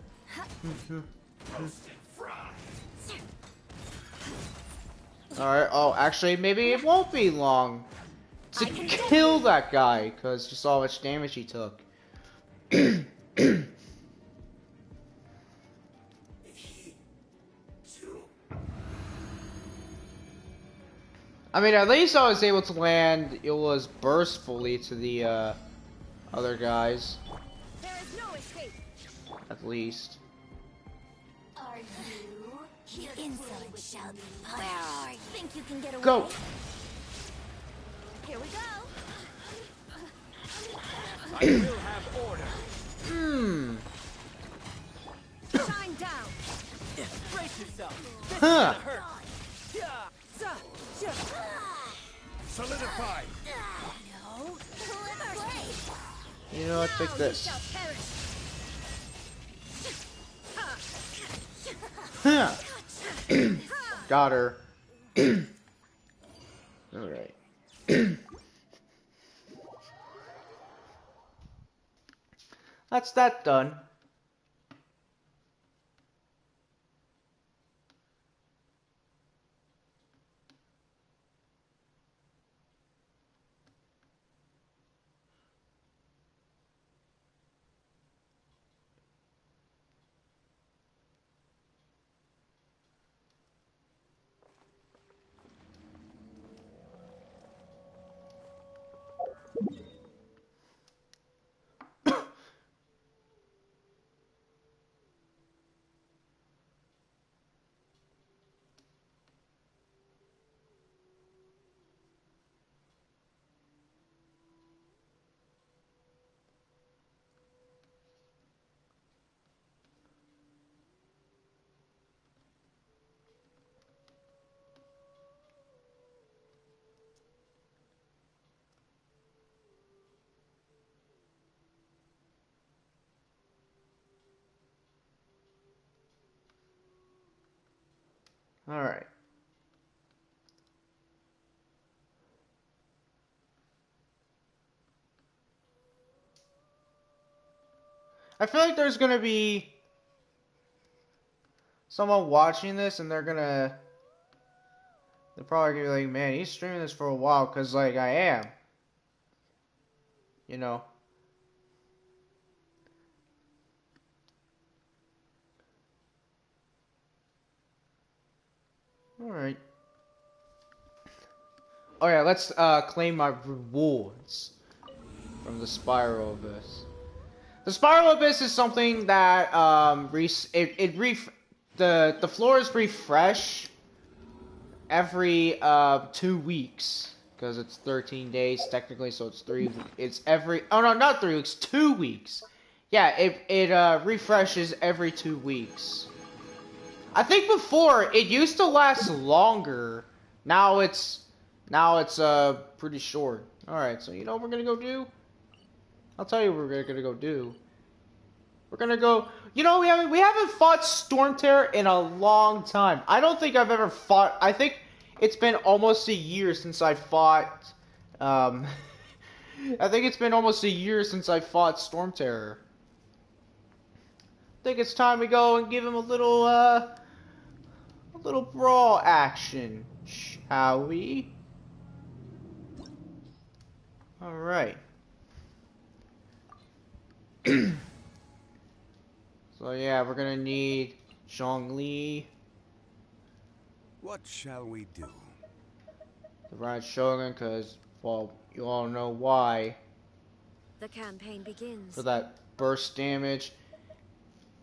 Alright, oh, actually, maybe it won't be long to kill that guy, because you saw how much damage he took. I mean, at least I was able to land Ila's burst fully to the, other guys. There is no escape. At least. Are you? Your insolence shall be punished. Where are you? Think you can get away? Go! Here we go. I will have order. Hmm. Shine down. Brace yourself. This Huh. is gonna hurt. Solidified. No. Let's play. You know what, take Now this. you shall perish. Huh. Got her. Alright. That's that done. Alright. I feel like there's gonna be someone watching this and they're probably gonna be like, man, he's streaming this for a while, cause like I am. You know. Alright. Oh yeah, let's claim my rewards from the Spiral Abyss. The Spiral Abyss is something that the floors refresh every 2 weeks, because it's 13 days technically, so it's every, oh no, not 3 weeks, 2 weeks. Yeah, it refreshes every 2 weeks. I think before it used to last longer. Now it's pretty short. All right, so you know what we're gonna go do? I'll tell you what we're gonna go do. We're gonna go. You know, we haven't fought Storm Terror in a long time. I don't think I've ever fought. I think it's been almost a year since I fought. I think it's been almost a year since I fought Storm Terror. I think it's time we go and give him a little brawl action, shall we? All right. So yeah, we're gonna need Zhongli, What shall we do? the Red Shogun, because, well, you all know why, The campaign begins. for that burst damage.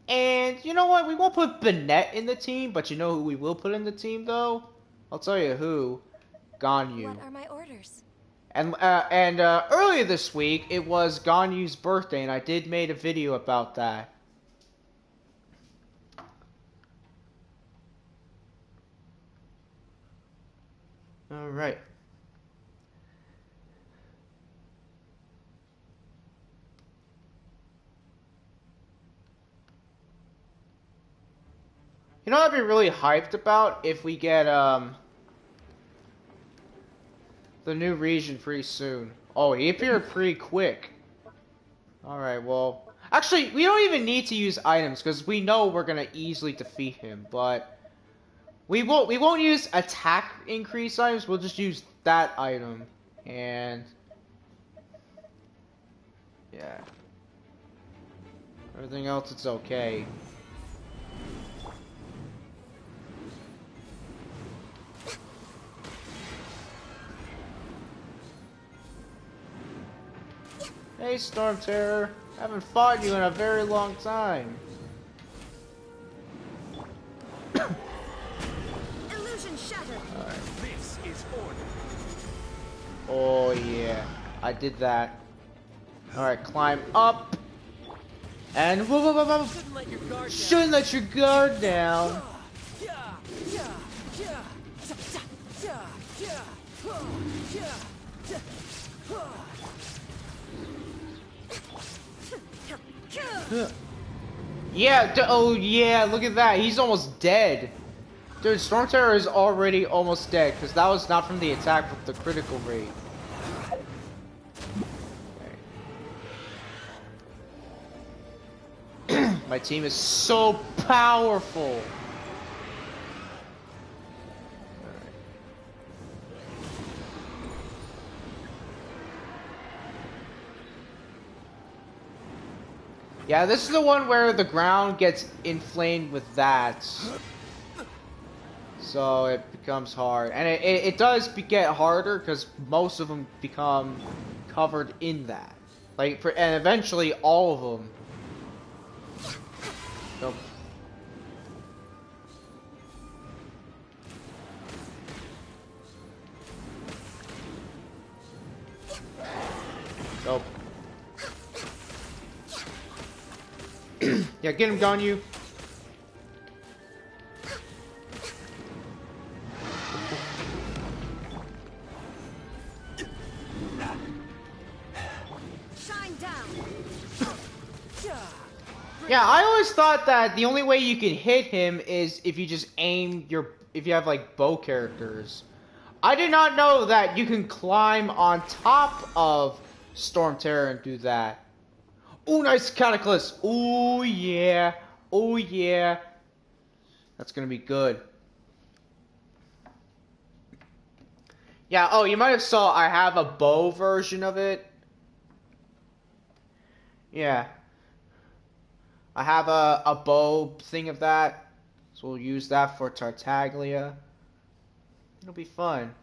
And you know what? We won't put Bennett in the team, but you know who we will put in the team, though? I'll tell you who. Ganyu. What are my orders? And earlier this week, it was Ganyu's birthday, and I did made a video about that. Alright. You know what I'd be really hyped about? If we get, the new region pretty soon. Oh, he appeared pretty quick. Alright, well... Actually, we don't even need to use items, because we know we're gonna easily defeat him, but... We won't use attack increase items, we'll just use that item. And... yeah. Everything else, it's okay. Hey, Storm Terror. I haven't fought you in a very long time. Illusion shattered. This is order. Oh, yeah. I did that. Alright, climb up. And Shouldn't let your guard down. shouldn't let your guard down. Yeah, oh yeah, look at that. He's almost dead. Dude, Storm Terror is already almost dead, because that was not from the attack, but the critical rate. Okay. My team is so powerful. Yeah, this is the one where the ground gets inflamed with that. So it becomes hard. And it does get harder because most of them become covered in that. Like, and eventually all of them. Nope. Nope. Yeah, get him, Ganyu. Shine down. Yeah, I always thought that the only way you can hit him is if you just aim if you have like bow characters. I did not know that you can climb on top of Storm Terror and do that. Ooh, nice Cataclysm. Ooh yeah. Oh yeah. That's gonna be good. Yeah, oh, you might have saw I have a bow version of it. Yeah. I have a bow thing of that. So we'll use that for Tartaglia. It'll be fun.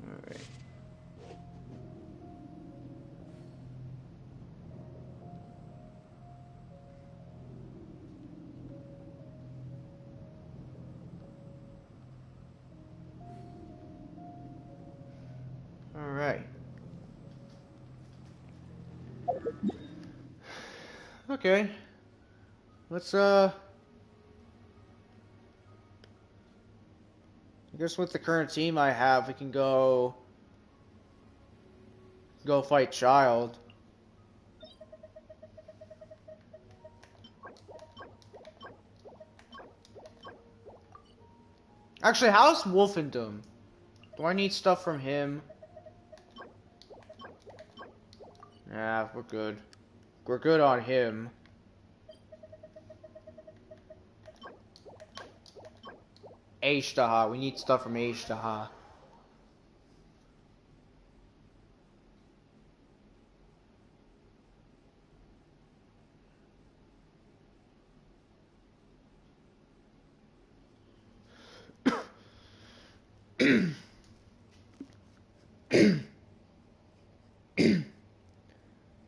Alright. Alright. Okay. Let's I guess with the current team I have, we can go fight Child. Actually, how's Wolfendom? Do I need stuff from him? Yeah, we're good. We're good on him. Ashtaha. We need stuff from Ashtaha.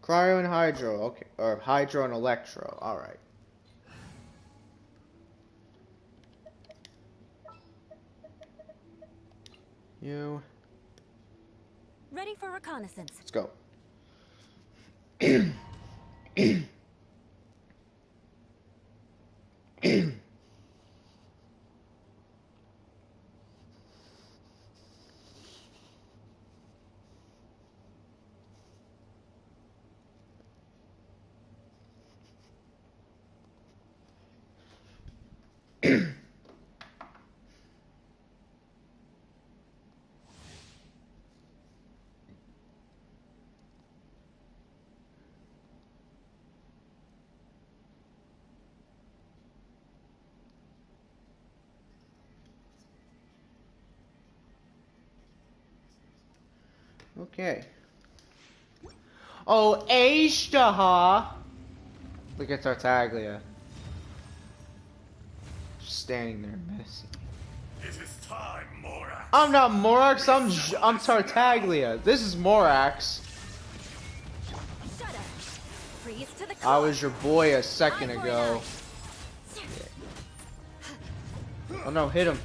Cryo and Hydro. Okay. Or Hydro and Electro. Alright. You. Ready for reconnaissance. Let's go. Okay. Oh, Ashtaha! Look at Tartaglia. Just standing there messing. It is time, Morax. I'm not Morax, I'm Tartaglia. This is Morax. Shut up. Freeze to the core. I was your boy a second ago. Oh no, hit him.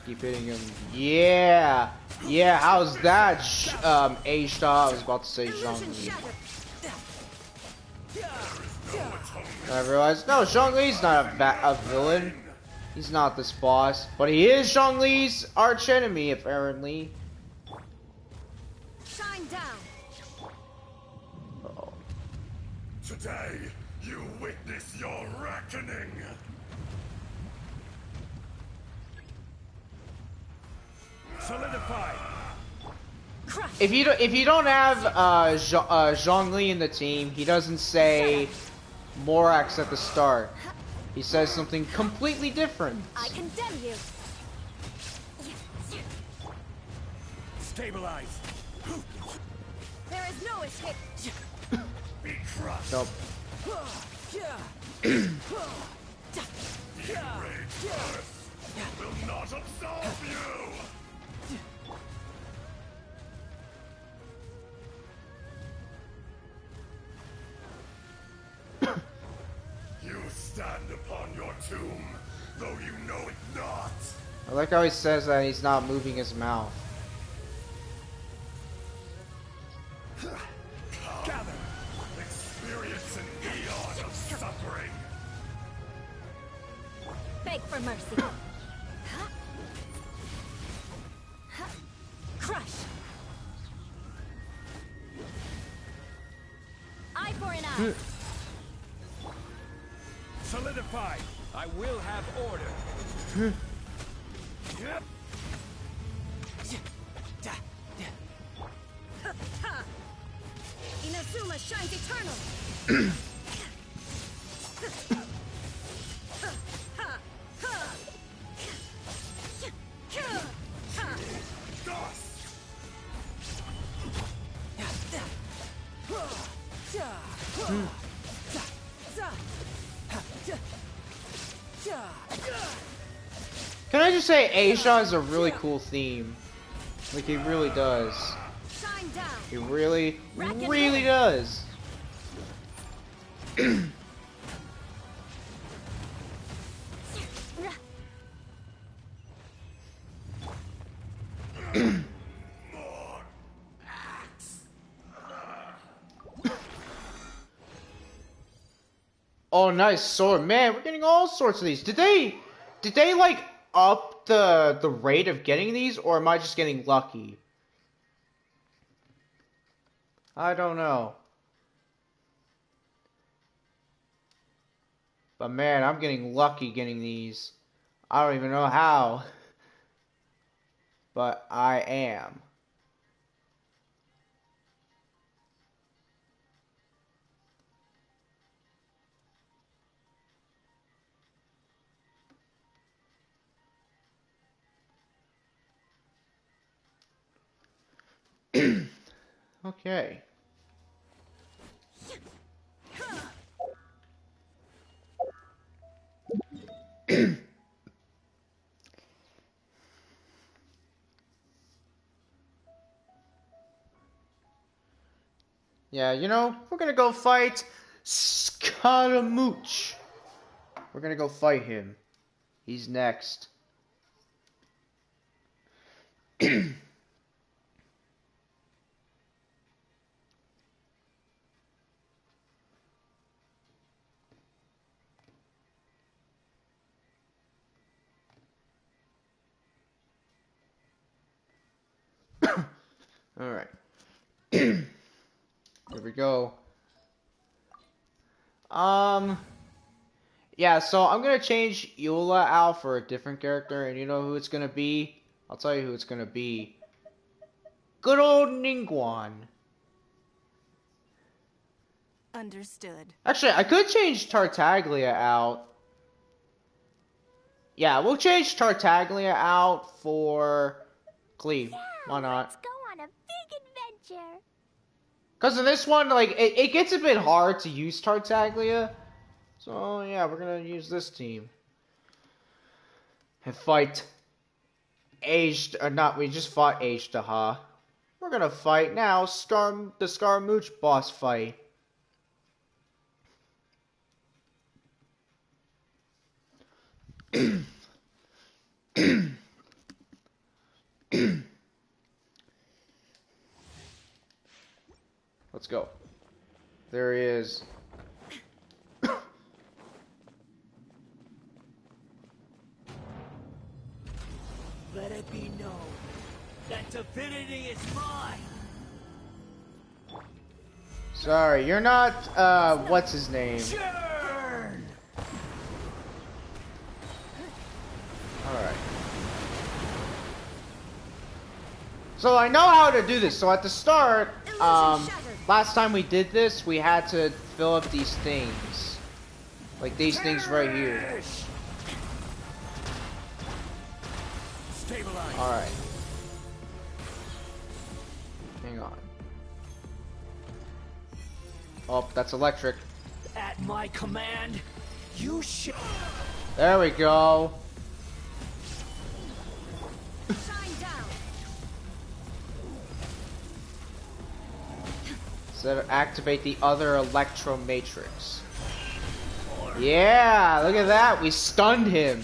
Keep hitting him. Yeah! Yeah, how's that, Ashtaha? I was about to say Zhongli. I realized, no, Zhongli's not a villain. He's not this boss. But he is Zhongli's archenemy, apparently. Shine down. Uh-oh. Today, you witness your reckoning. Solidify. If you don't have Zhongli in the team, he doesn't say Morax at the start. He says something completely different. I condemn you. Stabilize. There is no escape. Be crushed. Nope. The enraged earth will not absolve you. You stand upon your tomb, though you know it not. I like how he says that he's not moving his mouth. Gather, experience an eon mercy. Crush. Eye for an eye. Solidify. I will have order. Inazuma shines eternal. Can I just say Asia is a really cool theme? Like, he really does. Shine down. He really, really does. Oh, nice sword, man! We're getting all sorts of these. Did they like up the rate of getting these, or am I just getting lucky? I don't know. But man, I'm getting lucky getting these. I don't even know how. But I am. Okay. Yeah, you know, we're gonna go fight Scaramouche. We're gonna go fight him. He's next. Alright. Here we go. Yeah, so I'm gonna change Eula out for a different character, and you know who it's gonna be? I'll tell you who it's gonna be. Good old Ningguang. Understood. Actually, I could change Tartaglia out. Yeah, we'll change Tartaglia out for Cleve. Why not? Let's go on a big adventure. Because in this one, like, it gets a bit hard to use Tartaglia. So, yeah, we're gonna use this team. And fight we just fought Ashtaha. We're gonna fight now the Scaramouche boss fight. Let's go. There he is. Let it be known that divinity is mine. Sorry, you're not, what's his name? Churn! Alright. So I know how to do this. So at the start, last time we did this, we had to fill up these things. Like these things right here. Alright. Hang on. Oh, that's electric. At my command, you shall. There we go. Shine down. So activate the other electro matrix. Yeah, look at that. We stunned him.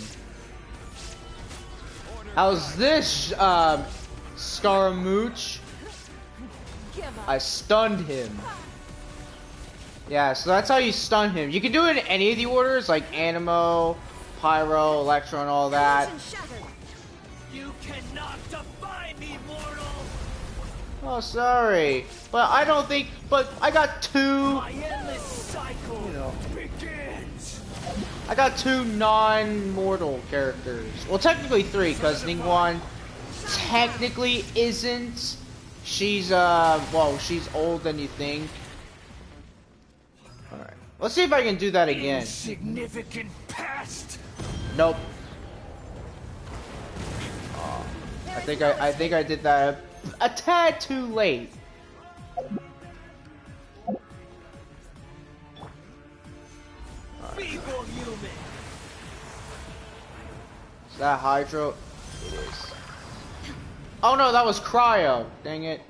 How's this, Scaramouche? I stunned him. Yeah, so that's how you stun him. You can do it in any of the orders, like Animo, Pyro, Electro, and all that. Genshin shattered. You cannot defy me, mortal! Oh, sorry. But I don't think... But I got two... My endless cycle begins! I got two non-mortal characters. Well, technically three, because Ningguang technically isn't. She's, well, she's old than you think. Alright. Let's see if I can do that again. Insignificant past! Nope. I think I did that a tad too late. Feeble human! Is that Hydro? It is. Oh no, that was Cryo. Dang it.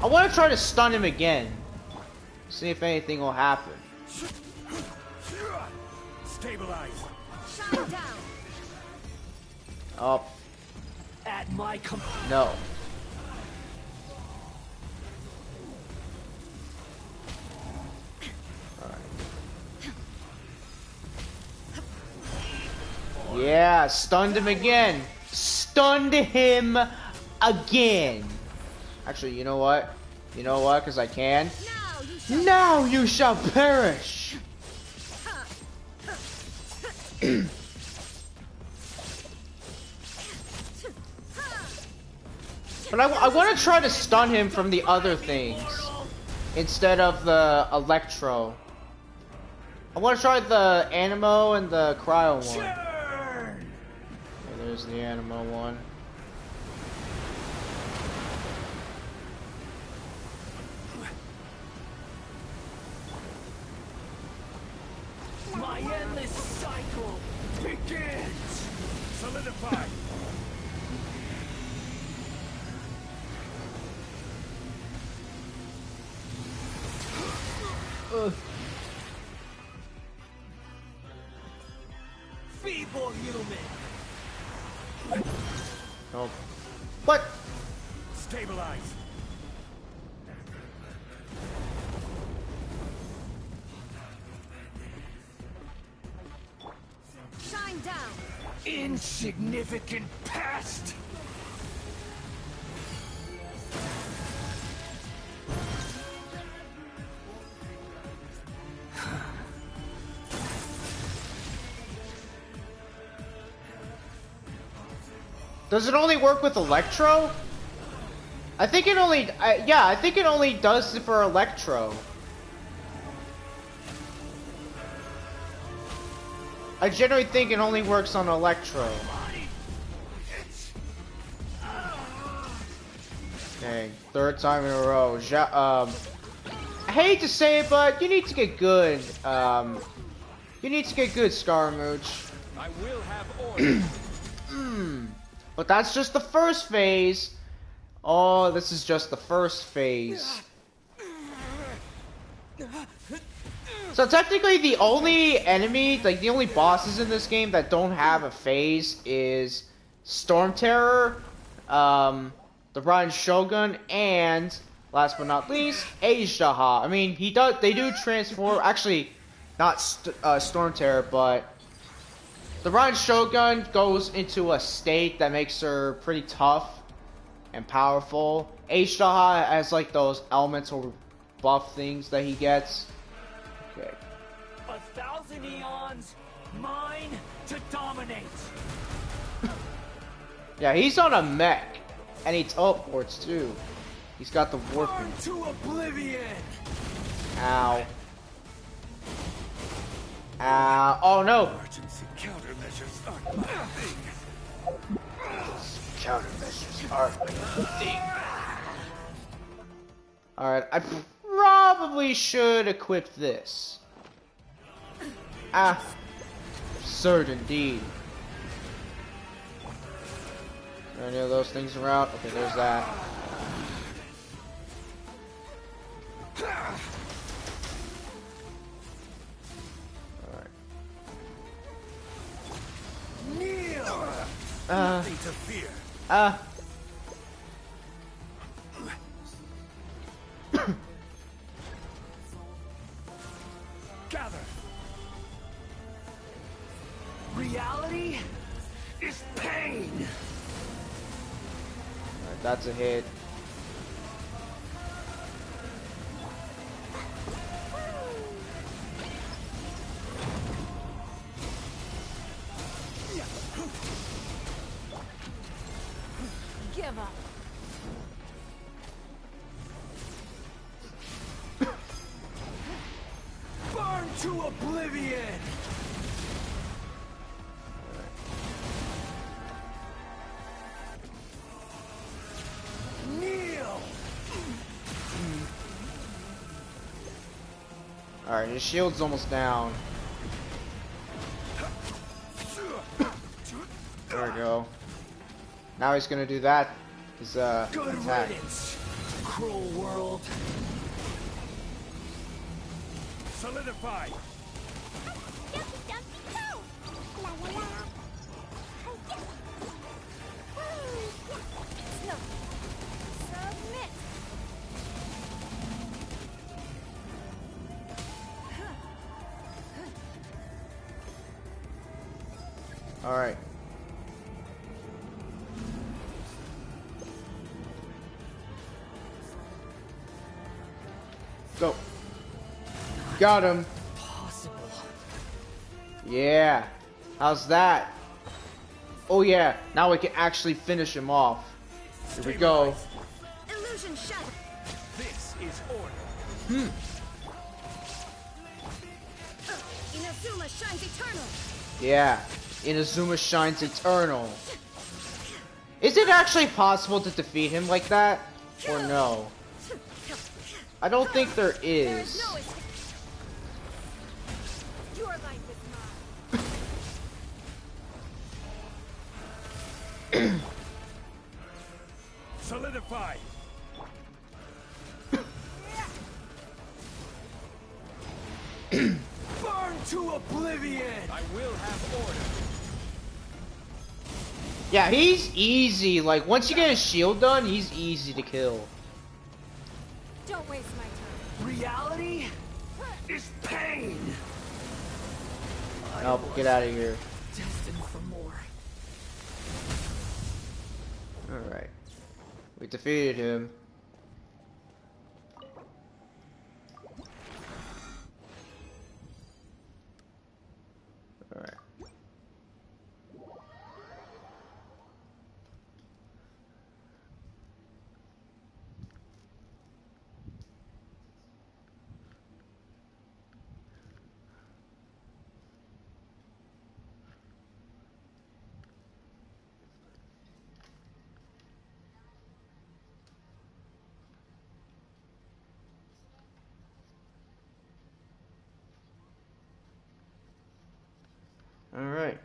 I want to try to stun him again. See if anything will happen. Stabilize! Shine down. Oh, At my no. Yeah, stunned him again. Stunned him again. Actually, you know what? You know what? Because I can. Now you shall perish. But I want to try to stun him from the other things instead of the Electro. I want to try the Animo and the Cryo one. Okay, there's the Animo one. My endless cycle begins! Solidify! Feeble human! Nope. What? Stabilize! Shine down. Insignificant past! Does it only work with Electro? I think it only, yeah, I think it only does it for Electro. I generally think it only works on Electro. Dang, third time in a row. I hate to say it, but you need to get good. You need to get good, Scaramouche. I will have order. But that's just the first phase. Oh, this is just the first phase. So technically the only enemy, like the only bosses in this game that don't have a phase is Storm Terror, the Brian Shogun, and last but not least, Aishaha. I mean, they do transform, actually, not Storm Terror, but the Brian Shogun goes into a state that makes her pretty tough and powerful. Aishaha has like those elemental buff things that he gets. Okay. 1,000 eons, mine to dominate. Yeah, he's on a mech, and he teleports too. He's got the warping. Burn to oblivion. Ow. Ow. Oh no. Emergency countermeasures aren't my thing. Countermeasures are my thing. Alright, I probably should equip this. Ah. Absurd indeed. Are any of those things around? Okay, there's that. Alright. Kneel. Nothing to fear. Gather. Reality Reality is pain. Alright, that's a hit. Give up. Burn to oblivion. Kneel. Alright, his shield's almost down. There we go. Now he's gonna do that. His Good attack. riddance, cruel world. Solidify. No. Submit. Alright. Go. Got him. Possible. Yeah. How's that? Oh yeah. Now we can actually finish him off. Here we go. Illusion shattered. This is order. Inazuma shines eternal. Yeah. Inazuma shines eternal. Is it actually possible to defeat him like that? Or no? I don't think there There is is. no escape. Your life is mine. Solidify. Burn to oblivion. I will have order. Yeah, he's easy. Like, once you get his shield done, he's easy to kill. Don't waste my time. Reality is pain. Nope, get out of here. Destined for more. Alright. We defeated him. Alright. Alright.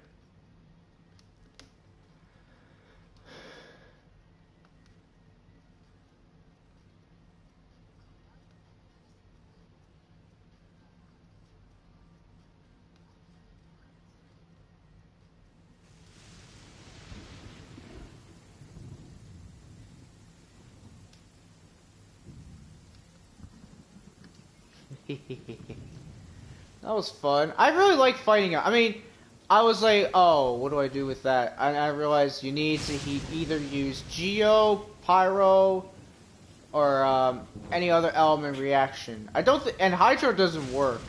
That was fun. I really like fighting him. I mean, I was like, oh, what do I do with that? And I realized you need to either use Geo, Pyro, or any other element reaction. I don't and Hydro doesn't work.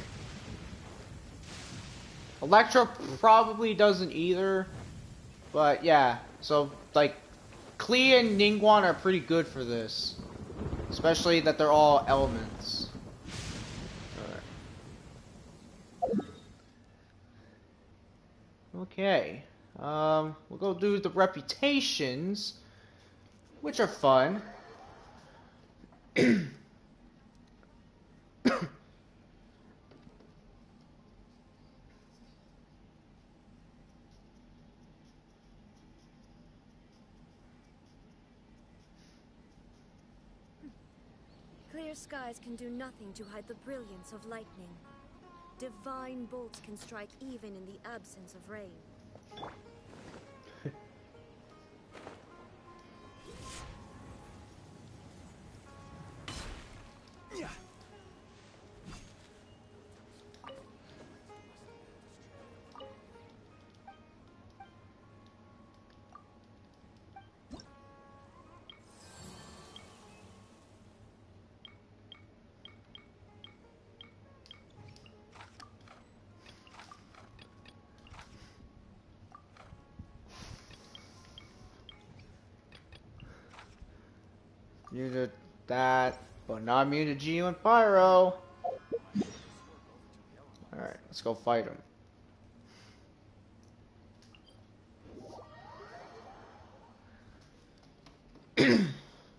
Electro probably doesn't either. But yeah, so like, Klee and Ningguang are pretty good for this. Especially that they're all elements. Okay, we'll go do the reputations, which are fun. Clear skies can do nothing to hide the brilliance of lightning. Divine bolts can strike even in the absence of rain. Yeah. Immune to that, but not immune to Geo and Pyro. Alright, let's go fight him.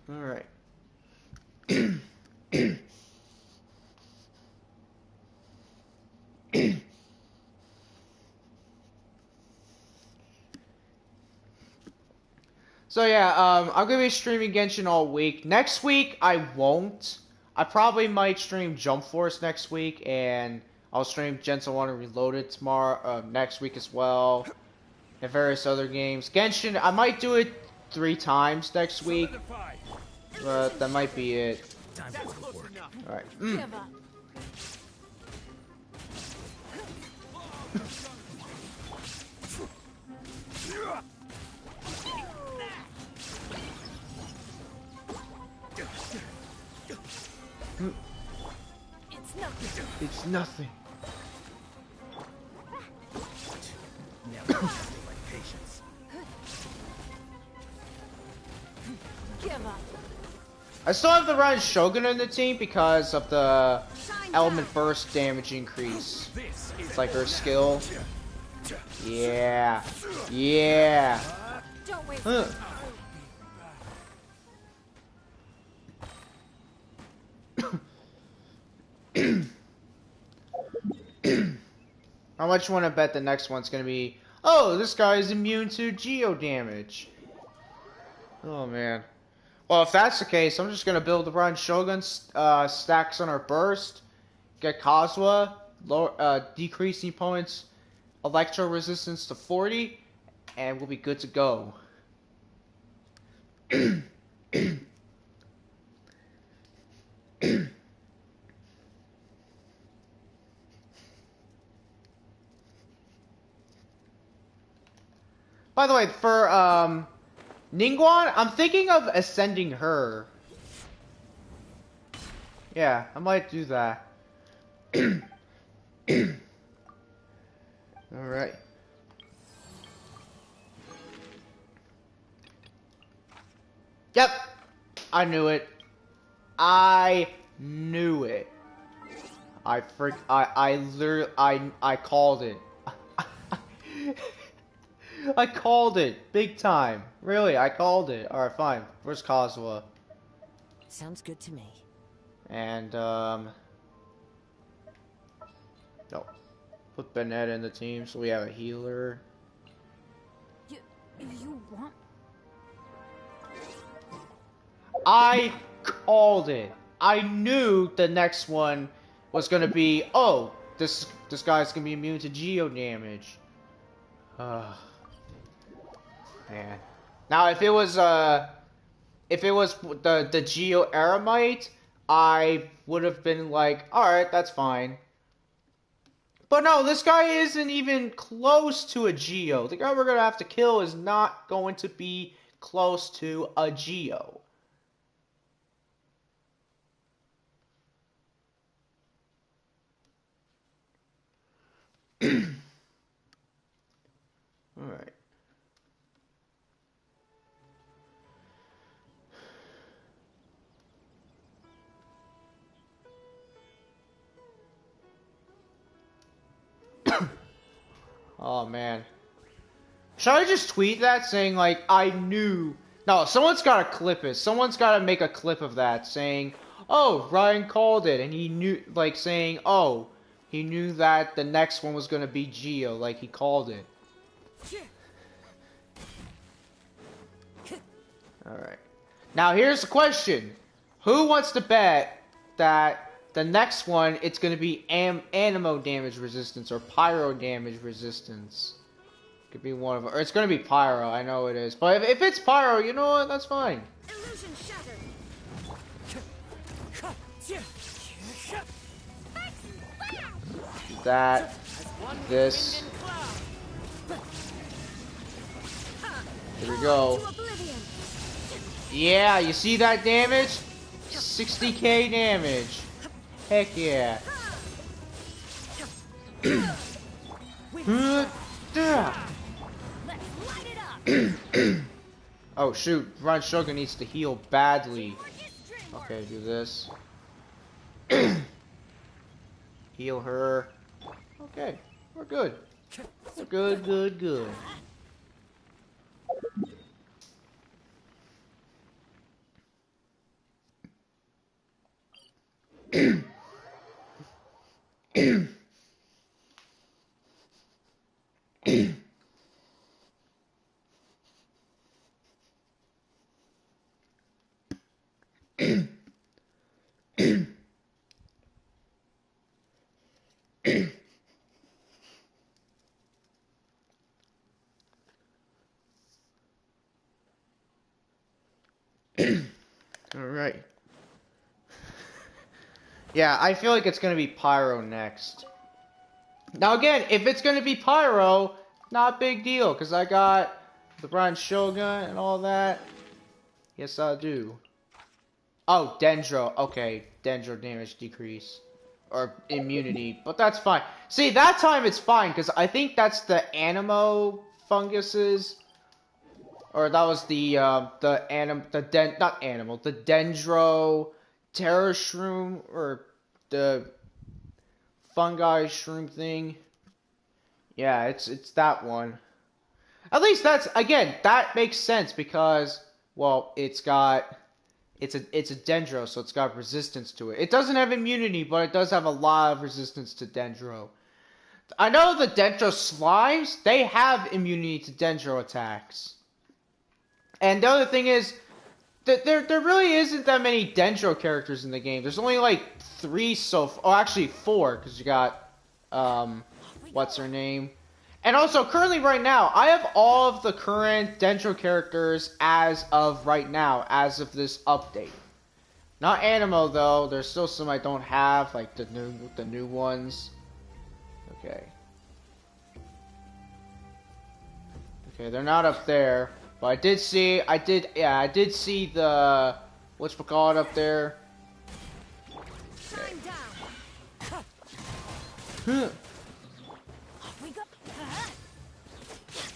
Alright. So yeah, I'm gonna be streaming Genshin all week. Next week, I won't. I probably might stream Jump Force next week, and I'll stream Genshin 1 Reloaded tomorrow, next week as well, and various other games. Genshin, I might do it 3 times next week, but that might be it. Alright. It's nothing. It's nothing. Give up. I still have the Ryan Shogun in the team because of the element burst damage increase. It's like her skill. Yeah. Yeah. Don't waste How much you want to bet the next one's going to be, oh, this guy is immune to Geo damage. Oh, man. Well, if that's the case, I'm just going to build the Ryan Shogun stacks on our burst, get Kazuha, decrease the opponent's electro resistance to 40, and we'll be good to go. By the way, for Ningguang, I'm thinking of ascending her. Yeah, I might do that. Alright. Yep! I knew it. I knew it. I literally, I called it. I called it, big time. Really, I called it. Alright, fine. Where's Kazuha? Sounds good to me. And, no. Put Bennett in the team so we have a healer. You want? I called it. I knew the next one was gonna be, oh, this guy's gonna be immune to Geo damage. Man. Now, if it was the Geo Aramite, I would have been like, alright, that's fine. But no, this guy isn't even close to a Geo. The guy we're gonna have to kill is not going to be close to a Geo. Alright. Oh man. Should I just tweet that saying like I knew? No, someone's gotta clip it. Someone's gotta make a clip of that saying, oh, Ryan called it and he knew, like saying, oh, he knew that the next one was gonna be Geo, like he called it. Alright. Now here's the question. Who wants to bet that the next one, it's going to be Animo damage resistance or Pyro damage resistance? Could be one of them. Or it's going to be Pyro, I know it is. But if it's Pyro, you know what? That's fine. Illusion shattered. That. This. Here we go. Yeah, you see that damage? 60k damage. Heck yeah. Oh shoot, Ryan Sugar needs to heal badly. Okay, do this. Heal her. Okay, we're good. We're good, good, good. Alright. Yeah, I feel like it's gonna be Pyro next. Now again, if it's gonna be Pyro, not a big deal, because I got the Bronze Shogun and all that. Yes, I do. Oh, Dendro. Okay, Dendro damage decrease. Or immunity, but that's fine. See, that time it's fine, because I think that's the Animo funguses. Or that was the Dendro Terra Shroom, or the fungi shroom thing. Yeah, it's that one. At least that's, again, that makes sense because, well, it's a Dendro, so it's got resistance to it. It doesn't have immunity, but it does have a lot of resistance to Dendro. I know the Dendro slimes, they have immunity to Dendro attacks. And the other thing is, that there really isn't that many Dendro characters in the game. There's only like 3 actually 4, because you got, what's her name? And also, currently right now, I have all of the current Dendro characters as of right now, as of this update. Not Animo though, there's still some I don't have, like the new ones. Okay. Okay, they're not up there. But I did see the whatchamacallit up there. Okay.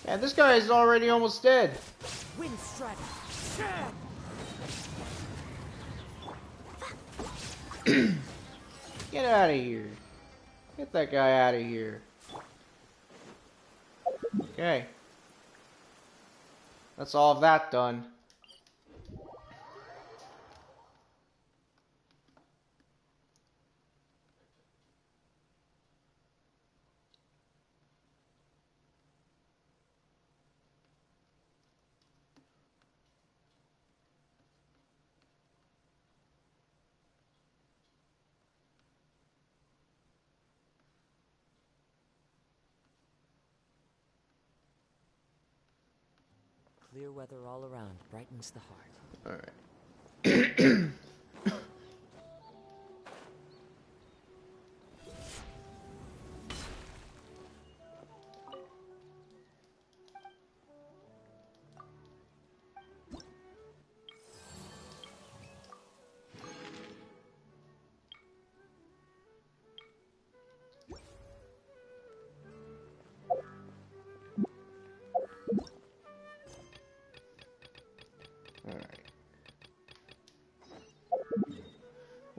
Yeah, this guy is already almost dead. Wind strike. Get out of here. Get that guy out of here. Okay. That's all of that done. Clear weather all around brightens the heart. All right.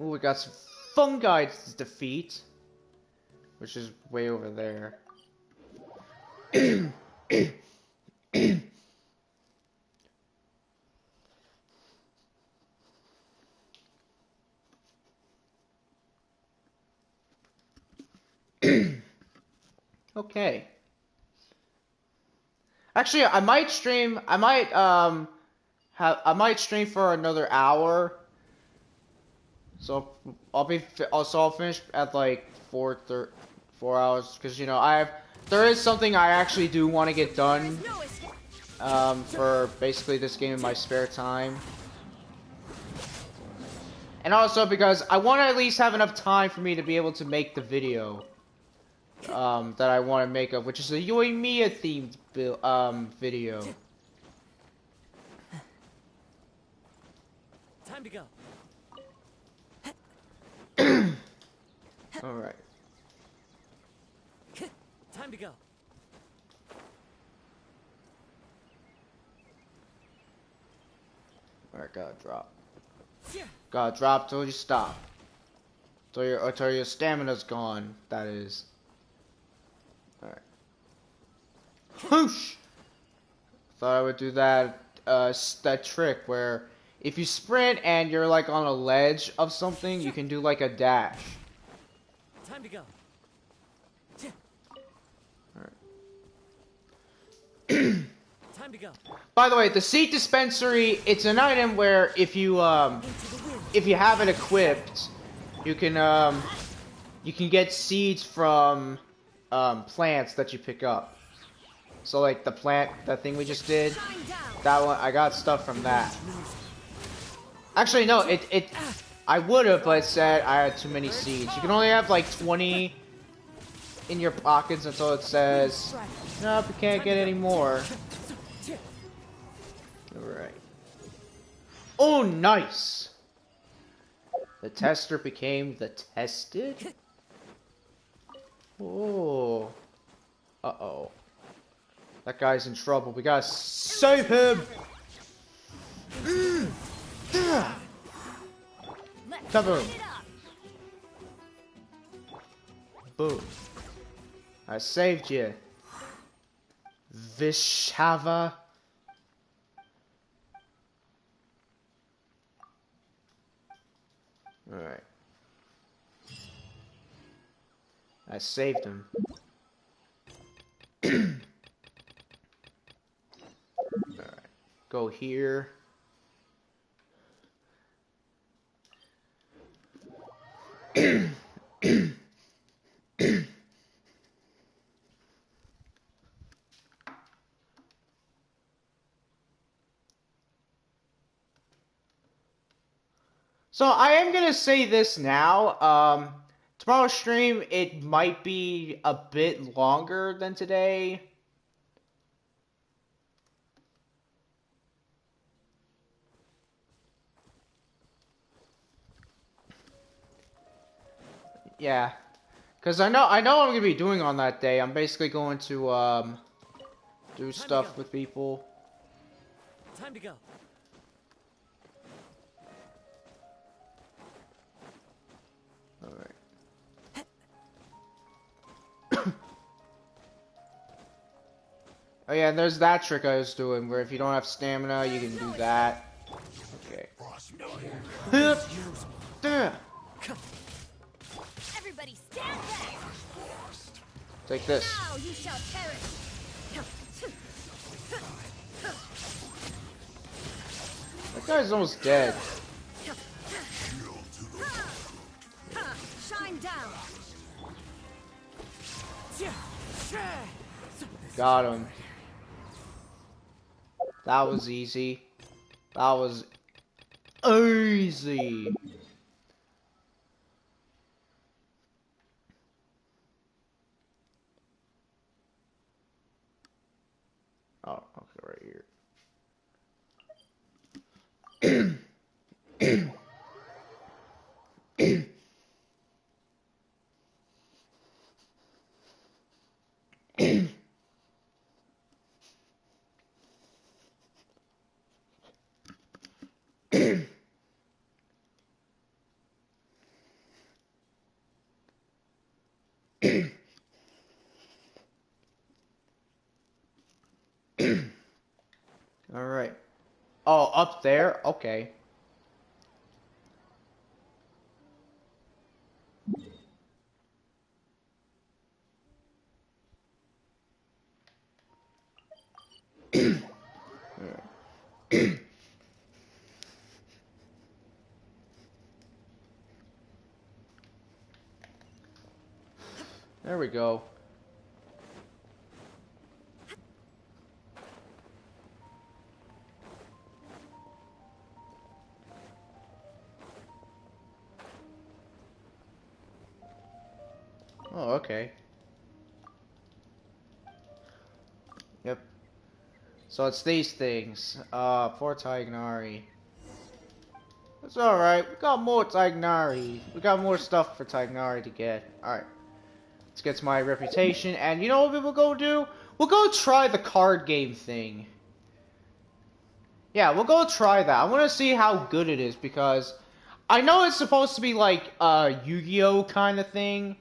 Ooh, we got some fungi to defeat, which is way over there. Okay. Actually, I might stream. I might stream for another hour. So I'll finish at like 4 hours, because you know there is something I actually do want to get done for basically this game in my spare time. And also because I want to at least have enough time for me to be able to make the video that I want to make of, which is a Yoimiya themed video. Time to go. Alright. Time to go. Alright, gotta drop. Gotta drop till you stop. Till your stamina's gone, that is. Alright. Whoosh! Thought I would do that, that trick where if you sprint and you're like on a ledge of something, you can do like a dash. Time to go. Time to go. By the way, the seed dispensary, it's an item where if you have it equipped, you can get seeds from plants that you pick up. So like the plant, that thing we just did, that one, I got stuff from that. Actually no, I would have, but it said I had too many seeds. You can only have like 20 in your pockets until it says, nope, you can't get any more. Alright. Oh, nice! The tester became the tested? Oh. Uh-oh. That guy's in trouble. We gotta save him! Kaboom! Boom. I saved you. Vishava. Alright. I saved him. Alright. Go here. So I am gonna say this now. Tomorrow's stream, it might be a bit longer than today. Yeah, because I know what I'm gonna be doing on that day. I'm basically going to do stuff with people. Time to go. Alright. Oh yeah, and there's that trick I was doing, where if you don't have stamina, you can do that. Okay. Everybody stand back. Take this. Now you shall perish. That guy's almost dead. Shine down. Got him. That was easy. That was easy. Oh, okay, right here. All right. Oh, up there? Okay. There we go. Oh, okay. Yep. So it's these things. For Tignari. It's alright. We got more Tignari. We got more stuff for Tignari to get. Alright. Let's get to my reputation. And you know what we'll go do? We'll go try the card game thing. Yeah, we'll go try that. I want to see how good it is because I know it's supposed to be like a Yu-Gi-Oh kind of thing,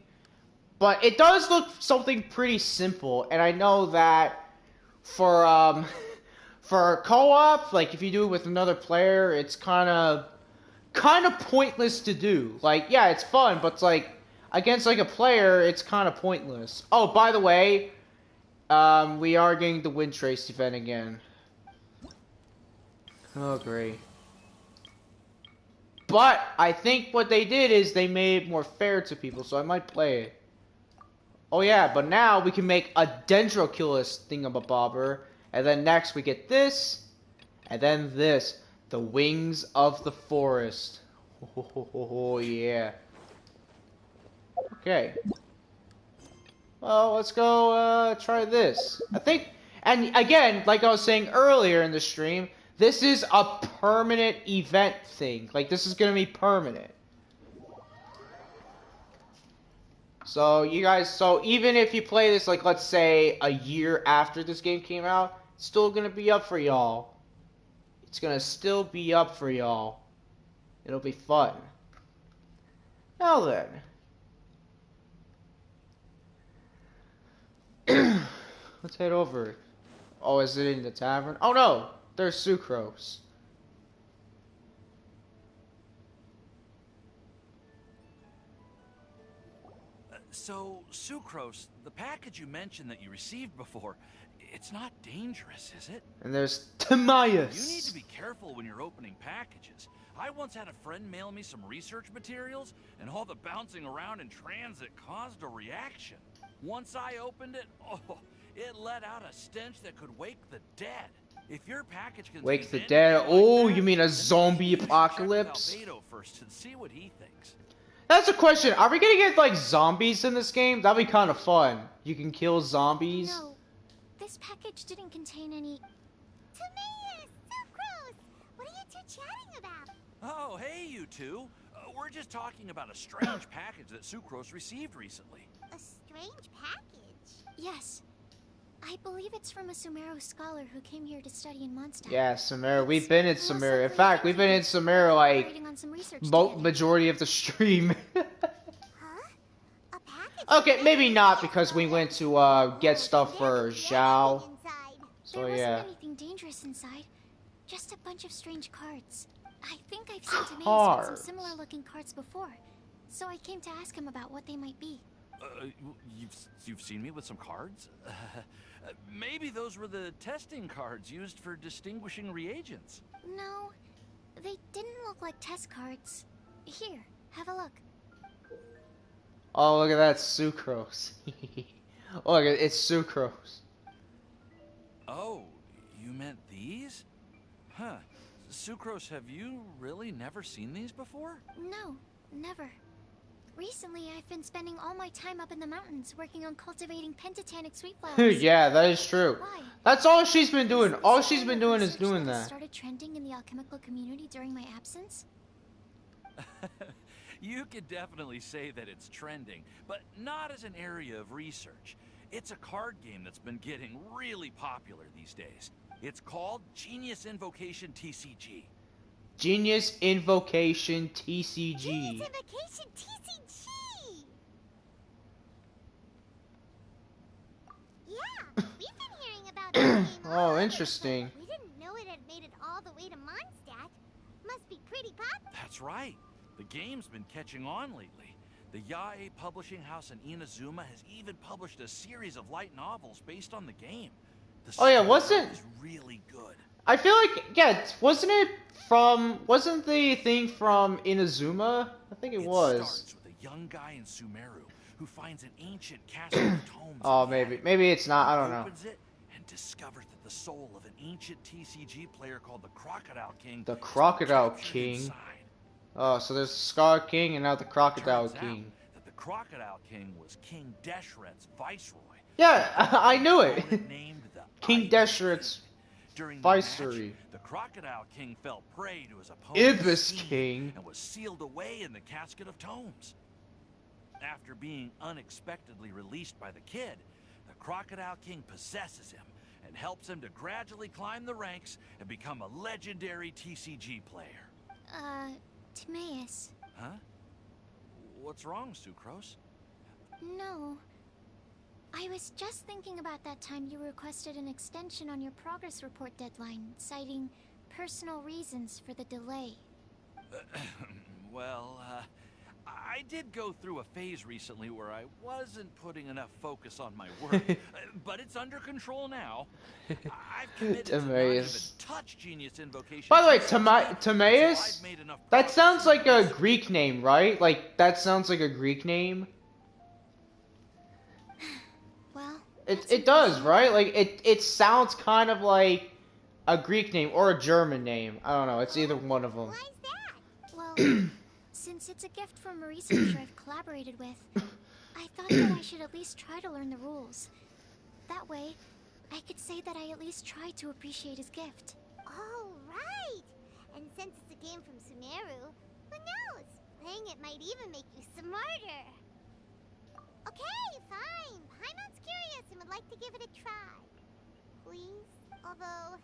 but it does look something pretty simple. And I know that for for co-op, like if you do it with another player, it's kind of pointless to do. Like, yeah, it's fun, but it's like against like a player, it's kind of pointless. Oh, by the way, we are getting the Wind Trace event again. Oh, great. But I think what they did is they made it more fair to people, so I might play it. Oh yeah, but now we can make a Dendroculus thingamabobber, and then next we get this, and then this, the Wings of the Forest. Oh yeah. Okay. Well, let's go try this. I think, and again, like I was saying earlier in the stream, this is a permanent event thing. Like, this is gonna be permanent. So, you guys, so even if you play this, like, let's say, a year after this game came out, it's still gonna be up for y'all. It's gonna still be up for y'all. It'll be fun. Now then. Let's head over. Oh, is it in the tavern? Oh no! There's Sucrose. So, Sucrose, the package you mentioned that you received before, it's not dangerous, is it? And there's Timaeus. You need to be careful when you're opening packages. I once had a friend mail me some research materials, and all the bouncing around in transit caused a reaction. Once I opened it, oh, it let out a stench that could wake the dead. If your package contains Wake the dead? anything Oh, like that, you mean a then zombie maybe you should check with apocalypse? Albedo first and see what he thinks. That's a question. Are we gonna get like zombies in this game? That'd be kind of fun. You can kill zombies. No, this package didn't contain any. Timaeus! Sucrose! What are you two chatting about? Oh, hey, you two. We're just talking about a strange package that Sucrose received recently. A strange package? Yes. I believe it's from a Sumeru scholar who came here to study in Mondstadt. Yeah, Sumeru. We've been in Sumeru. In fact, we've been in Sumeru like majority of the stream. Huh? A package? Okay, maybe not because we went to get stuff for Zhao. So There yeah. wasn't anything dangerous inside. Just a bunch of strange cards. I think I've seen Timaeus with some Cards. similar looking cards before. So I came to ask him about what they might be. You've seen me with some cards? Maybe those were the testing cards used for distinguishing reagents. No, they didn't look like test cards. Here, have a look. Oh, look at that Sucrose. Oh, look, it's Sucrose. Oh, you meant these? Huh. Sucrose, have you really never seen these before? No, never. Recently, I've been spending all my time up in the mountains working on cultivating pentatonic sweet flowers. Yeah, that is true. Why? That's all she's been doing. All Is she's there been a doing is research doing that that. started trending in the alchemical community during my absence? You could definitely say that it's trending, but not as an area of research. It's a card game that's been getting really popular these days. It's called Genius Invocation TCG. Genius Invocation TCG. Genius Invocation TCG! Yeah, we've been hearing about this game all Oh, over, interesting. but we didn't know it had made it all the way to Mondstadt. Must be pretty popular. That's right. The game's been catching on lately. The Yae publishing house in Inazuma has even published a series of light novels based on the game. The Oh, yeah, story wasn't- is really good. I feel like, yeah, wasn't the thing from Inazuma? I think it was. Starts with a young guy in Sumeru who finds an ancient castle of tomes. Oh, in the attic. maybe it's not, I don't He know. opens it and discovers that the soul of an ancient TCG player called the Crocodile King. The has been Crocodile captured King. inside. Oh, so there's Scar King and now the Crocodile Turns King. out that the Crocodile King was King Deshret's viceroy. Yeah, I knew it. Opponent named the King Ibis Deshret's King. During the viceroy. match, the Crocodile King fell prey to his opponent's Ibis scheme King. and was sealed away in the casket of tomes. After being unexpectedly released by the kid, the Crocodile King possesses him and helps him to gradually climb the ranks and become a legendary TCG player. Timaeus. Huh? What's wrong, Sucrose? No. I was just thinking about that time you requested an extension on your progress report deadline, citing personal reasons for the delay. Well, I did go through a phase recently where I wasn't putting enough focus on my work, but it's under control now. I've committed to not even Timaeus. touch Genius Invocation. By the way, TCG Timaeus? until I've made enough That progress sounds in like my a research. Greek name, right? Like, that sounds like a Greek name. Well, It does, right? Like, it sounds kind of like a Greek name or a German name. I don't know. It's either one of them. why is that? Well, since it's a gift from a researcher I've collaborated with, I thought that I should at least try to learn the rules. That way, I could say that I at least tried to appreciate his gift. Oh, right! And since it's a game from Sumeru, who knows? Playing it might even make you smarter. Okay, fine. Paimon's curious and would like to give it a try. Please? Although,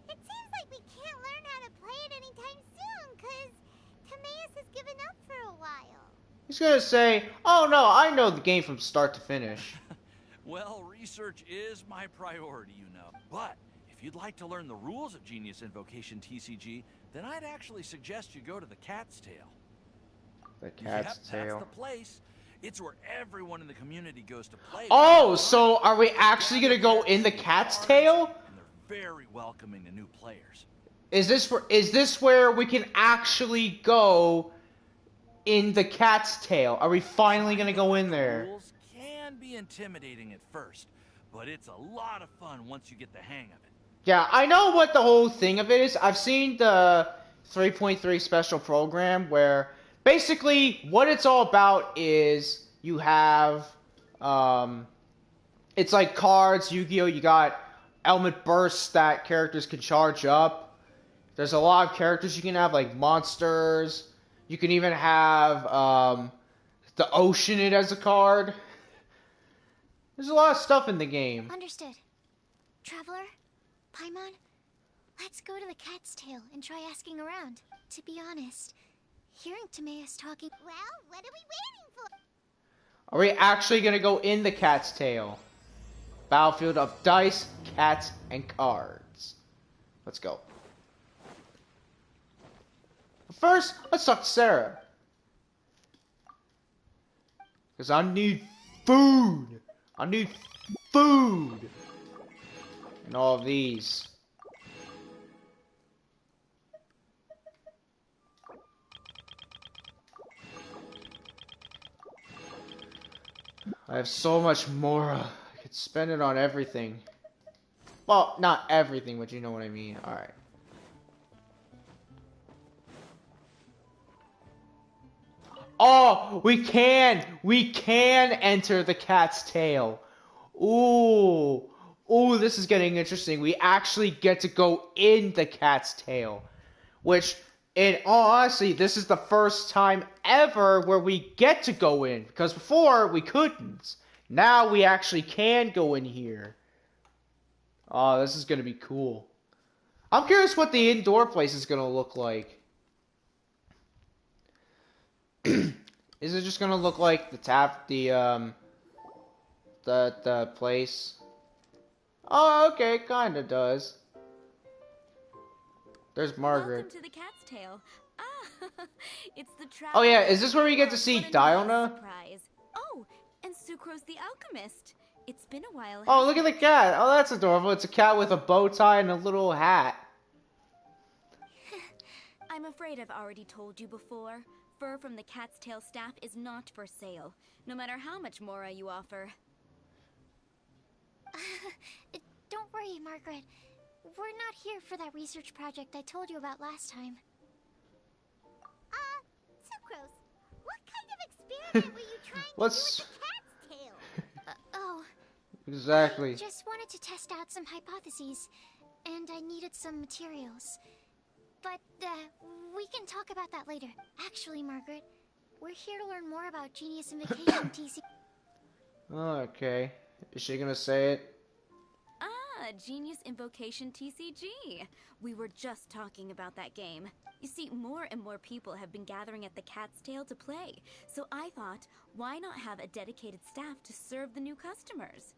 it seems like we can't learn how to play it anytime soon, because Timaeus has given up for a while. He's gonna say, "Oh no, I know the game from start to finish." Well, research is my priority, you know. But if you'd like to learn the rules of Genius Invocation TCG, then I'd actually suggest you go to the Cat's Tail. The Cat's Tail. That's the place. It's where everyone in the community goes to play. Oh, so are we actually gonna go in the Cat's Tail? And they're very welcoming to new players. Is this where we can actually go in the Cat's Tail? Are we finally gonna go in there? Rules can be intimidating at first, but it's a lot of fun once you get the hang of it. Yeah, I know what the whole thing of it is. I've seen the 3.3 special program where basically what it's all about is you have it's like cards, Yu-Gi-Oh! You got element bursts that characters can charge up. There's a lot of characters you can have, like monsters. You can even have the Oceanid as a card. There's a lot of stuff in the game. Understood. Traveler, Paimon, let's go to the Cat's Tail and try asking around. To be honest, hearing Timaeus talking... Well, what are we waiting for? Are we actually gonna go in the Cat's Tail? Battlefield of dice, cats, and cards. Let's go. But first, let's talk to Sarah. Because I need food. I need food. And all of these. I have so much more. I could spend it on everything. Well, not everything, but you know what I mean. Alright. Oh, we can enter the Cat's Tail. Ooh. Ooh, this is getting interesting. We actually get to go in the Cat's Tail. Which, in all honesty, this is the first time ever where we get to go in. Because before, we couldn't. Now we actually can go in here. Oh, this is going to be cool. I'm curious what the indoor place is going to look like. Is it just going to look like the place? Oh, okay, it kind of does. There's Margaret. Welcome to the Cat's Tail. Ah, it's the Oh yeah, is this where we get to see Diona? Surprise. Oh, and Sucrose the Alchemist. It's been a while. Oh, look at the cat. Oh, that's adorable. It's a cat with a bow tie and a little hat. I'm afraid I've already told you before. Fur from the Cat's Tail staff is not for sale, no matter how much Mora you offer. Don't worry, Margaret. We're not here for that research project I told you about last time. Sucrose, what kind of experiment were you trying to do with the cat's tail? Oh. Exactly. I just wanted to test out some hypotheses, and I needed some materials. But, we can talk about that later. Actually, Margaret, we're here to learn more about Genius Invocation TC. Okay. Is she gonna say it? Ah, Genius Invocation TCG. We were just talking about that game. You see, more and more people have been gathering at the Cat's Tail to play, so I thought, why not have a dedicated staff to serve the new customers?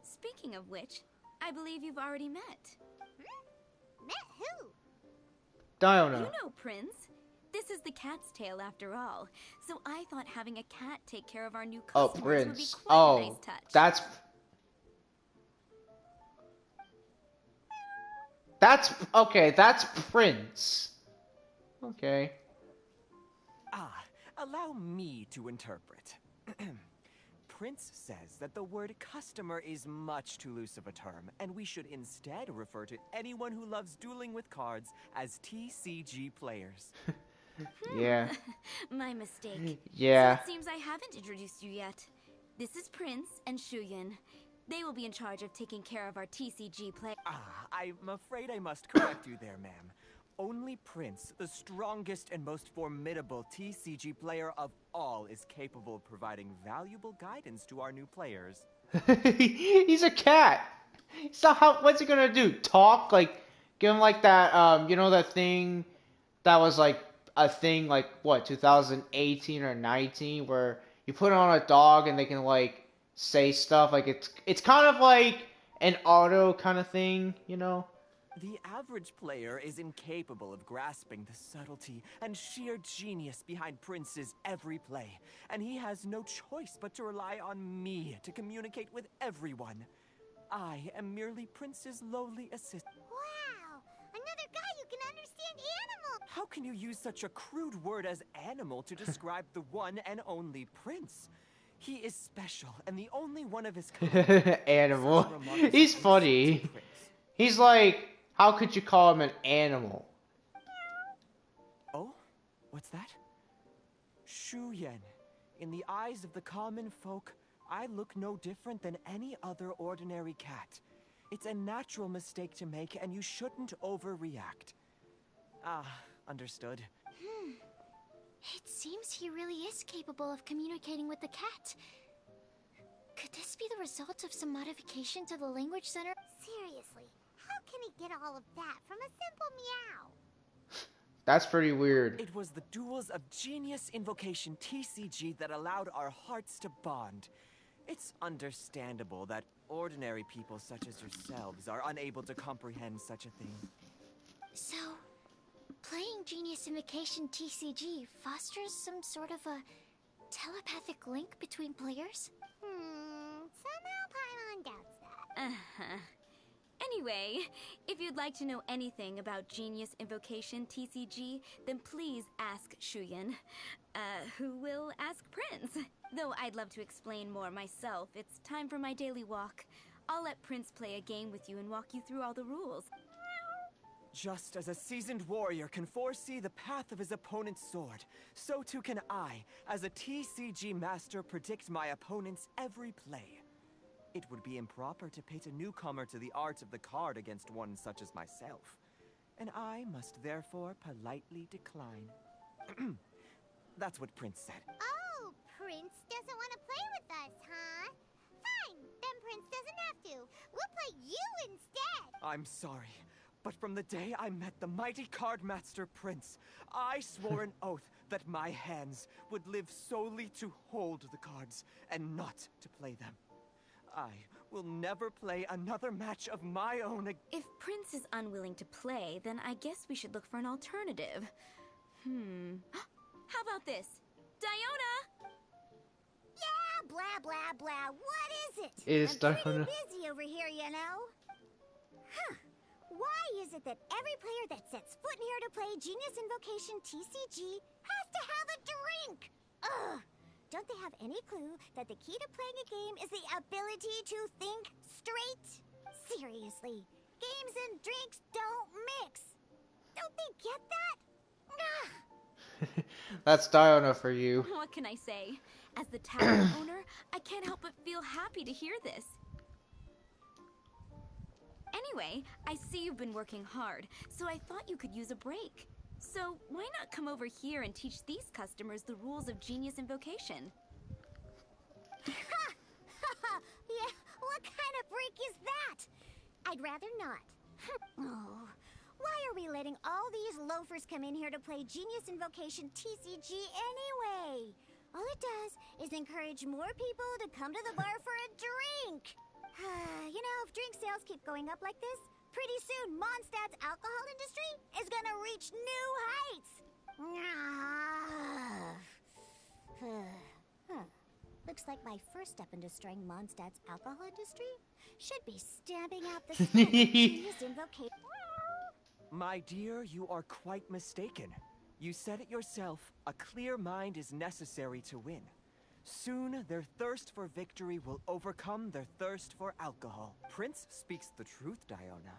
Speaking of which, I believe you've already met. Met who? Diona. You know Prince. This is the Cat's Tail after all, so I thought having a cat take care of our new Oh, customers would be Prince. quite a Oh, nice touch. that's okay. That's Prince. Okay. Allow me to interpret. Prince says that the word customer is much too loose of a term, and we should instead refer to anyone who loves dueling with cards as TCG players. Yeah. My mistake. Yeah. So it seems I haven't introduced you yet. This is Prince and Shuyan. They will be in charge of taking care of our TCG play. I'm afraid I must correct you there, ma'am. Only Prince, the strongest and most formidable TCG player of all, is capable of providing valuable guidance to our new players. He's a cat. So what's he gonna do? Talk? Like, give him like that, you know that thing that was like a thing like, what, 2018 or 19, where you put it on a dog and they can like say stuff, like it's kind of like an auto kind of thing, you know? The average player is incapable of grasping the subtlety and sheer genius behind Prince's every play, and he has no choice but to rely on me to communicate with everyone. I am merely Prince's lowly assistant. Wow! Another guy who can understand animals! How can you use such a crude word as animal to describe the one and only Prince? He is special and the only one of his kind. Animal. He's funny. He's like, how could you call him an animal? Oh? What's that? Shuyan. In the eyes of the common folk, I look no different than any other ordinary cat. It's a natural mistake to make, and you shouldn't overreact. Understood. It seems he really is capable of communicating with the cat. Could this be the result of some modification to the language center? Seriously, how can he get all of that from a simple meow? That's pretty weird. It was the duels of Genius Invocation TCG that allowed our hearts to bond. It's understandable that ordinary people such as yourselves are unable to comprehend such a thing. So, playing Genius Invocation TCG fosters some sort of a telepathic link between players? Somehow Paimon doubts that. Anyway, if you'd like to know anything about Genius Invocation TCG, then please ask Shuyan, who will ask Prince. Though I'd love to explain more myself, it's time for my daily walk. I'll let Prince play a game with you and walk you through all the rules. Just as a seasoned warrior can foresee the path of his opponent's sword, so too can I, as a TCG master, predict my opponent's every play. It would be improper to pit a newcomer to the art of the card against one such as myself, and I must therefore politely decline. That's what Prince said. Oh, Prince doesn't want to play with us, huh? Fine, then Prince doesn't have to. We'll play you instead. I'm sorry, but from the day I met the mighty card master Prince, I swore an oath that my hands would live solely to hold the cards and not to play them. I will never play another match of my own again. If Prince is unwilling to play, then I guess we should look for an alternative. How about this? Diona! Yeah, blah, blah, blah. What is it? It is I'm pretty Diona. busy over here, you know. Why is it that every player that sets foot in here to play Genius Invocation TCG has to have a drink? Ugh! Don't they have any clue that the key to playing a game is the ability to think straight? Seriously, games and drinks don't mix. Don't they get that? Ugh. That's Diona for you. What can I say? As the tavern owner, I can't help but feel happy to hear this. Anyway, I see you've been working hard, so I thought you could use a break. So why not come over here and teach these customers the rules of Genius Invocation? Yeah, what kind of break is that? I'd rather not. Oh, why are we letting all these loafers come in here to play Genius Invocation TCG anyway? All it does is encourage more people to come to the bar for a drink. You know, if drink sales keep going up like this, pretty soon Mondstadt's alcohol industry is gonna reach new heights. Looks like my first step in destroying Mondstadt's alcohol industry should be stamping out the spell of Genius Invocation. My dear, you are quite mistaken. You said it yourself, a clear mind is necessary to win. Soon, their thirst for victory will overcome their thirst for alcohol. Prince speaks the truth, Diona.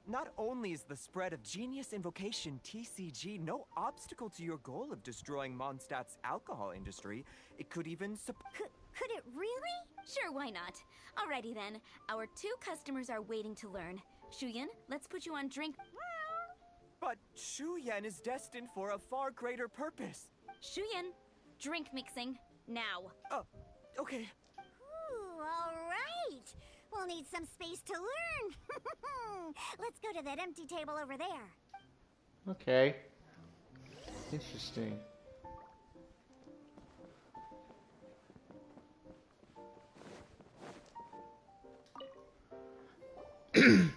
Not only is the spread of Genius Invocation TCG no obstacle to your goal of destroying Mondstadt's alcohol industry, it could even Could it really? Sure, why not? Alrighty then. Our 2 customers are waiting to learn. Shuyan, let's put you on drink. But Shuyan is destined for a far greater purpose. Shuyan, drink mixing, now. Oh, okay. Ooh, all right. We'll need some space to learn. Let's go to that empty table over there. Okay. Interesting. Okay,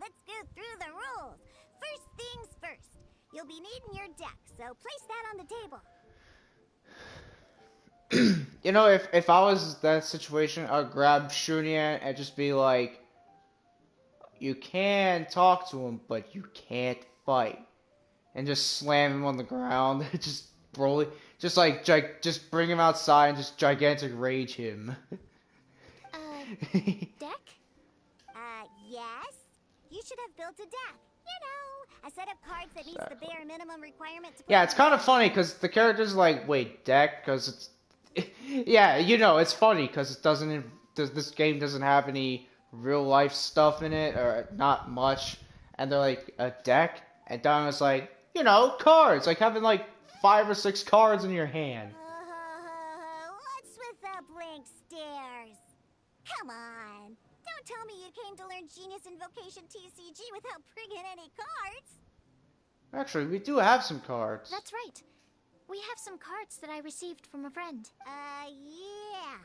let's go through the rules. First things first. You'll be needing your deck, so place that on the table. You know, if I was in that situation, I'd grab Shunian and just be like, you can talk to him, but you can't fight. And just slam him on the ground. Just broly. Just like, just bring him outside and just gigantic rage him. Deck? Yes? You should have built a deck. You know, a set of cards that meets the bare minimum requirement to play. Yeah, it's kind of funny because the character's like, wait, deck? Because it's... Yeah, you know, it's funny because it doesn't... This game doesn't have any real life stuff in it, or not much. And they're like, a deck? And Donna's like, you know, cards. Like having like 5 or 6 cards in your hand. What's with the blank stares? Come on. Don't tell me you came to learn Genius Invocation TCG without bringing any cards. Actually, we do have some cards. That's right. We have some cards that I received from a friend. Yeah.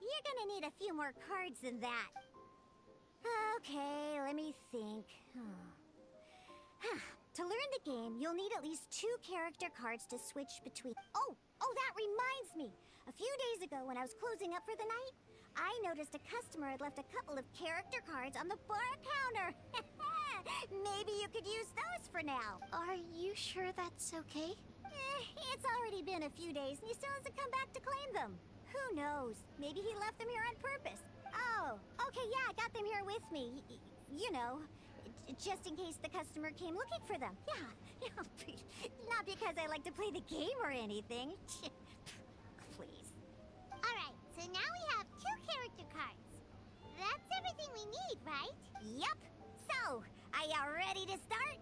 You're gonna need a few more cards than that. Okay, let me think. To learn the game, you'll need at least 2 character cards to switch between. Oh, that reminds me. A few days ago, when I was closing up for the night, I noticed a customer had left a couple of character cards on the bar counter. Maybe you could use those for now. Are you sure that's okay? It's already been a few days and he still hasn't come back to claim them. Who knows? Maybe he left them here on purpose. Oh, okay, yeah, I got them here with me. You know, just in case the customer came looking for them. Yeah, not because I like to play the game or anything. Please. Alright, so now we have 2 character cards. That's everything we need, right? Yep. So, are you ready to start?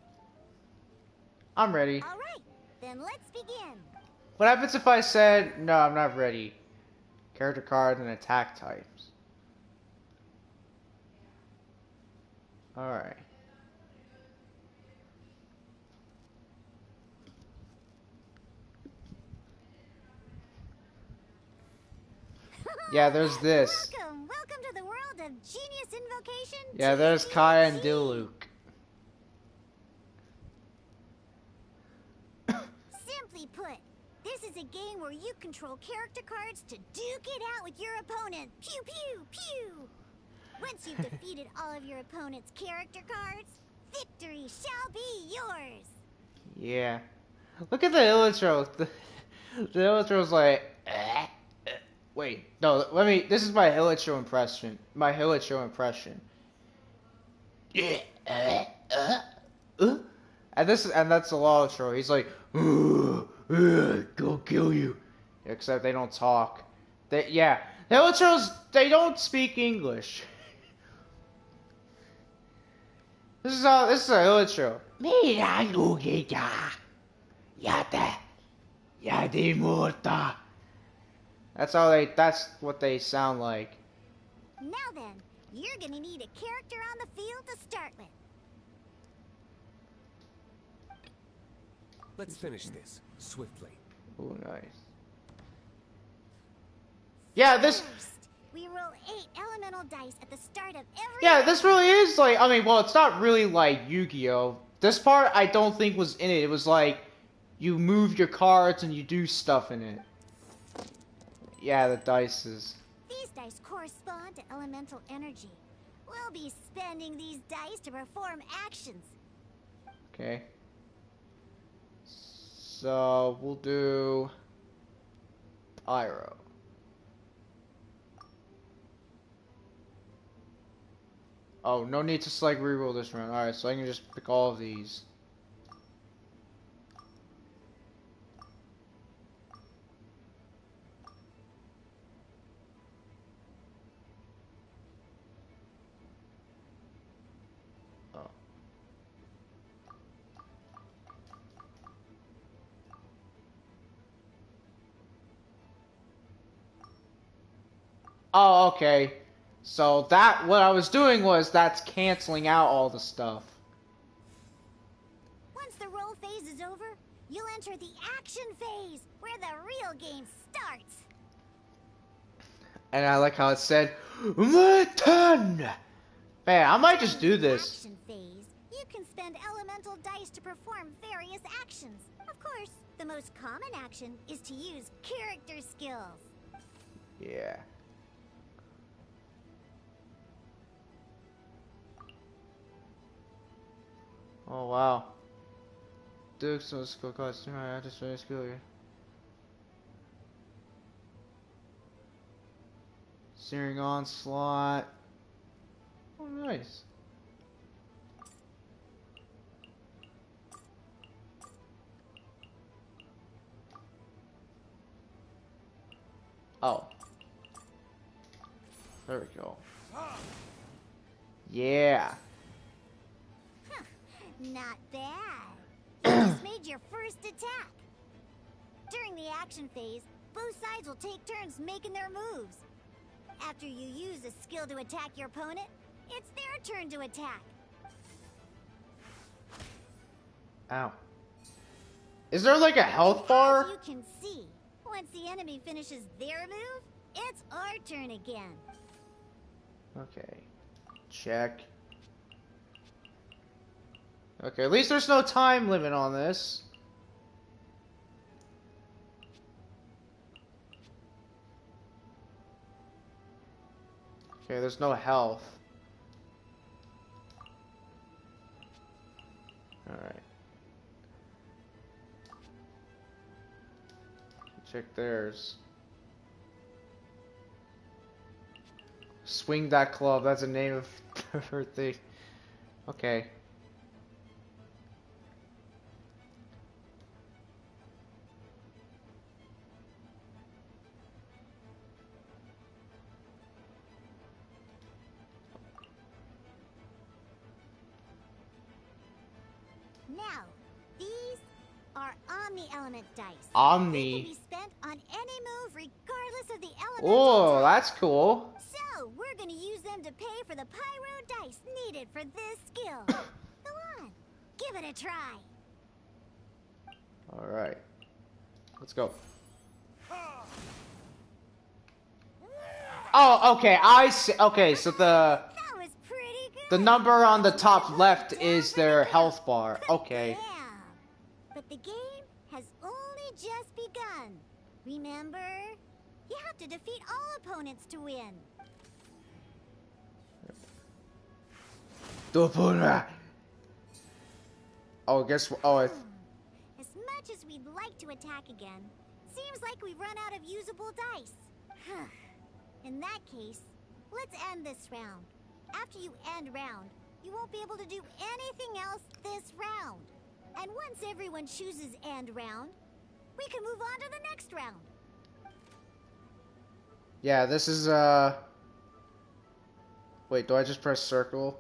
I'm ready. Alright, then let's begin. What happens if I said, no, I'm not ready? Character card and attack types. Alright. Yeah, there's this. Welcome to the world of Genius Invocation. Yeah, there's Kai and Diluc. Simply put, this is a game where you control character cards to duke it out with your opponent. Pew pew pew. Once you've defeated all of your opponent's character cards, victory shall be yours. Yeah. Look at the intro. The intro's like, wait, no, let me, this is my Hilicho impression. My Hilicho impression. And that's the Lolitro. He's like, go kill you. Except they don't talk. The Hilitros, they don't speak English. This is a Hilicho. Mira, Lugita. Yada. Yadi Murta. That's what they sound like. Now then, You're gonna need a character on the field to start with. Let's finish this swiftly. Oh, nice. Yeah, this. First, we roll 8 elemental dice at the start of every. Yeah, this really is like. I mean, well, it's not really like Yu-Gi-Oh. This part I don't think was in it. It was like you move your cards and you do stuff in it. Yeah, the dice is. These dice correspond to elemental energy. We'll be spending these dice to perform actions. Okay. So we'll do Pyro. Oh, no need to select reroll this round. Alright, so I can just pick all of these. Oh. Oh, okay. So that, what I was doing was, that's canceling out all the stuff. Once the roll phase is over, you'll enter the action phase, where the real game starts. And I like how it said, my turn! Man, I might just do this. Action phase, you can spend elemental dice to perform various actions. Of course, the most common action is to use character skills. Yeah. Oh wow. Duke's so skill costume. I just really skill here. Searing onslaught. Oh nice. Oh. There we go. Yeah. Not bad. You just made your first attack. During the action phase, both sides will take turns making their moves. After you use a skill to attack your opponent, it's their turn to attack. Ow. Is there like a health bar? As you can see, once the enemy finishes their move, it's our turn again. Okay. Check. Okay, at least there's no time limit on this. Okay, there's no health. Alright. Check theirs. Swing that club, that's the name of her thing. Okay. Now, these are Omni Element dice. Omni. They can be spent on any move regardless of the element. Oh, that's cool. So, we're gonna use them to pay for the pyro dice needed for this skill. Go on, give it a try. Alright. Let's go. Oh, okay, I see. Okay, so That was pretty good. the number on the top left is their health bar. Okay. Yeah. But the game has only just begun. Remember? You have to defeat all opponents to win. Oh, guess what? Oh, As much as we'd like to attack again, seems like we've run out of usable dice. In that case, let's end this round. After you end round, you won't be able to do anything else this round. And once everyone chooses end round, we can move on to the next round. yeah, this is, wait, do I just press circle?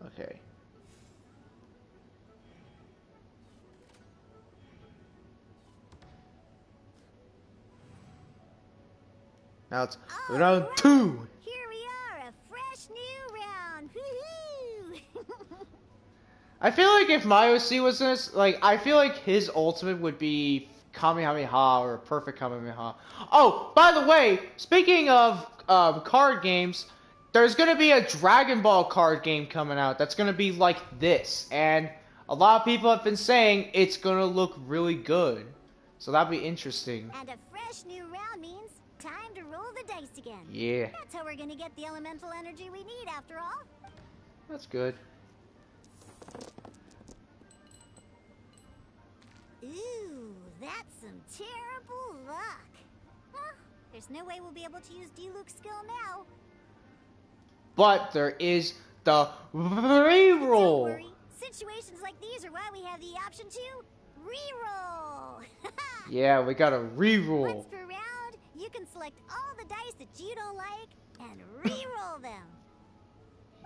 Okay. Now it's round 2. Here we are, a fresh new round. Woohoo! I feel like if Mayosi was in this, like, I feel like his ultimate would be Kamehameha or Perfect Kamehameha. Oh, by the way, speaking of card games, there's going to be a Dragon Ball card game coming out that's going to be like this. And a lot of people have been saying it's going to look really good. So that'll be interesting. And a fresh new round means time to roll the dice again. Yeah. That's how we're going to get the elemental energy we need after all. That's good. Ooh, that's some terrible luck. Well, there's no way we'll be able to use D-Luke's skill now. But there is the Don't reroll. worry. Situations like these are why we have the option to reroll. Yeah, we got a reroll. Once per round, you can select all the dice that you don't like and reroll them.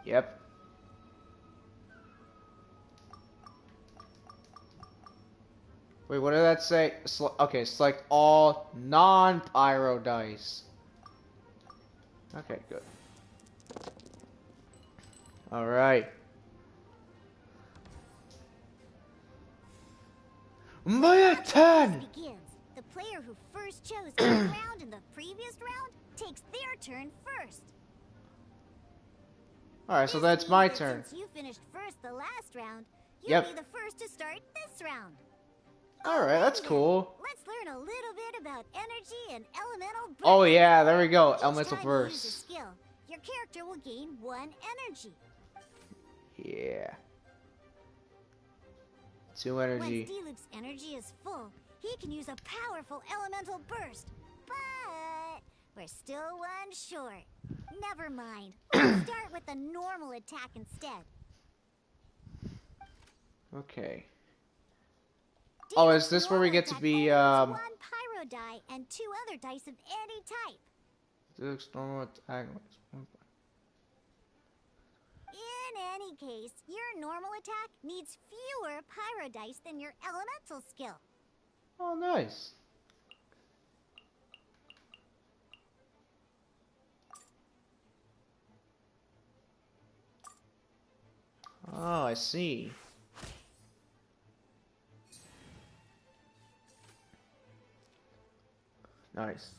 Yep. Wait, what did that say? Okay, select all non-pyro dice. Okay, good. Alright. My turn! Begins. The player who first chose one round in the previous round takes their turn first. Alright, so that's my Means that turn. Since you finished first the last round, you'll Yep. be the first to start this round. Alright, that's Then, cool. Let's learn a little bit about energy and elemental burst. Oh yeah, there we go. Each Elemental time you use a burst. skill, your character will gain 1 energy. Yeah. 2 energy. Once D-Loop's energy is full, he can use a powerful elemental burst. But we're still 1 short. Never mind. Let's start with a normal attack instead. Okay. Oh, is D-Loop's this where we normal get to attack be, only has 1 pyro die and 2 other dice of any type. Looks normal attack. In any case, your normal attack needs fewer pyro dice than your elemental skill. Oh, nice. Oh, I see. Nice.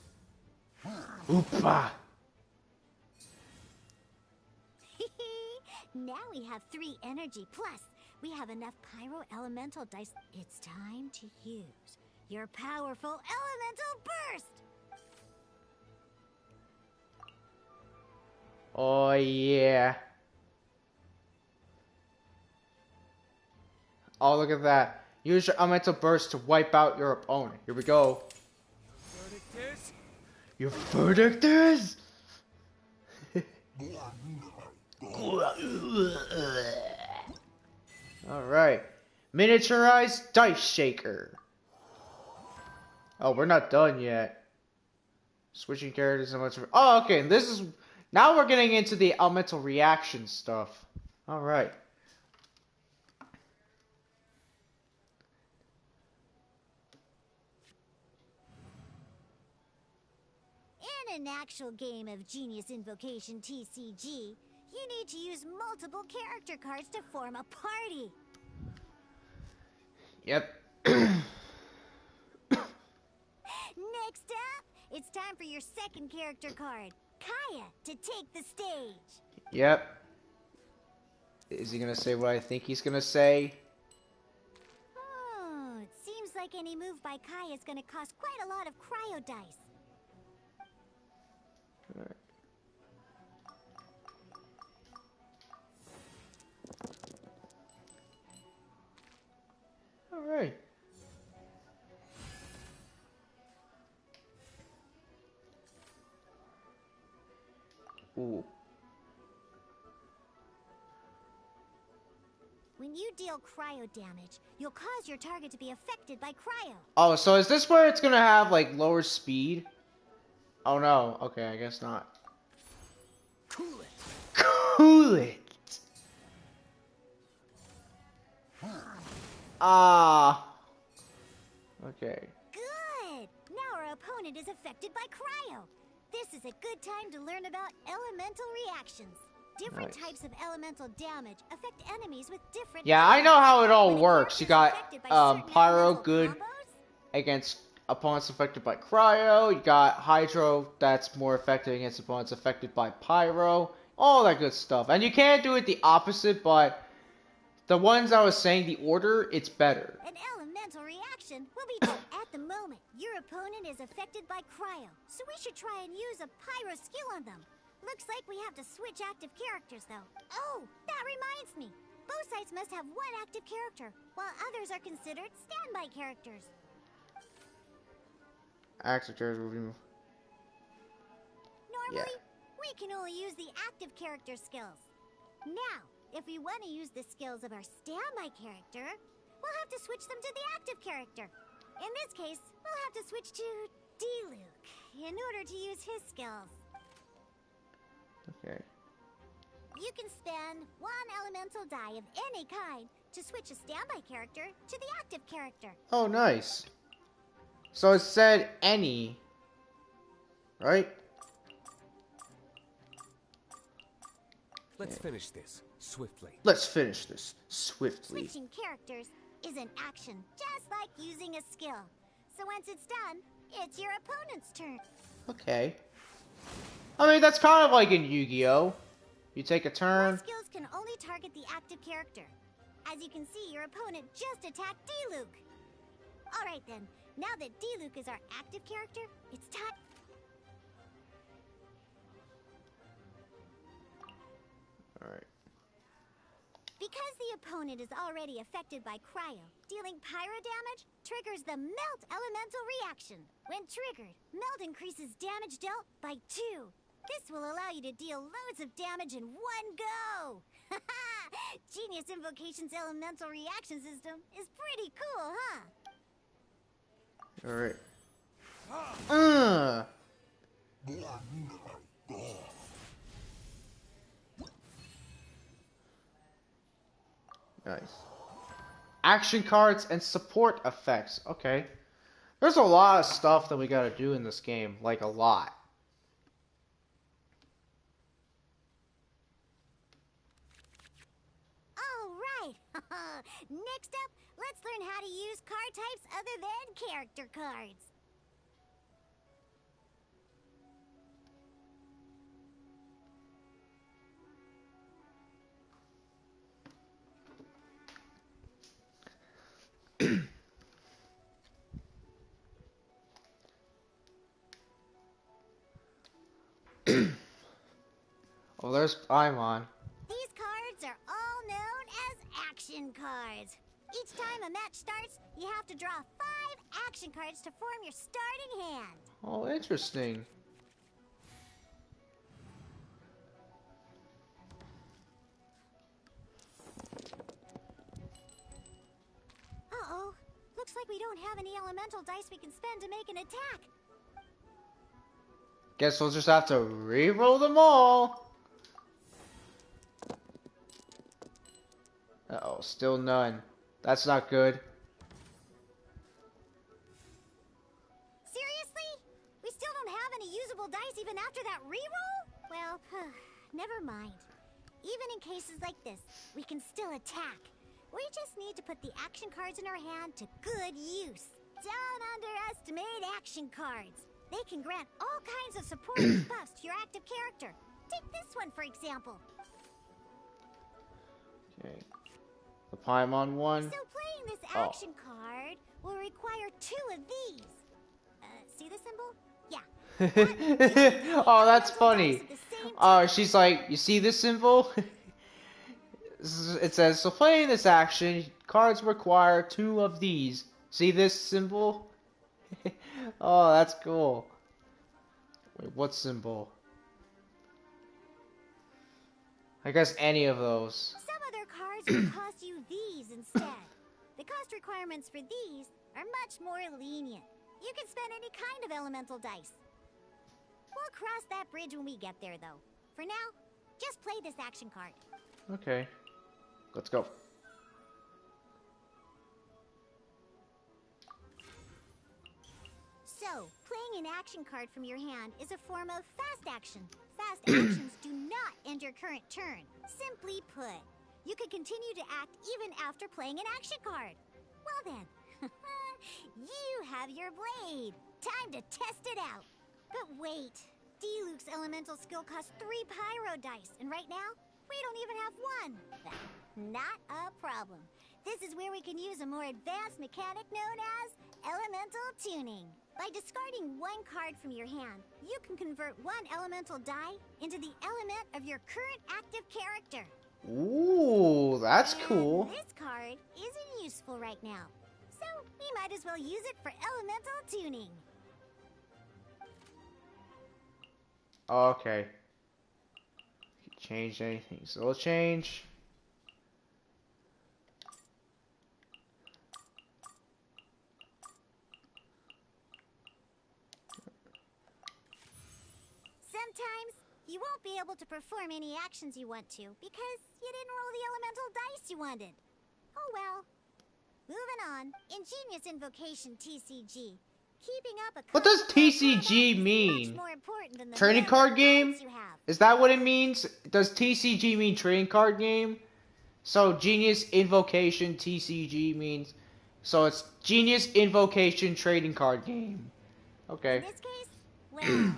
Oopa! Now we have 3 energy plus. We have enough pyro elemental dice. It's time to use your powerful elemental burst. Oh, yeah. Oh, look at that. Use your elemental burst to wipe out your opponent. Here we go. Your verdict is? Alright. Miniaturized dice shaker. Oh, we're not done yet. Switching characters and what's. Oh, okay. This is. Now we're getting into the elemental reaction stuff. Alright. In an actual game of Genius Invocation TCG, you need to use multiple character cards to form a party. Yep. Next up, it's time for your second character card, Kaya, to take the stage. Yep. Is he gonna say what I think he's gonna say? Oh, it seems like any move by Kaya is gonna cost quite a lot of cryo dice. Alright. Alright. Ooh. When you deal cryo damage, you'll cause your target to be affected by cryo. Oh, so is this where it's gonna have like lower speed? Oh no. Okay, I guess not. Cool it. Cool it. Ah. Okay. Good! Now our opponent is affected by cryo. This is a good time to learn about elemental reactions. Different types of elemental damage affect enemies with different Yeah, I know how it all works. You got affected by certain Pyro elemental good combos? against opponents affected by Cryo. You got Hydro that's more effective against opponents affected by Pyro. All that good stuff. And you can't do it the opposite, but the ones I was saying, the order, it's better. An elemental reaction will be done at the moment your opponent is affected by Cryo, so we should try and use a Pyro skill on them. Looks like we have to switch active characters, though. Oh, that reminds me. Both sides must have one active character, while others are considered standby characters. Active characters will be... Normally, we can only use the active character skills. Now, if we want to use the skills of our standby character, we'll have to switch them to the active character. In this case, we'll have to switch to D-Luke in order to use his skills. Okay. You can spend one elemental die of any kind to switch a standby character to the active character. Oh, nice. So it said any, right? Let's finish this swiftly. Let's finish this swiftly. Switching characters is an action, just like using a skill. So once it's done, it's your opponent's turn. Okay. I mean, that's kind of like in Yu-Gi-Oh! You take a turn. My skills can only target the active character. As you can see, your opponent just attacked D-Luke. Alright then, now that D-Luke is our active character, it's time... Alright. Because the opponent is already affected by Cryo, dealing Pyro damage triggers the Melt elemental reaction. When triggered, Melt increases damage dealt by 2. This will allow you to deal loads of damage in one go! Genius Invocation's elemental reaction system is pretty cool, huh? Alright. Nice. Action cards and support effects. Okay. There's a lot of stuff that we gotta do in this game. Like, a lot. Alright! Next up, let's learn how to use card types other than character cards. Oh, there's Paimon. These cards are all known as action cards. Each time a match starts, you have to draw 5 action cards to form your starting hand. Oh, interesting. Uh-oh. Looks like we don't have any elemental dice we can spend to make an attack. Guess we'll just have to re-roll them all. Uh-oh, still none. That's not good. Seriously? We still don't have any usable dice even after that reroll? Well, never mind. Even in cases like this, we can still attack. We just need to put the action cards in our hand to good use. Don't underestimate action cards. They can grant all kinds of support and buffs to your active character. Take this one, for example. Okay. The Paimon one. So playing this action card will require 2 of these. See the symbol? Yeah. Oh, that's funny. Oh, she's like, you see this symbol? It says, so playing this action, cards require 2 of these. See this symbol? Oh, that's cool. Wait, what symbol? I guess any of those. Some other cards will cost you these instead. The cost requirements for these are much more lenient. You can spend any kind of elemental dice. We'll cross that bridge when we get there, though. For now, just play this action card. Okay. Let's go. So, playing an action card from your hand is a form of fast action. Fast actions do not end your current turn. Simply put, you can continue to act even after playing an action card. Well then, you have your blade. Time to test it out. But wait, Diluc's elemental skill costs 3 pyro dice, and right now, we don't even have 1. Not a problem. This is where we can use a more advanced mechanic known as elemental tuning. By discarding 1 card from your hand, you can convert 1 elemental die into the element of your current active character. Ooh, that's cool. This card isn't useful right now, so we might as well use it for elemental tuning. Okay. Change anything, so we'll change. Sometimes you won't be able to perform any actions you want to because you didn't roll the elemental dice you wanted. Oh well. Moving on. Ingenious Invocation TCG. Keeping up a What does TCG mean? more important than the Trading number card of game? cards you have. Is that what it means? Does TCG mean trading card game? So Genius Invocation TCG means, so it's Genius Invocation trading card game. Okay. In this case, well,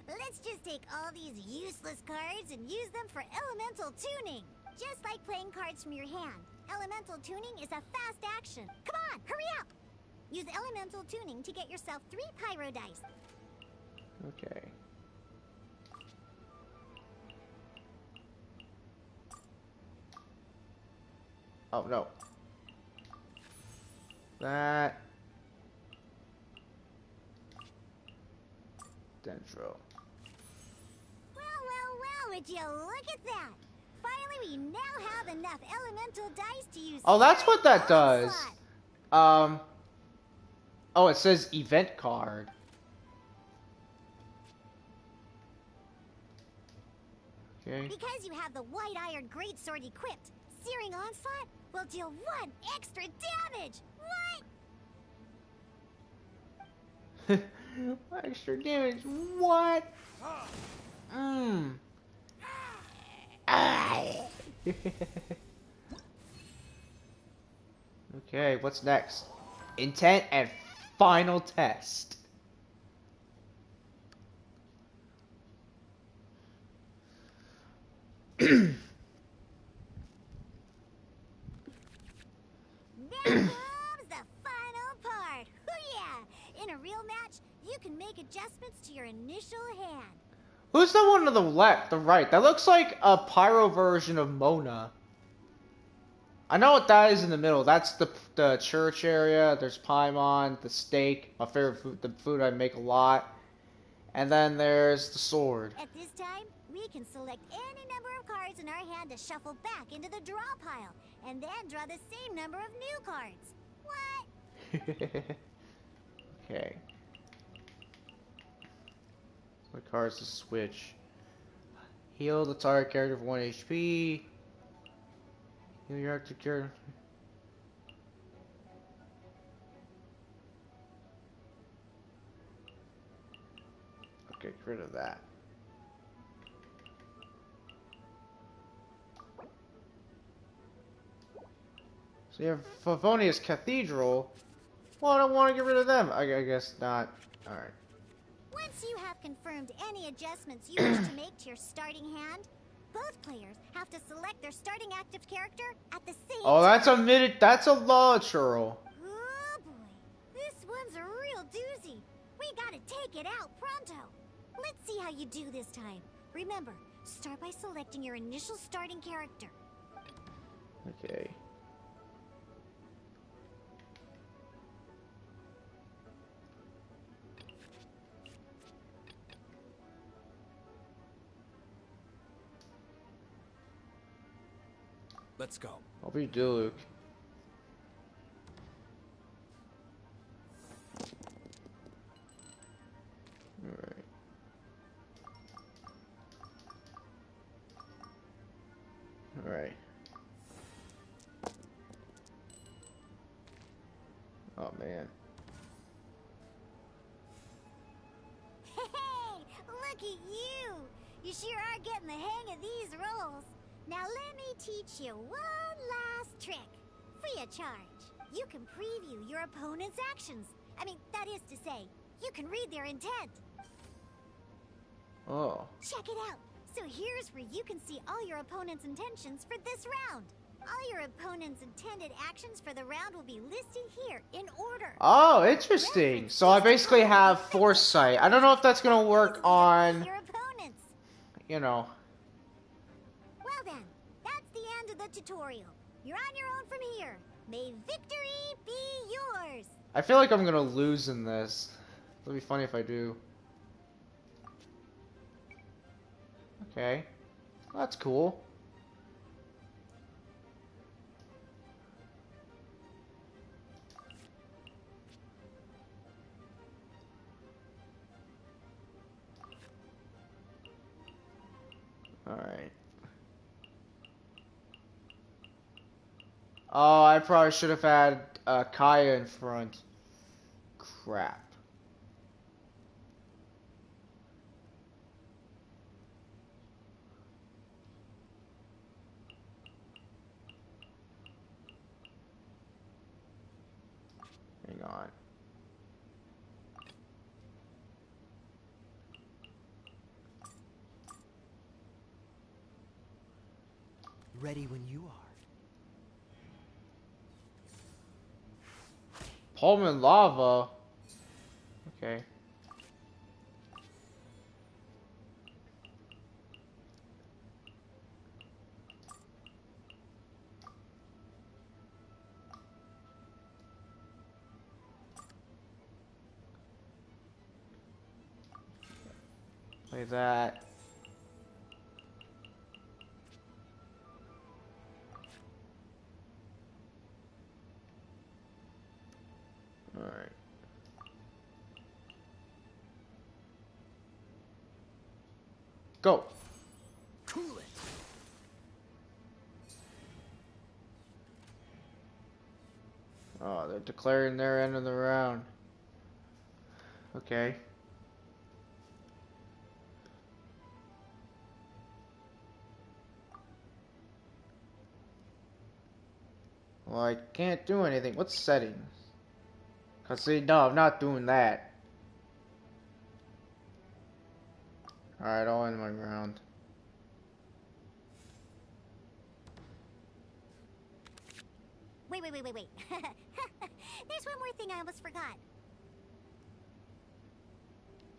let's just take all these useless cards and use them for elemental tuning. Just like playing cards from your hand, elemental tuning is a fast action. Come on, hurry up! Use elemental tuning to get yourself 3 pyro dice. Okay. Oh no. That. Dendro. Well, would you look at that? Finally, we now have enough elemental dice to use. Oh, that's what that does. Onslaught. Oh, it says event card. Okay. Because you have the white iron greatsword equipped, Searing Onslaught will deal 1 extra damage. What? Extra damage. What? Okay, what's next? Intent and final test. Now comes the final part. Yeah! In a real match, you can make adjustments to your initial hand. Who's the one to the left, the right? That looks like a pyro version of Mona. I know what that is in the middle. That's the church area. There's Paimon, the steak, my favorite food, the food I make a lot. And then there's the sword. At this time, we can select any number of cards in our hand to shuffle back into the draw pile, and then draw the same number of new cards. What? Okay. My cards to switch. Heal the target character for 1 HP. Heal your active character. Okay, get rid of that. So you have Favonius Cathedral. Well, I don't want to get rid of them. I guess not. Alright. Once you have confirmed any adjustments you wish to make to your starting hand, both players have to select their starting active character at the same Oh, time. that's a minute. That's a law churl. Oh boy, this one's a real doozy. We gotta take it out pronto. Let's see how you do this time. Remember, start by selecting your initial starting character. Okay. Let's go. I'll be Diluc. Alright. Alright. Oh man. the hang of these rolls. Now let me teach you one last trick. Free of charge. You can preview your opponent's actions. I mean, that is to say, you can read their intent. Oh. Check it out. So here's where you can see all your opponent's intentions for this round. All your opponent's intended actions for the round will be listed here in order. Oh, interesting. So I basically have foresight. I don't know if that's gonna work on, Your opponents. you know. Well then, that's the end of the tutorial. You're on your own from here. May victory be yours. I feel like I'm gonna lose in this. It'll be funny if I do. Okay. That's cool. Alright. Oh, I probably should have had Kaya in front. Crap. Hang on. Ready when you are. Pullman lava. Okay. Play that. Alright. Go. Cool it. Oh, they're declaring their end of the round. Okay. Well, I can't do anything. What's settings? Cause see, no, I'm not doing that. Alright, I'll end my round. Wait. There's one more thing I almost forgot.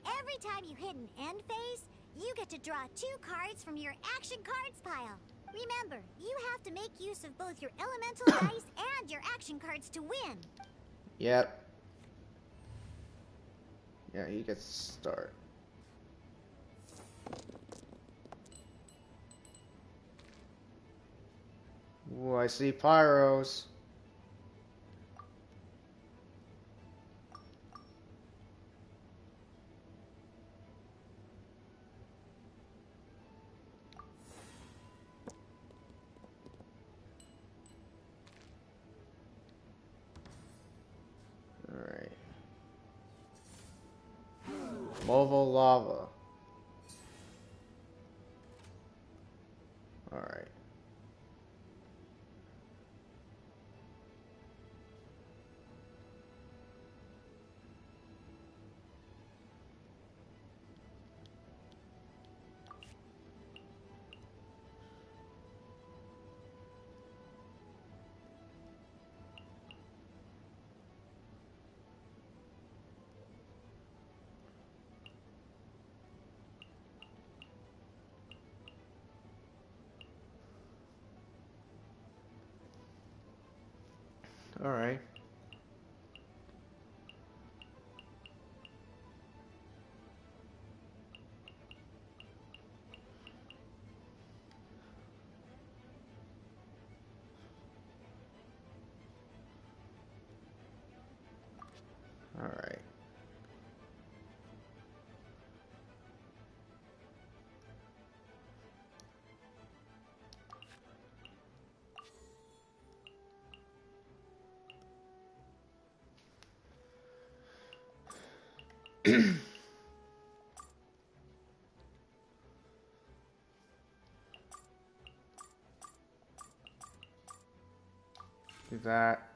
Every time you hit an end phase, you get to draw 2 cards from your action cards pile. Remember, you have to make use of both your elemental dice and your action cards to win. Yep. Yeah, he gets to start. Ooh, I see pyros. Alright. Movo lava. Alright. Alright. Alright. Do that.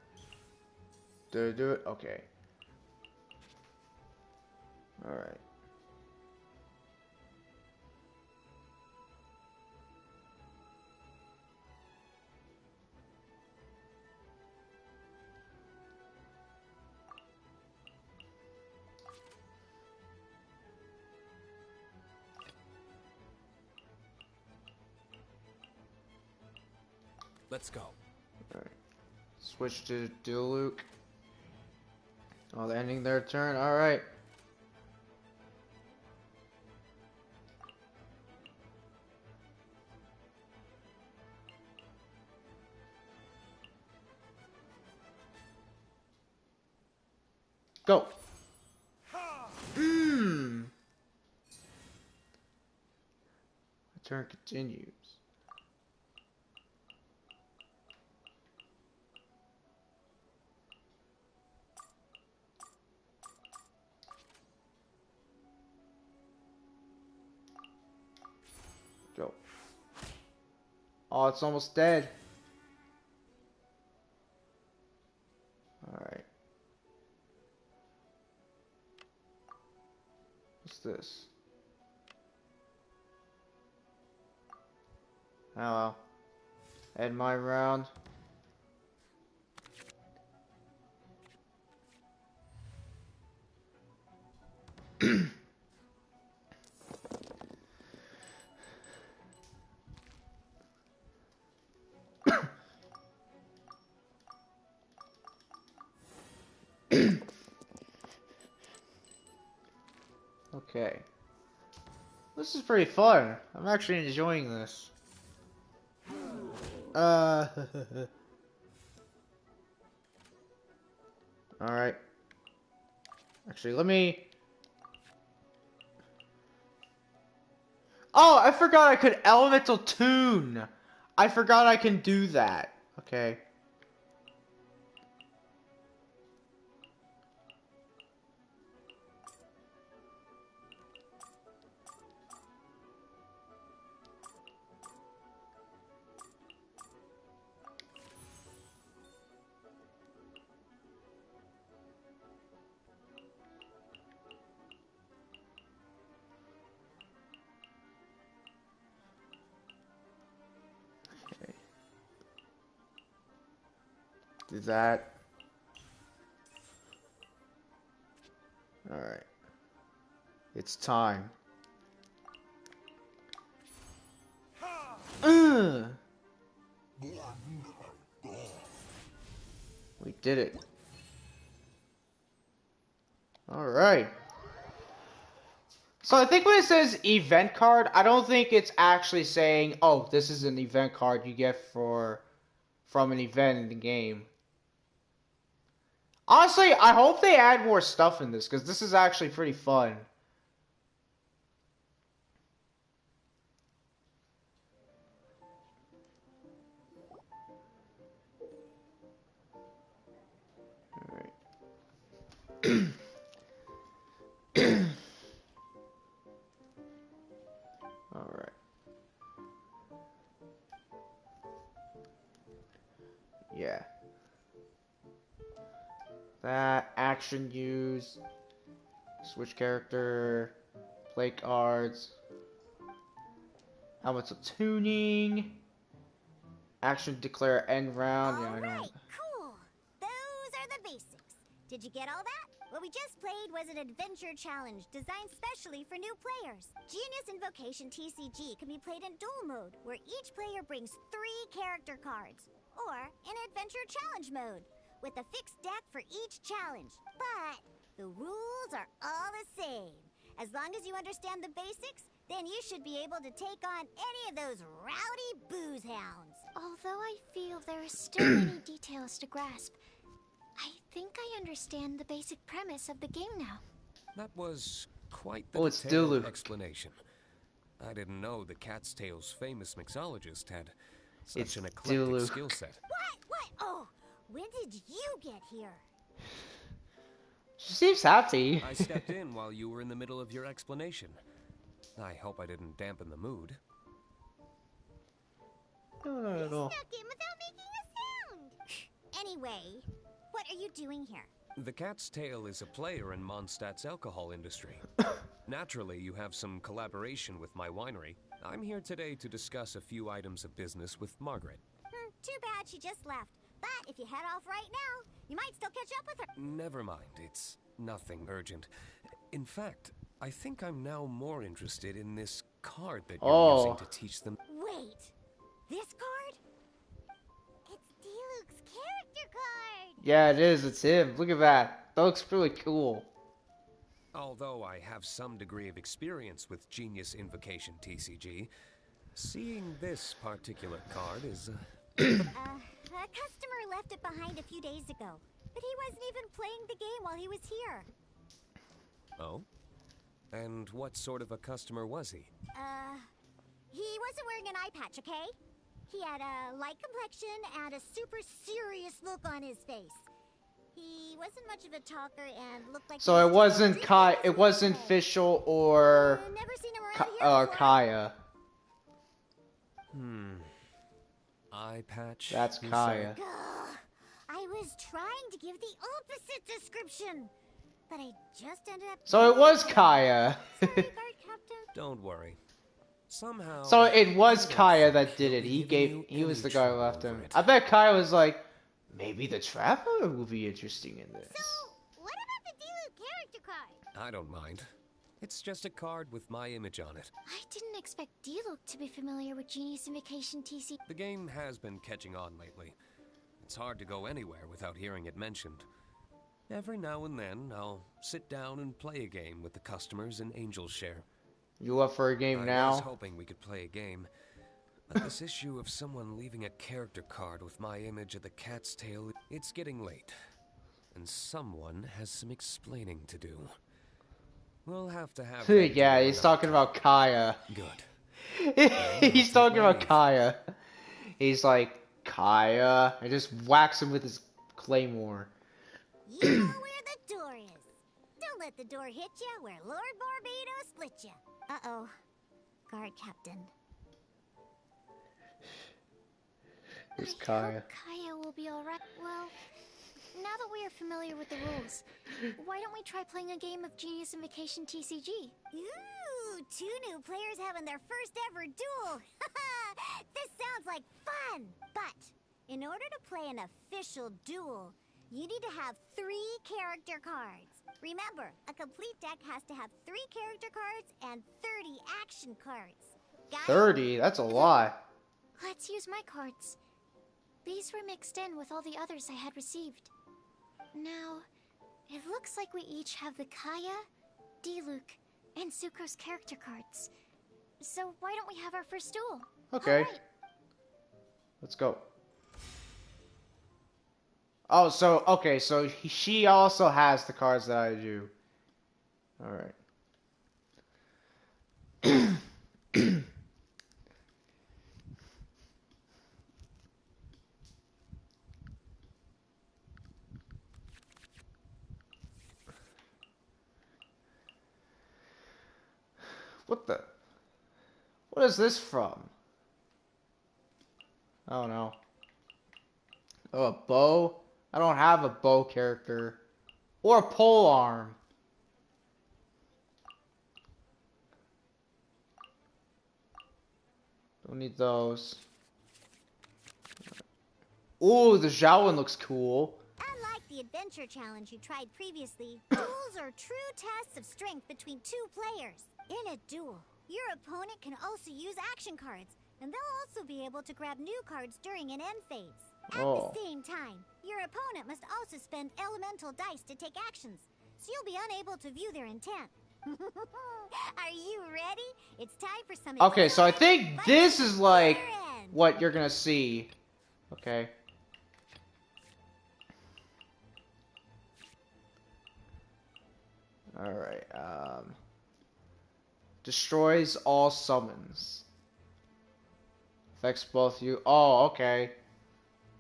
Did I do it? Okay. Alright. Let's go. Alright. Switch to Diluc. Oh, they're ending their turn. Alright. Go. Mmm. The turn continues. Go. Oh, it's almost dead. Alright. What's this? Oh well. End my round. Okay. This is pretty fun. I'm actually enjoying this. Alright. Actually, let me... Oh, I forgot I could elemental tune! I forgot I can do that. Okay. Okay. Do that. Alright. It's time. Ugh. We did it. Alright. So I think when it says event card, I don't think it's actually saying, oh, this is an event card you get from an event in the game. Honestly, I hope they add more stuff in this, because this is actually pretty fun. Alright. Alright. Yeah. That, action use, switch character, play cards, helmets of tuning, action declare end round. Yeah, I know. Alright, cool. Those are the basics. Did you get all that? What we just played was an adventure challenge designed specially for new players. Genius Invocation TCG can be played in duel mode, where each player brings 3 character cards, or in adventure challenge mode, with a fixed deck for each challenge. But the rules are all the same. As long as you understand the basics, then you should be able to take on any of those rowdy booze hounds. Although I feel there are still many details to grasp, I think I understand the basic premise of the game now. That was quite the Oh, it's detailed Diluc. explanation. I didn't know the Cat's Tail's famous mixologist had such It's an eclectic Diluc. skill set. What? Oh, when did you get here? She seems happy. I stepped in while you were in the middle of your explanation. I hope I didn't dampen the mood. No, not at all. Snuck in without making a sound. Anyway, what are you doing here? The Cat's Tail is a player in Mondstadt's alcohol industry. Naturally, you have some collaboration with my winery. I'm here today to discuss a few items of business with Margaret. Too bad she just left. But if you head off right now, you might still catch up with her. Never mind, it's nothing urgent. In fact, I think I'm now more interested in this card that you're using to teach them. Wait, this card? It's Diluc's character card! Yeah, it is. It's him. Look at that. That looks really cool. Although I have some degree of experience with Genius Invocation TCG, seeing this particular card is... A customer left it behind a few days ago, but he wasn't even playing the game while he was here. Oh? And what sort of a customer was he? He wasn't wearing an eye patch, okay? He had a light complexion and a super serious look on his face. He wasn't much of a talker and looked like... So it wasn't it wasn't Fischl or never seen him around here Kaya. Eye patch. That's Kaya. I was trying to give the opposite description, but I just ended up... So it was Kaya. Sorry, Guard Captain. Don't worry. Somehow... So it was Kaya that did it. He was the guy who left him. I bet Kaya was like, maybe the Traveler will be interesting in this. So, what about the Diluc character card? I don't mind. It's just a card with my image on it. I didn't expect Diluc to be familiar with Genius Invocation TC. The game has been catching on lately. It's hard to go anywhere without hearing it mentioned. Every now and then, I'll sit down and play a game with the customers in Angel Share. You up for a game now? I was hoping we could play a game, but this issue of someone leaving a character card with my image of the Cat's Tail, it's getting late, and someone has some explaining to do. We'll have to have... Yeah, he's talking about Kaya. Good. He's talking about Kaya. He's like, Kaya. I just whacks him with his claymore. You know where the door is. Don't let the door hit you where Lord Barbados split you. Uh-oh. Guard Captain. It's I Kaya. hope Kaya will be alright. Well, now that we are familiar with the rules, why don't we try playing a game of Genius Invocation TCG? Ooh, 2 new players having their first ever duel. This sounds like fun. But in order to play an official duel, you need to have 3 character cards. Remember, a complete deck has to have 3 character cards and 30 action cards. Got 30? That's a lot. Let's use my cards. These were mixed in with all the others I had received. Now, it looks like we each have the Kaya, Diluc, and Sucrose character cards. So why don't we have our first duel? Okay. All right. Let's go. Oh, so, okay, so she also has the cards that I do. Alright. What the? What is this from? I don't know. Oh, a bow? I don't have a bow character. Or a pole arm. Don't need those. Ooh, the Zhao one looks cool. Unlike the adventure challenge you tried previously, duels are true tests of strength between 2 players. In a duel, your opponent can also use action cards, and they'll also be able to grab new cards during an end phase. At the same time, your opponent must also spend elemental dice to take actions, so you'll be unable to view their intent. Are you ready? It's time for some... Okay, so I think this is like what you're gonna see. Okay. Alright, destroys all summons. Affects both you. Oh, okay.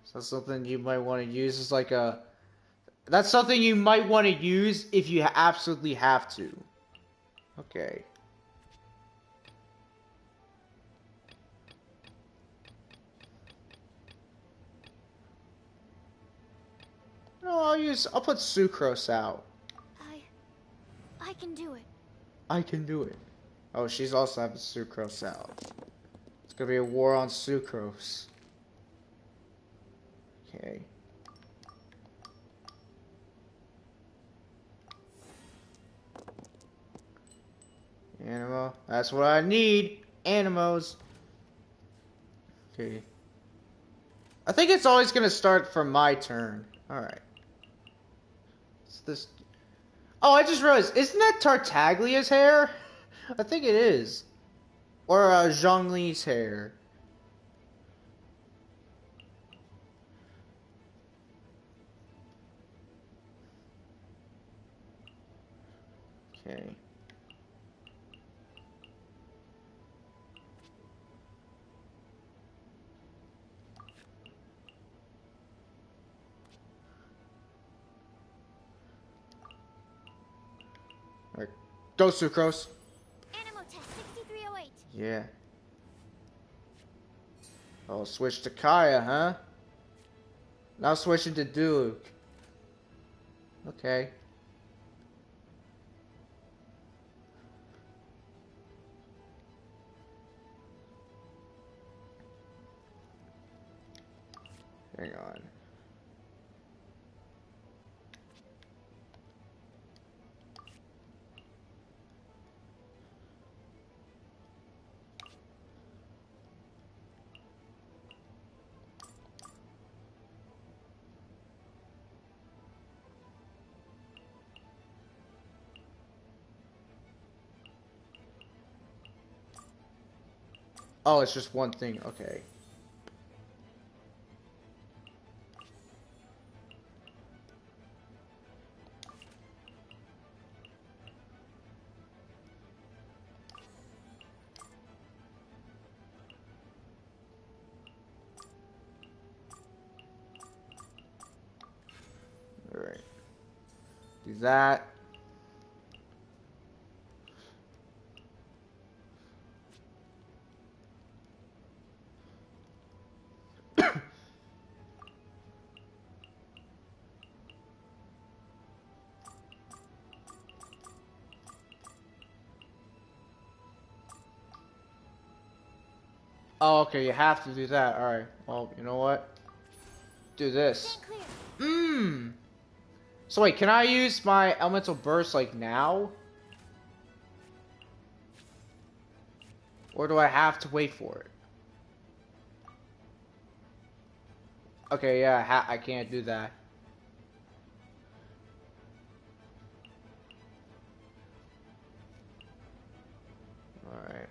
So that's something you might want to use as like a... That's something you might want to use if you absolutely have to. Okay. No, I'll put sucrose out. I can do it. I can do it. Oh, she's also having sucrose out. It's gonna be a war on sucrose. Okay. Animo. That's what I need. Animos. Okay. I think it's always gonna start from my turn. Alright. What's this? Oh, I just realized, isn't that Tartaglia's hair? I think it is. Or Zhongli's hair. Okay. Alright. Go, Sucrose. Animo test 6308. Yeah. Oh, switch to Kaya, huh? Now switching to Duke. Okay. Hang on. Oh, it's just one thing. Okay. Alright. Do that. Oh, okay, you have to do that. Alright. Well, you know what? Do this. Mmm. So wait, can I use my elemental burst like now? Or do I have to wait for it? Okay, yeah, I can't do that. Alright.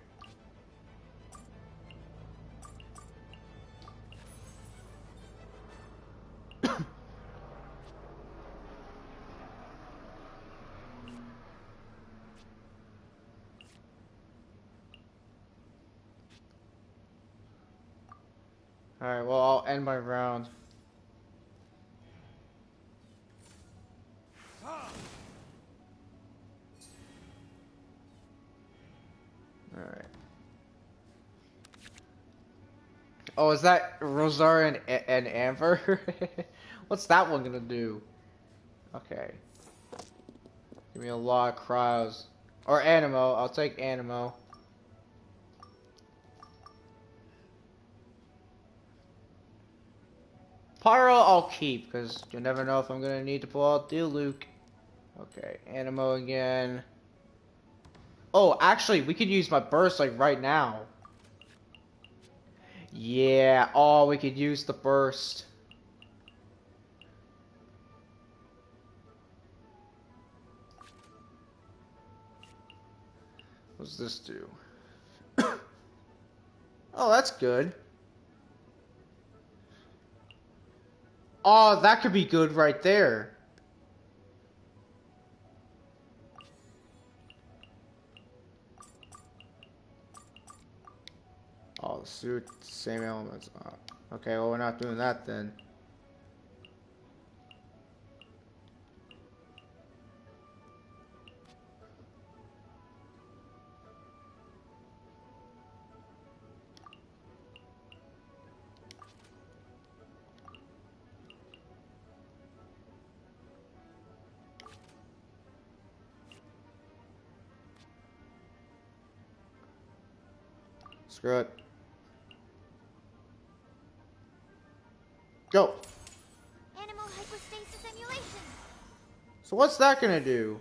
Alright, well, I'll end my round. Alright. Oh, is that Rosar and Amber? What's that one gonna do? Okay. Give me a lot of cryos. Or Animo. I'll take Animo. Pyro I'll keep, because you never know if I'm gonna need to pull out Diluc. Okay, Animo again. Oh, actually, we could use my burst like right now. Yeah, oh, we could use the burst. What's this do? Oh, that's good. Oh, that could be good right there. Oh, the suit, same elements. Oh, okay, well, we're not doing that then. Screw it. Go. Animal hypostasis emulation. So what's that gonna do?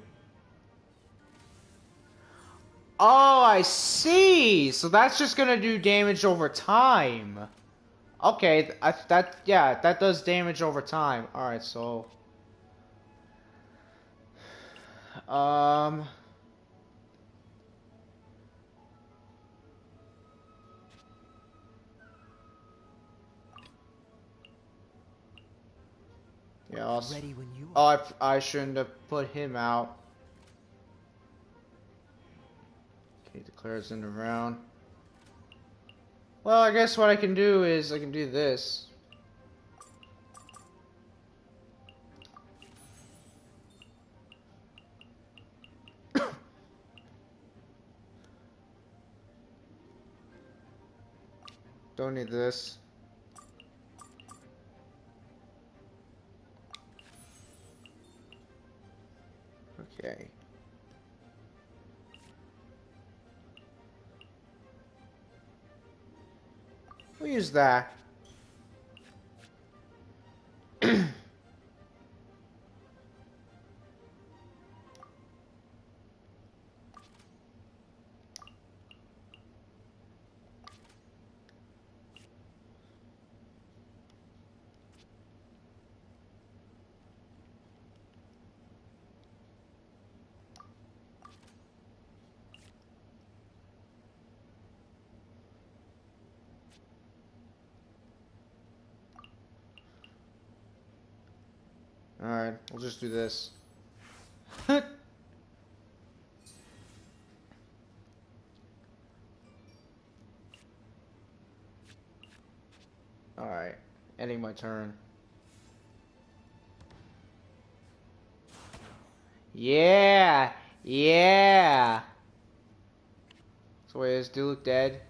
Oh, I see. So that's just gonna do damage over time. Okay, that does damage over time. All right, so um. Yeah, Ready when you oh, are. I shouldn't have put him out. Okay, declares in the round. Well, I guess what I can do is I can do this. Don't need this. Okay. We'll use that. Alright, we'll just do this. Alright, ending my turn. Yeah! Yeah! So wait, is Duke dead?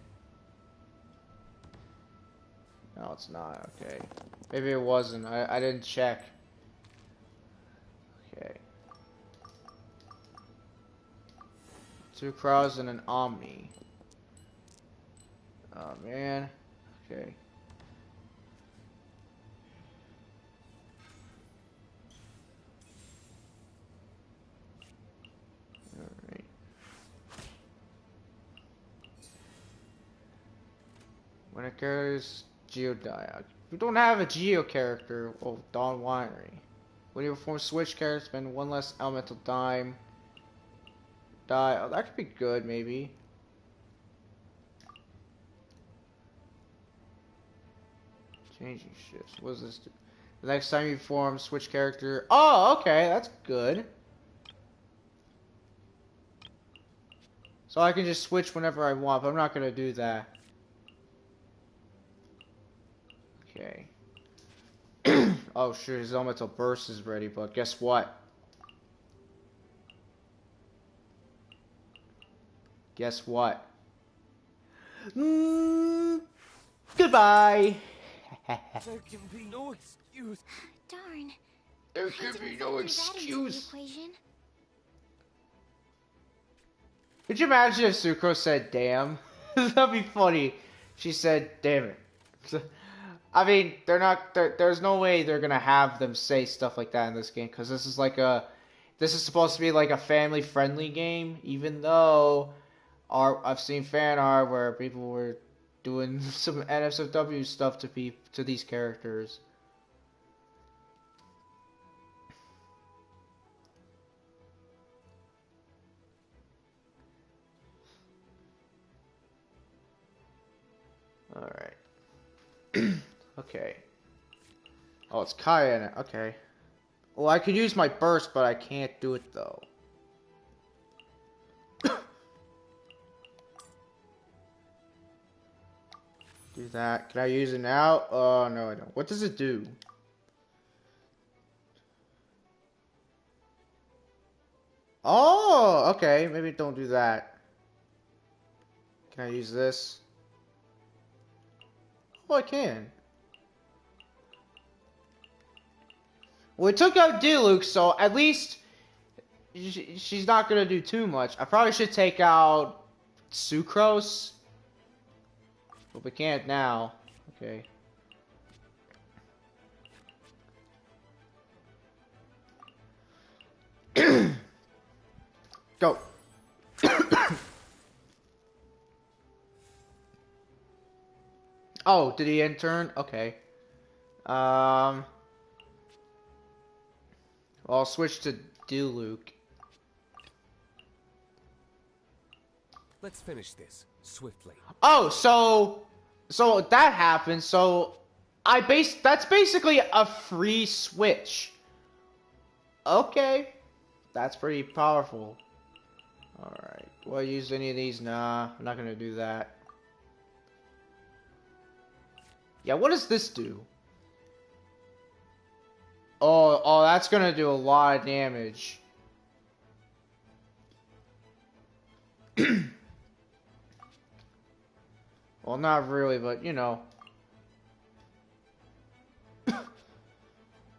No, it's not. Okay. Maybe it wasn't. I didn't check. Okay. 2 crows and an Omni. Oh, man. Okay. Alright. When it carries Geodiag. We don't have a Geo character. Oh, Dawn Winery. When you perform switch character, spend 1 less elemental die. Oh, that could be good, maybe. Changing shifts. What does this do? The next time you form switch character. Oh, okay, that's good. So I can just switch whenever I want, but I'm not gonna do that. Okay. Oh shoot, his elemental burst is ready, but guess what? Guess what? Goodbye. There can be no excuse. Darn. There can be no excuse. Could you imagine if Sucro said damn? That'd be funny. She said damn it. I mean, they're not. There's no way they're gonna have them say stuff like that in this game because this is like a. This is supposed to be like a family-friendly game, even though I've seen fan art where people were doing some NSFW stuff to these characters. All right. Okay. Oh, it's Kaya in it. Okay. Well, I could use my burst, but I can't do it though. Do that. Can I use it now? Oh, no, I don't. What does it do? Oh, okay. Maybe don't do that. Can I use this? Oh, I can. Well, it took out Diluc, so at least she's not gonna do too much. I probably should take out Sucrose. But we can't now. Okay. Go. Oh, did he intern? Okay. Well, I'll switch to Diluc. Let's finish this swiftly. Oh, so that happened. So that's basically a free switch. Okay, that's pretty powerful. All right. Will I use any of these? Nah, I'm not gonna do that. Yeah, what does this do? Oh, that's gonna do a lot of damage. Well, not really, but you know.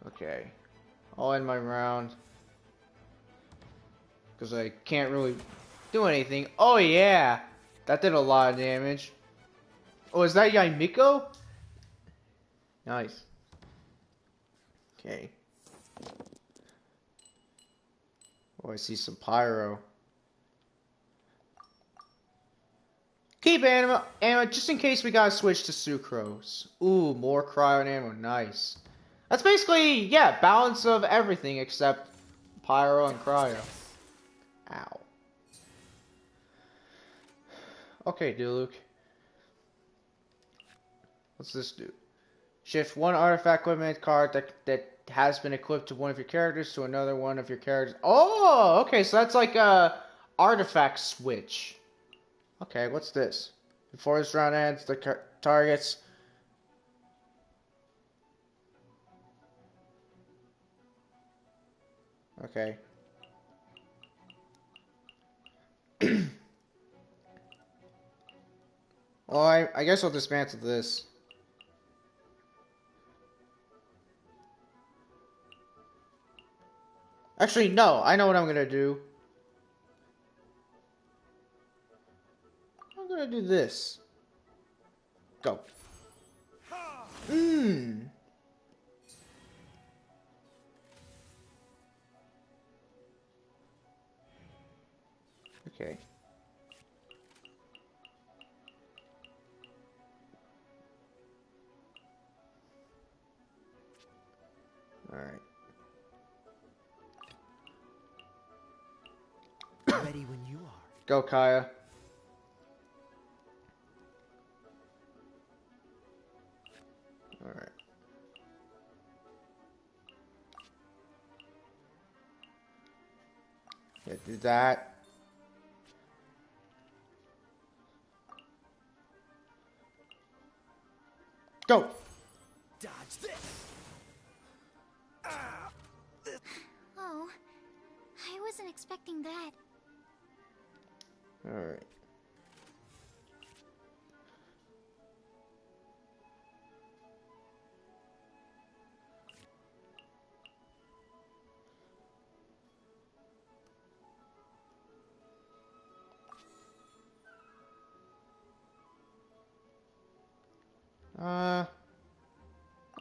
Okay. I'll end my round. Because I can't really do anything. Oh, yeah! That did a lot of damage. Oh, is that Yaimiko? Nice. Okay. Oh, I see some pyro. Keep ammo just in case we gotta switch to sucrose. Ooh, more cryo and ammo. Nice. That's basically, yeah, balance of everything except pyro and cryo. Ow. Okay, Diluc. What's this do? Shift one artifact equipment card that has been equipped to one of your characters to another one of your characters. Oh, okay, so that's like a artifact switch. Okay, what's this? Before this round ends, the targets. Okay. Well, I guess I'll dismantle this. Actually, no. I know what I'm gonna do. I'm gonna do this. Go. Mmm. Okay. Alright. Ready when you are. Go, Kaya. Alright. Yeah, do that. Go! Dodge this! Oh, I wasn't expecting that. Alright.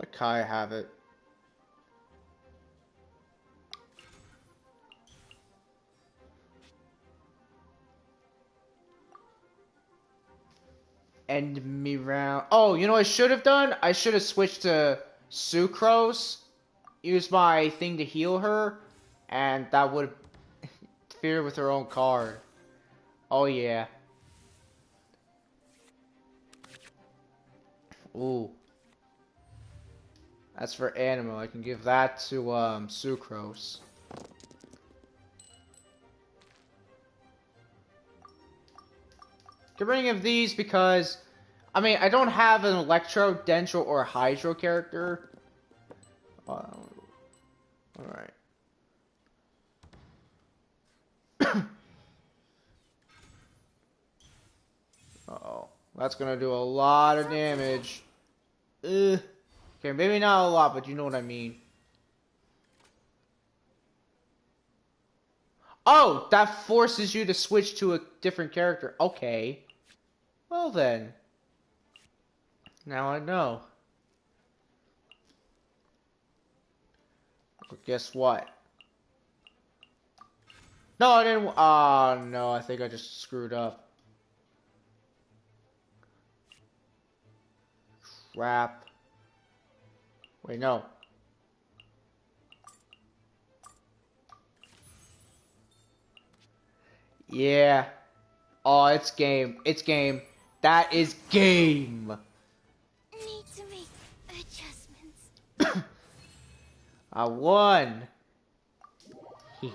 Let Kaya have it. End me round. Oh, you know what I should have done? I should have switched to Sucrose. Use my thing to heal her. And that would interfere with her own card. Oh, yeah. Ooh. That's for Animal. I can give that to, Sucrose. Get rid of these because, I mean, I don't have an Electro, Dendro, or Hydro character. Alright. Uh-oh. That's gonna do a lot of damage. Ugh. Okay, maybe not a lot, but you know what I mean. Oh, that forces you to switch to a different character. Okay. Well then. Now I know. But guess what? No, I didn't. Oh, no, I think I just screwed up. Crap. Wait, no. Yeah. Oh, it's game. It's game. That is game. Need to make adjustments. I won. I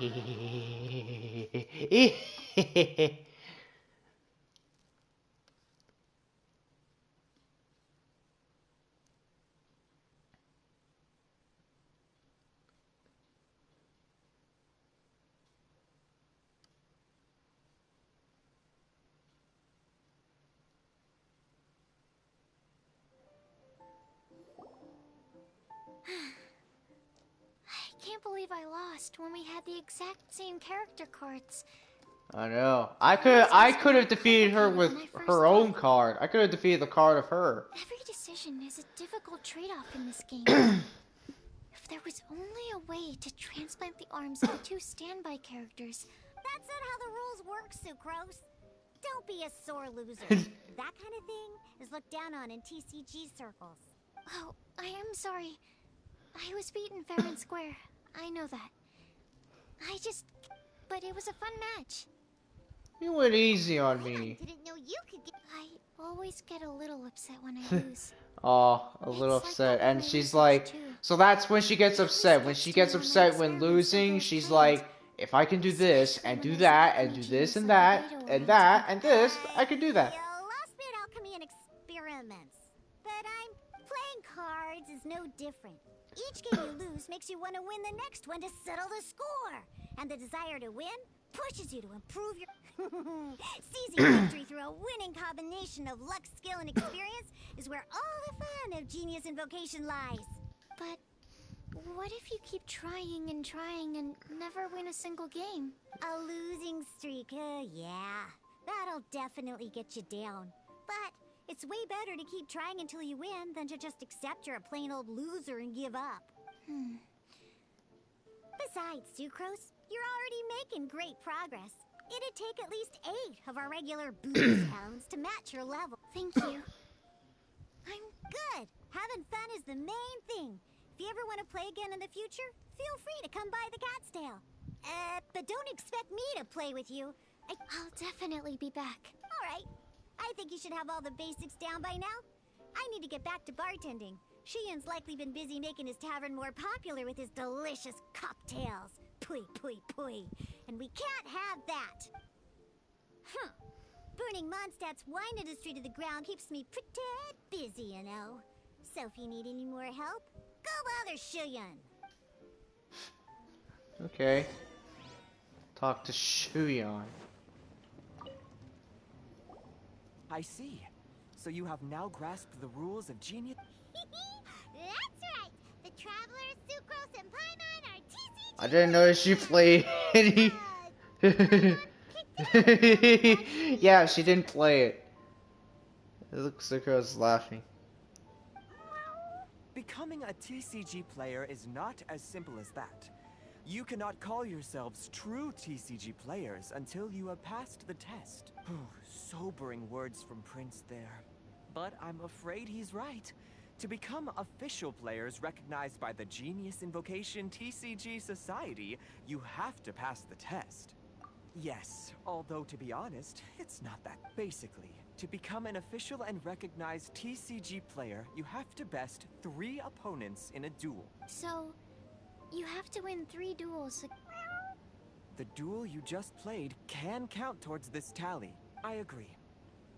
can't believe I lost when we had the exact same character cards. I know. I could have defeated her with her own card. I could have defeated the card of her. Every decision is a difficult trade-off in this game. If there was only a way to transplant the arms of the two standby characters. That's not how the rules work, Sucrose. Don't be a sore loser. That kind of thing is looked down on in TCG circles. Oh, I am sorry. I was beaten fair and square. I know that. But it was a fun match. You went easy on me. Didn't know you could get. I always get a little upset when I lose. Oh, a little upset. And she's like, so that's when she gets upset. When she gets upset when losing, she's like, if I can do this, and do that, and do this, and that, and that, and this, I can do that. Lost bit alchemy and experiments. But I'm playing cards is no different. Each game you lose makes you want to win the next one to settle the score. And the desire to win pushes you to improve your... Seizing victory through a winning combination of luck, skill, and experience is where all the fun of Genius Invocation lies. But what if you keep trying and never win a single game? A losing streak, yeah. That'll definitely get you down. But it's way better to keep trying until you win than to just accept you're a plain old loser and give up. Besides, Sucrose, you're already making great progress. It'd take at least 8 of our regular booze hounds to match your level. Thank you. I'm good. Having fun is the main thing. If you ever want to play again in the future, feel free to come by the Cat's Tail. But don't expect me to play with you. I'll definitely be back. All right. I think you should have all the basics down by now. I need to get back to bartending. Shiyan's likely been busy making his tavern more popular with his delicious cocktails. Pui, pui, pui. And we can't have that. Burning Mondstadt's wine industry to the ground keeps me pretty busy, you know. So if you need any more help, go bother Shiyan. Okay. Talk to Shuyan. I see. So you have now grasped the rules of Genius. That's right. The Travelers, Sucrose, and Paimon are TCG. I didn't notice you played any. Yeah, she didn't play it. It looks like I was laughing. Becoming a TCG player is not as simple as that. You cannot call yourselves true TCG players until you have passed the test. Sobering words from Prince there. But I'm afraid he's right. To become official players recognized by the Genius Invocation TCG Society, you have to pass the test. Yes, although to be honest, it's not that. Basically, to become an official and recognized TCG player, you have to best 3 opponents in a duel. So, you have to win 3 duels. The duel you just played can count towards this tally. I agree.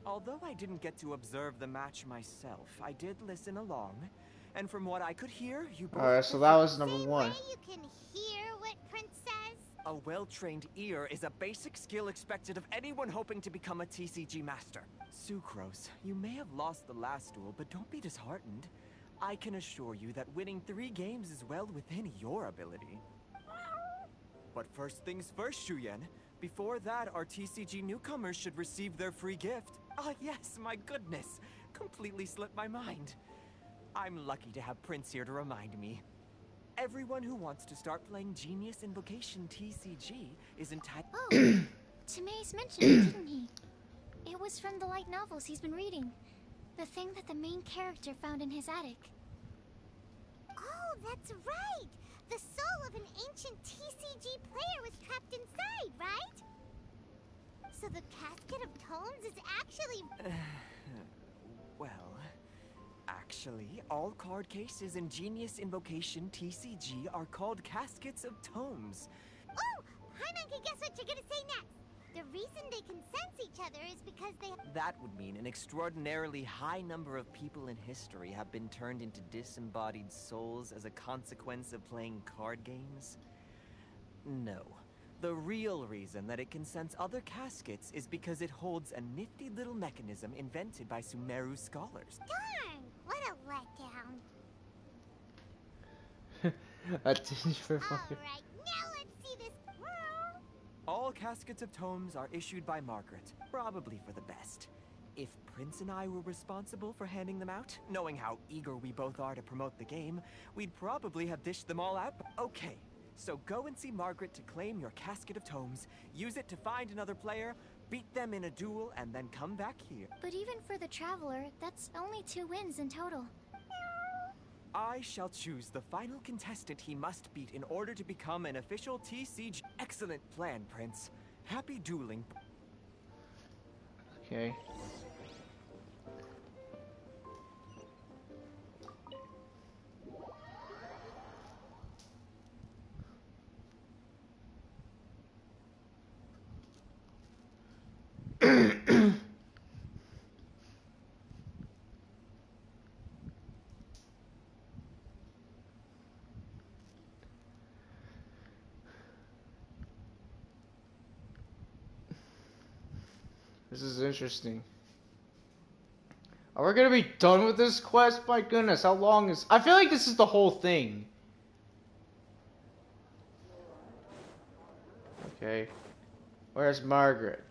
Although I didn't get to observe the match myself, I did listen along. And from what I could hear, you both... Alright, so that was number 1. You can hear what Prince says. A well-trained ear is a basic skill expected of anyone hoping to become a TCG master. Sucrose, you may have lost the last duel, but don't be disheartened. I can assure you that winning 3 games is well within your ability. But first things first, Shuyan. Before that, our TCG newcomers should receive their free gift. Ah, yes, my goodness. completely slipped my mind. I'm lucky to have Prince here to remind me. Everyone who wants to start playing Genius Invocation TCG is entitled. Oh, Timaeus mentioned it, didn't he? It was from the light novels he's been reading. The thing that the main character found in his attic. Oh, that's right! The soul of an ancient TCG player was trapped inside, right? So the Casket of Tomes is actually... Well, actually, all card cases in Genius Invocation TCG are called Caskets of Tomes. Oh! Paimon can guess what you're gonna say next! The reason they can sense each other is because they... That would mean an extraordinarily high number of people in history have been turned into disembodied souls as a consequence of playing card games? No. The real reason that it can sense other caskets is because it holds a nifty little mechanism invented by Sumeru scholars. Darn! What a letdown. Alright, now let's see this... All Caskets of Tomes are issued by Margaret, probably for the best. If Prince and I were responsible for handing them out, knowing how eager we both are to promote the game, we'd probably have dished them all out. Okay, so go and see Margaret to claim your Casket of Tomes, use it to find another player, beat them in a duel, and then come back here. But even for the Traveler, that's only 2 wins in total. I shall choose the final contestant he must beat in order to become an official TCG. Excellent plan, Prince. Happy dueling. Okay. This is interesting. Are we gonna be done with this quest? My goodness, how long is... I feel like this is the whole thing. Okay. Where's Margaret?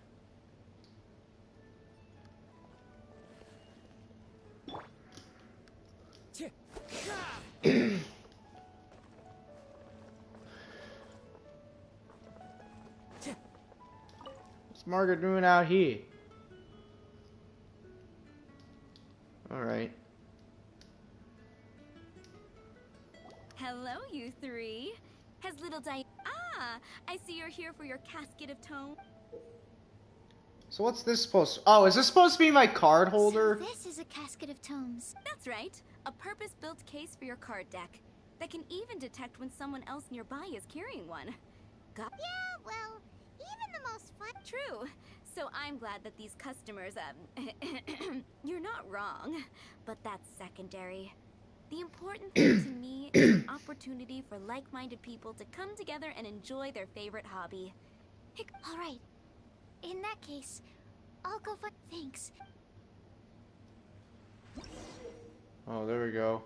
What's Margaret doing out here? Alright. Hello, you three. Has little Diane... Ah, I see you're here for your Casket of Tone. So what's this supposed to... Oh, is this supposed to be my card holder? So this is a Casket of Tomes. That's right. A purpose-built case for your card deck that can even detect when someone else nearby is carrying one. Got... Yeah, well, even the most fun... True. So I'm glad that these customers, you're not wrong, but that's secondary. The important thing to me is an opportunity for like-minded people to come together and enjoy their favorite hobby. All right. In that case, I'll go for... Thanks. Oh, there we go.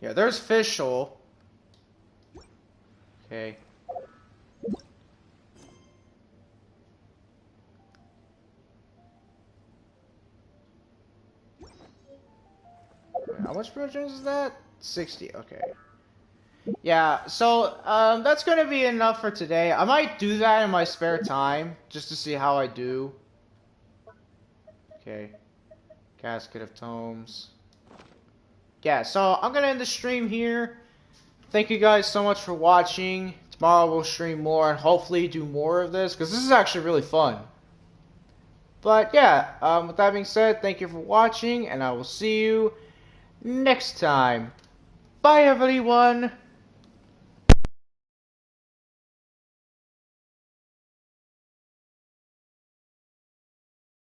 Yeah, there's Fischl. Okay. How much proteins is that? 60, okay. Yeah, so, that's gonna be enough for today. I might do that in my spare time, just to see how I do. Okay. Casket of Tomes. Yeah, so I'm gonna end the stream here. Thank you guys so much for watching. Tomorrow we'll stream more and hopefully do more of this, because this is actually really fun. But yeah, with that being said, thank you for watching, and I will see you next time. Bye, everyone!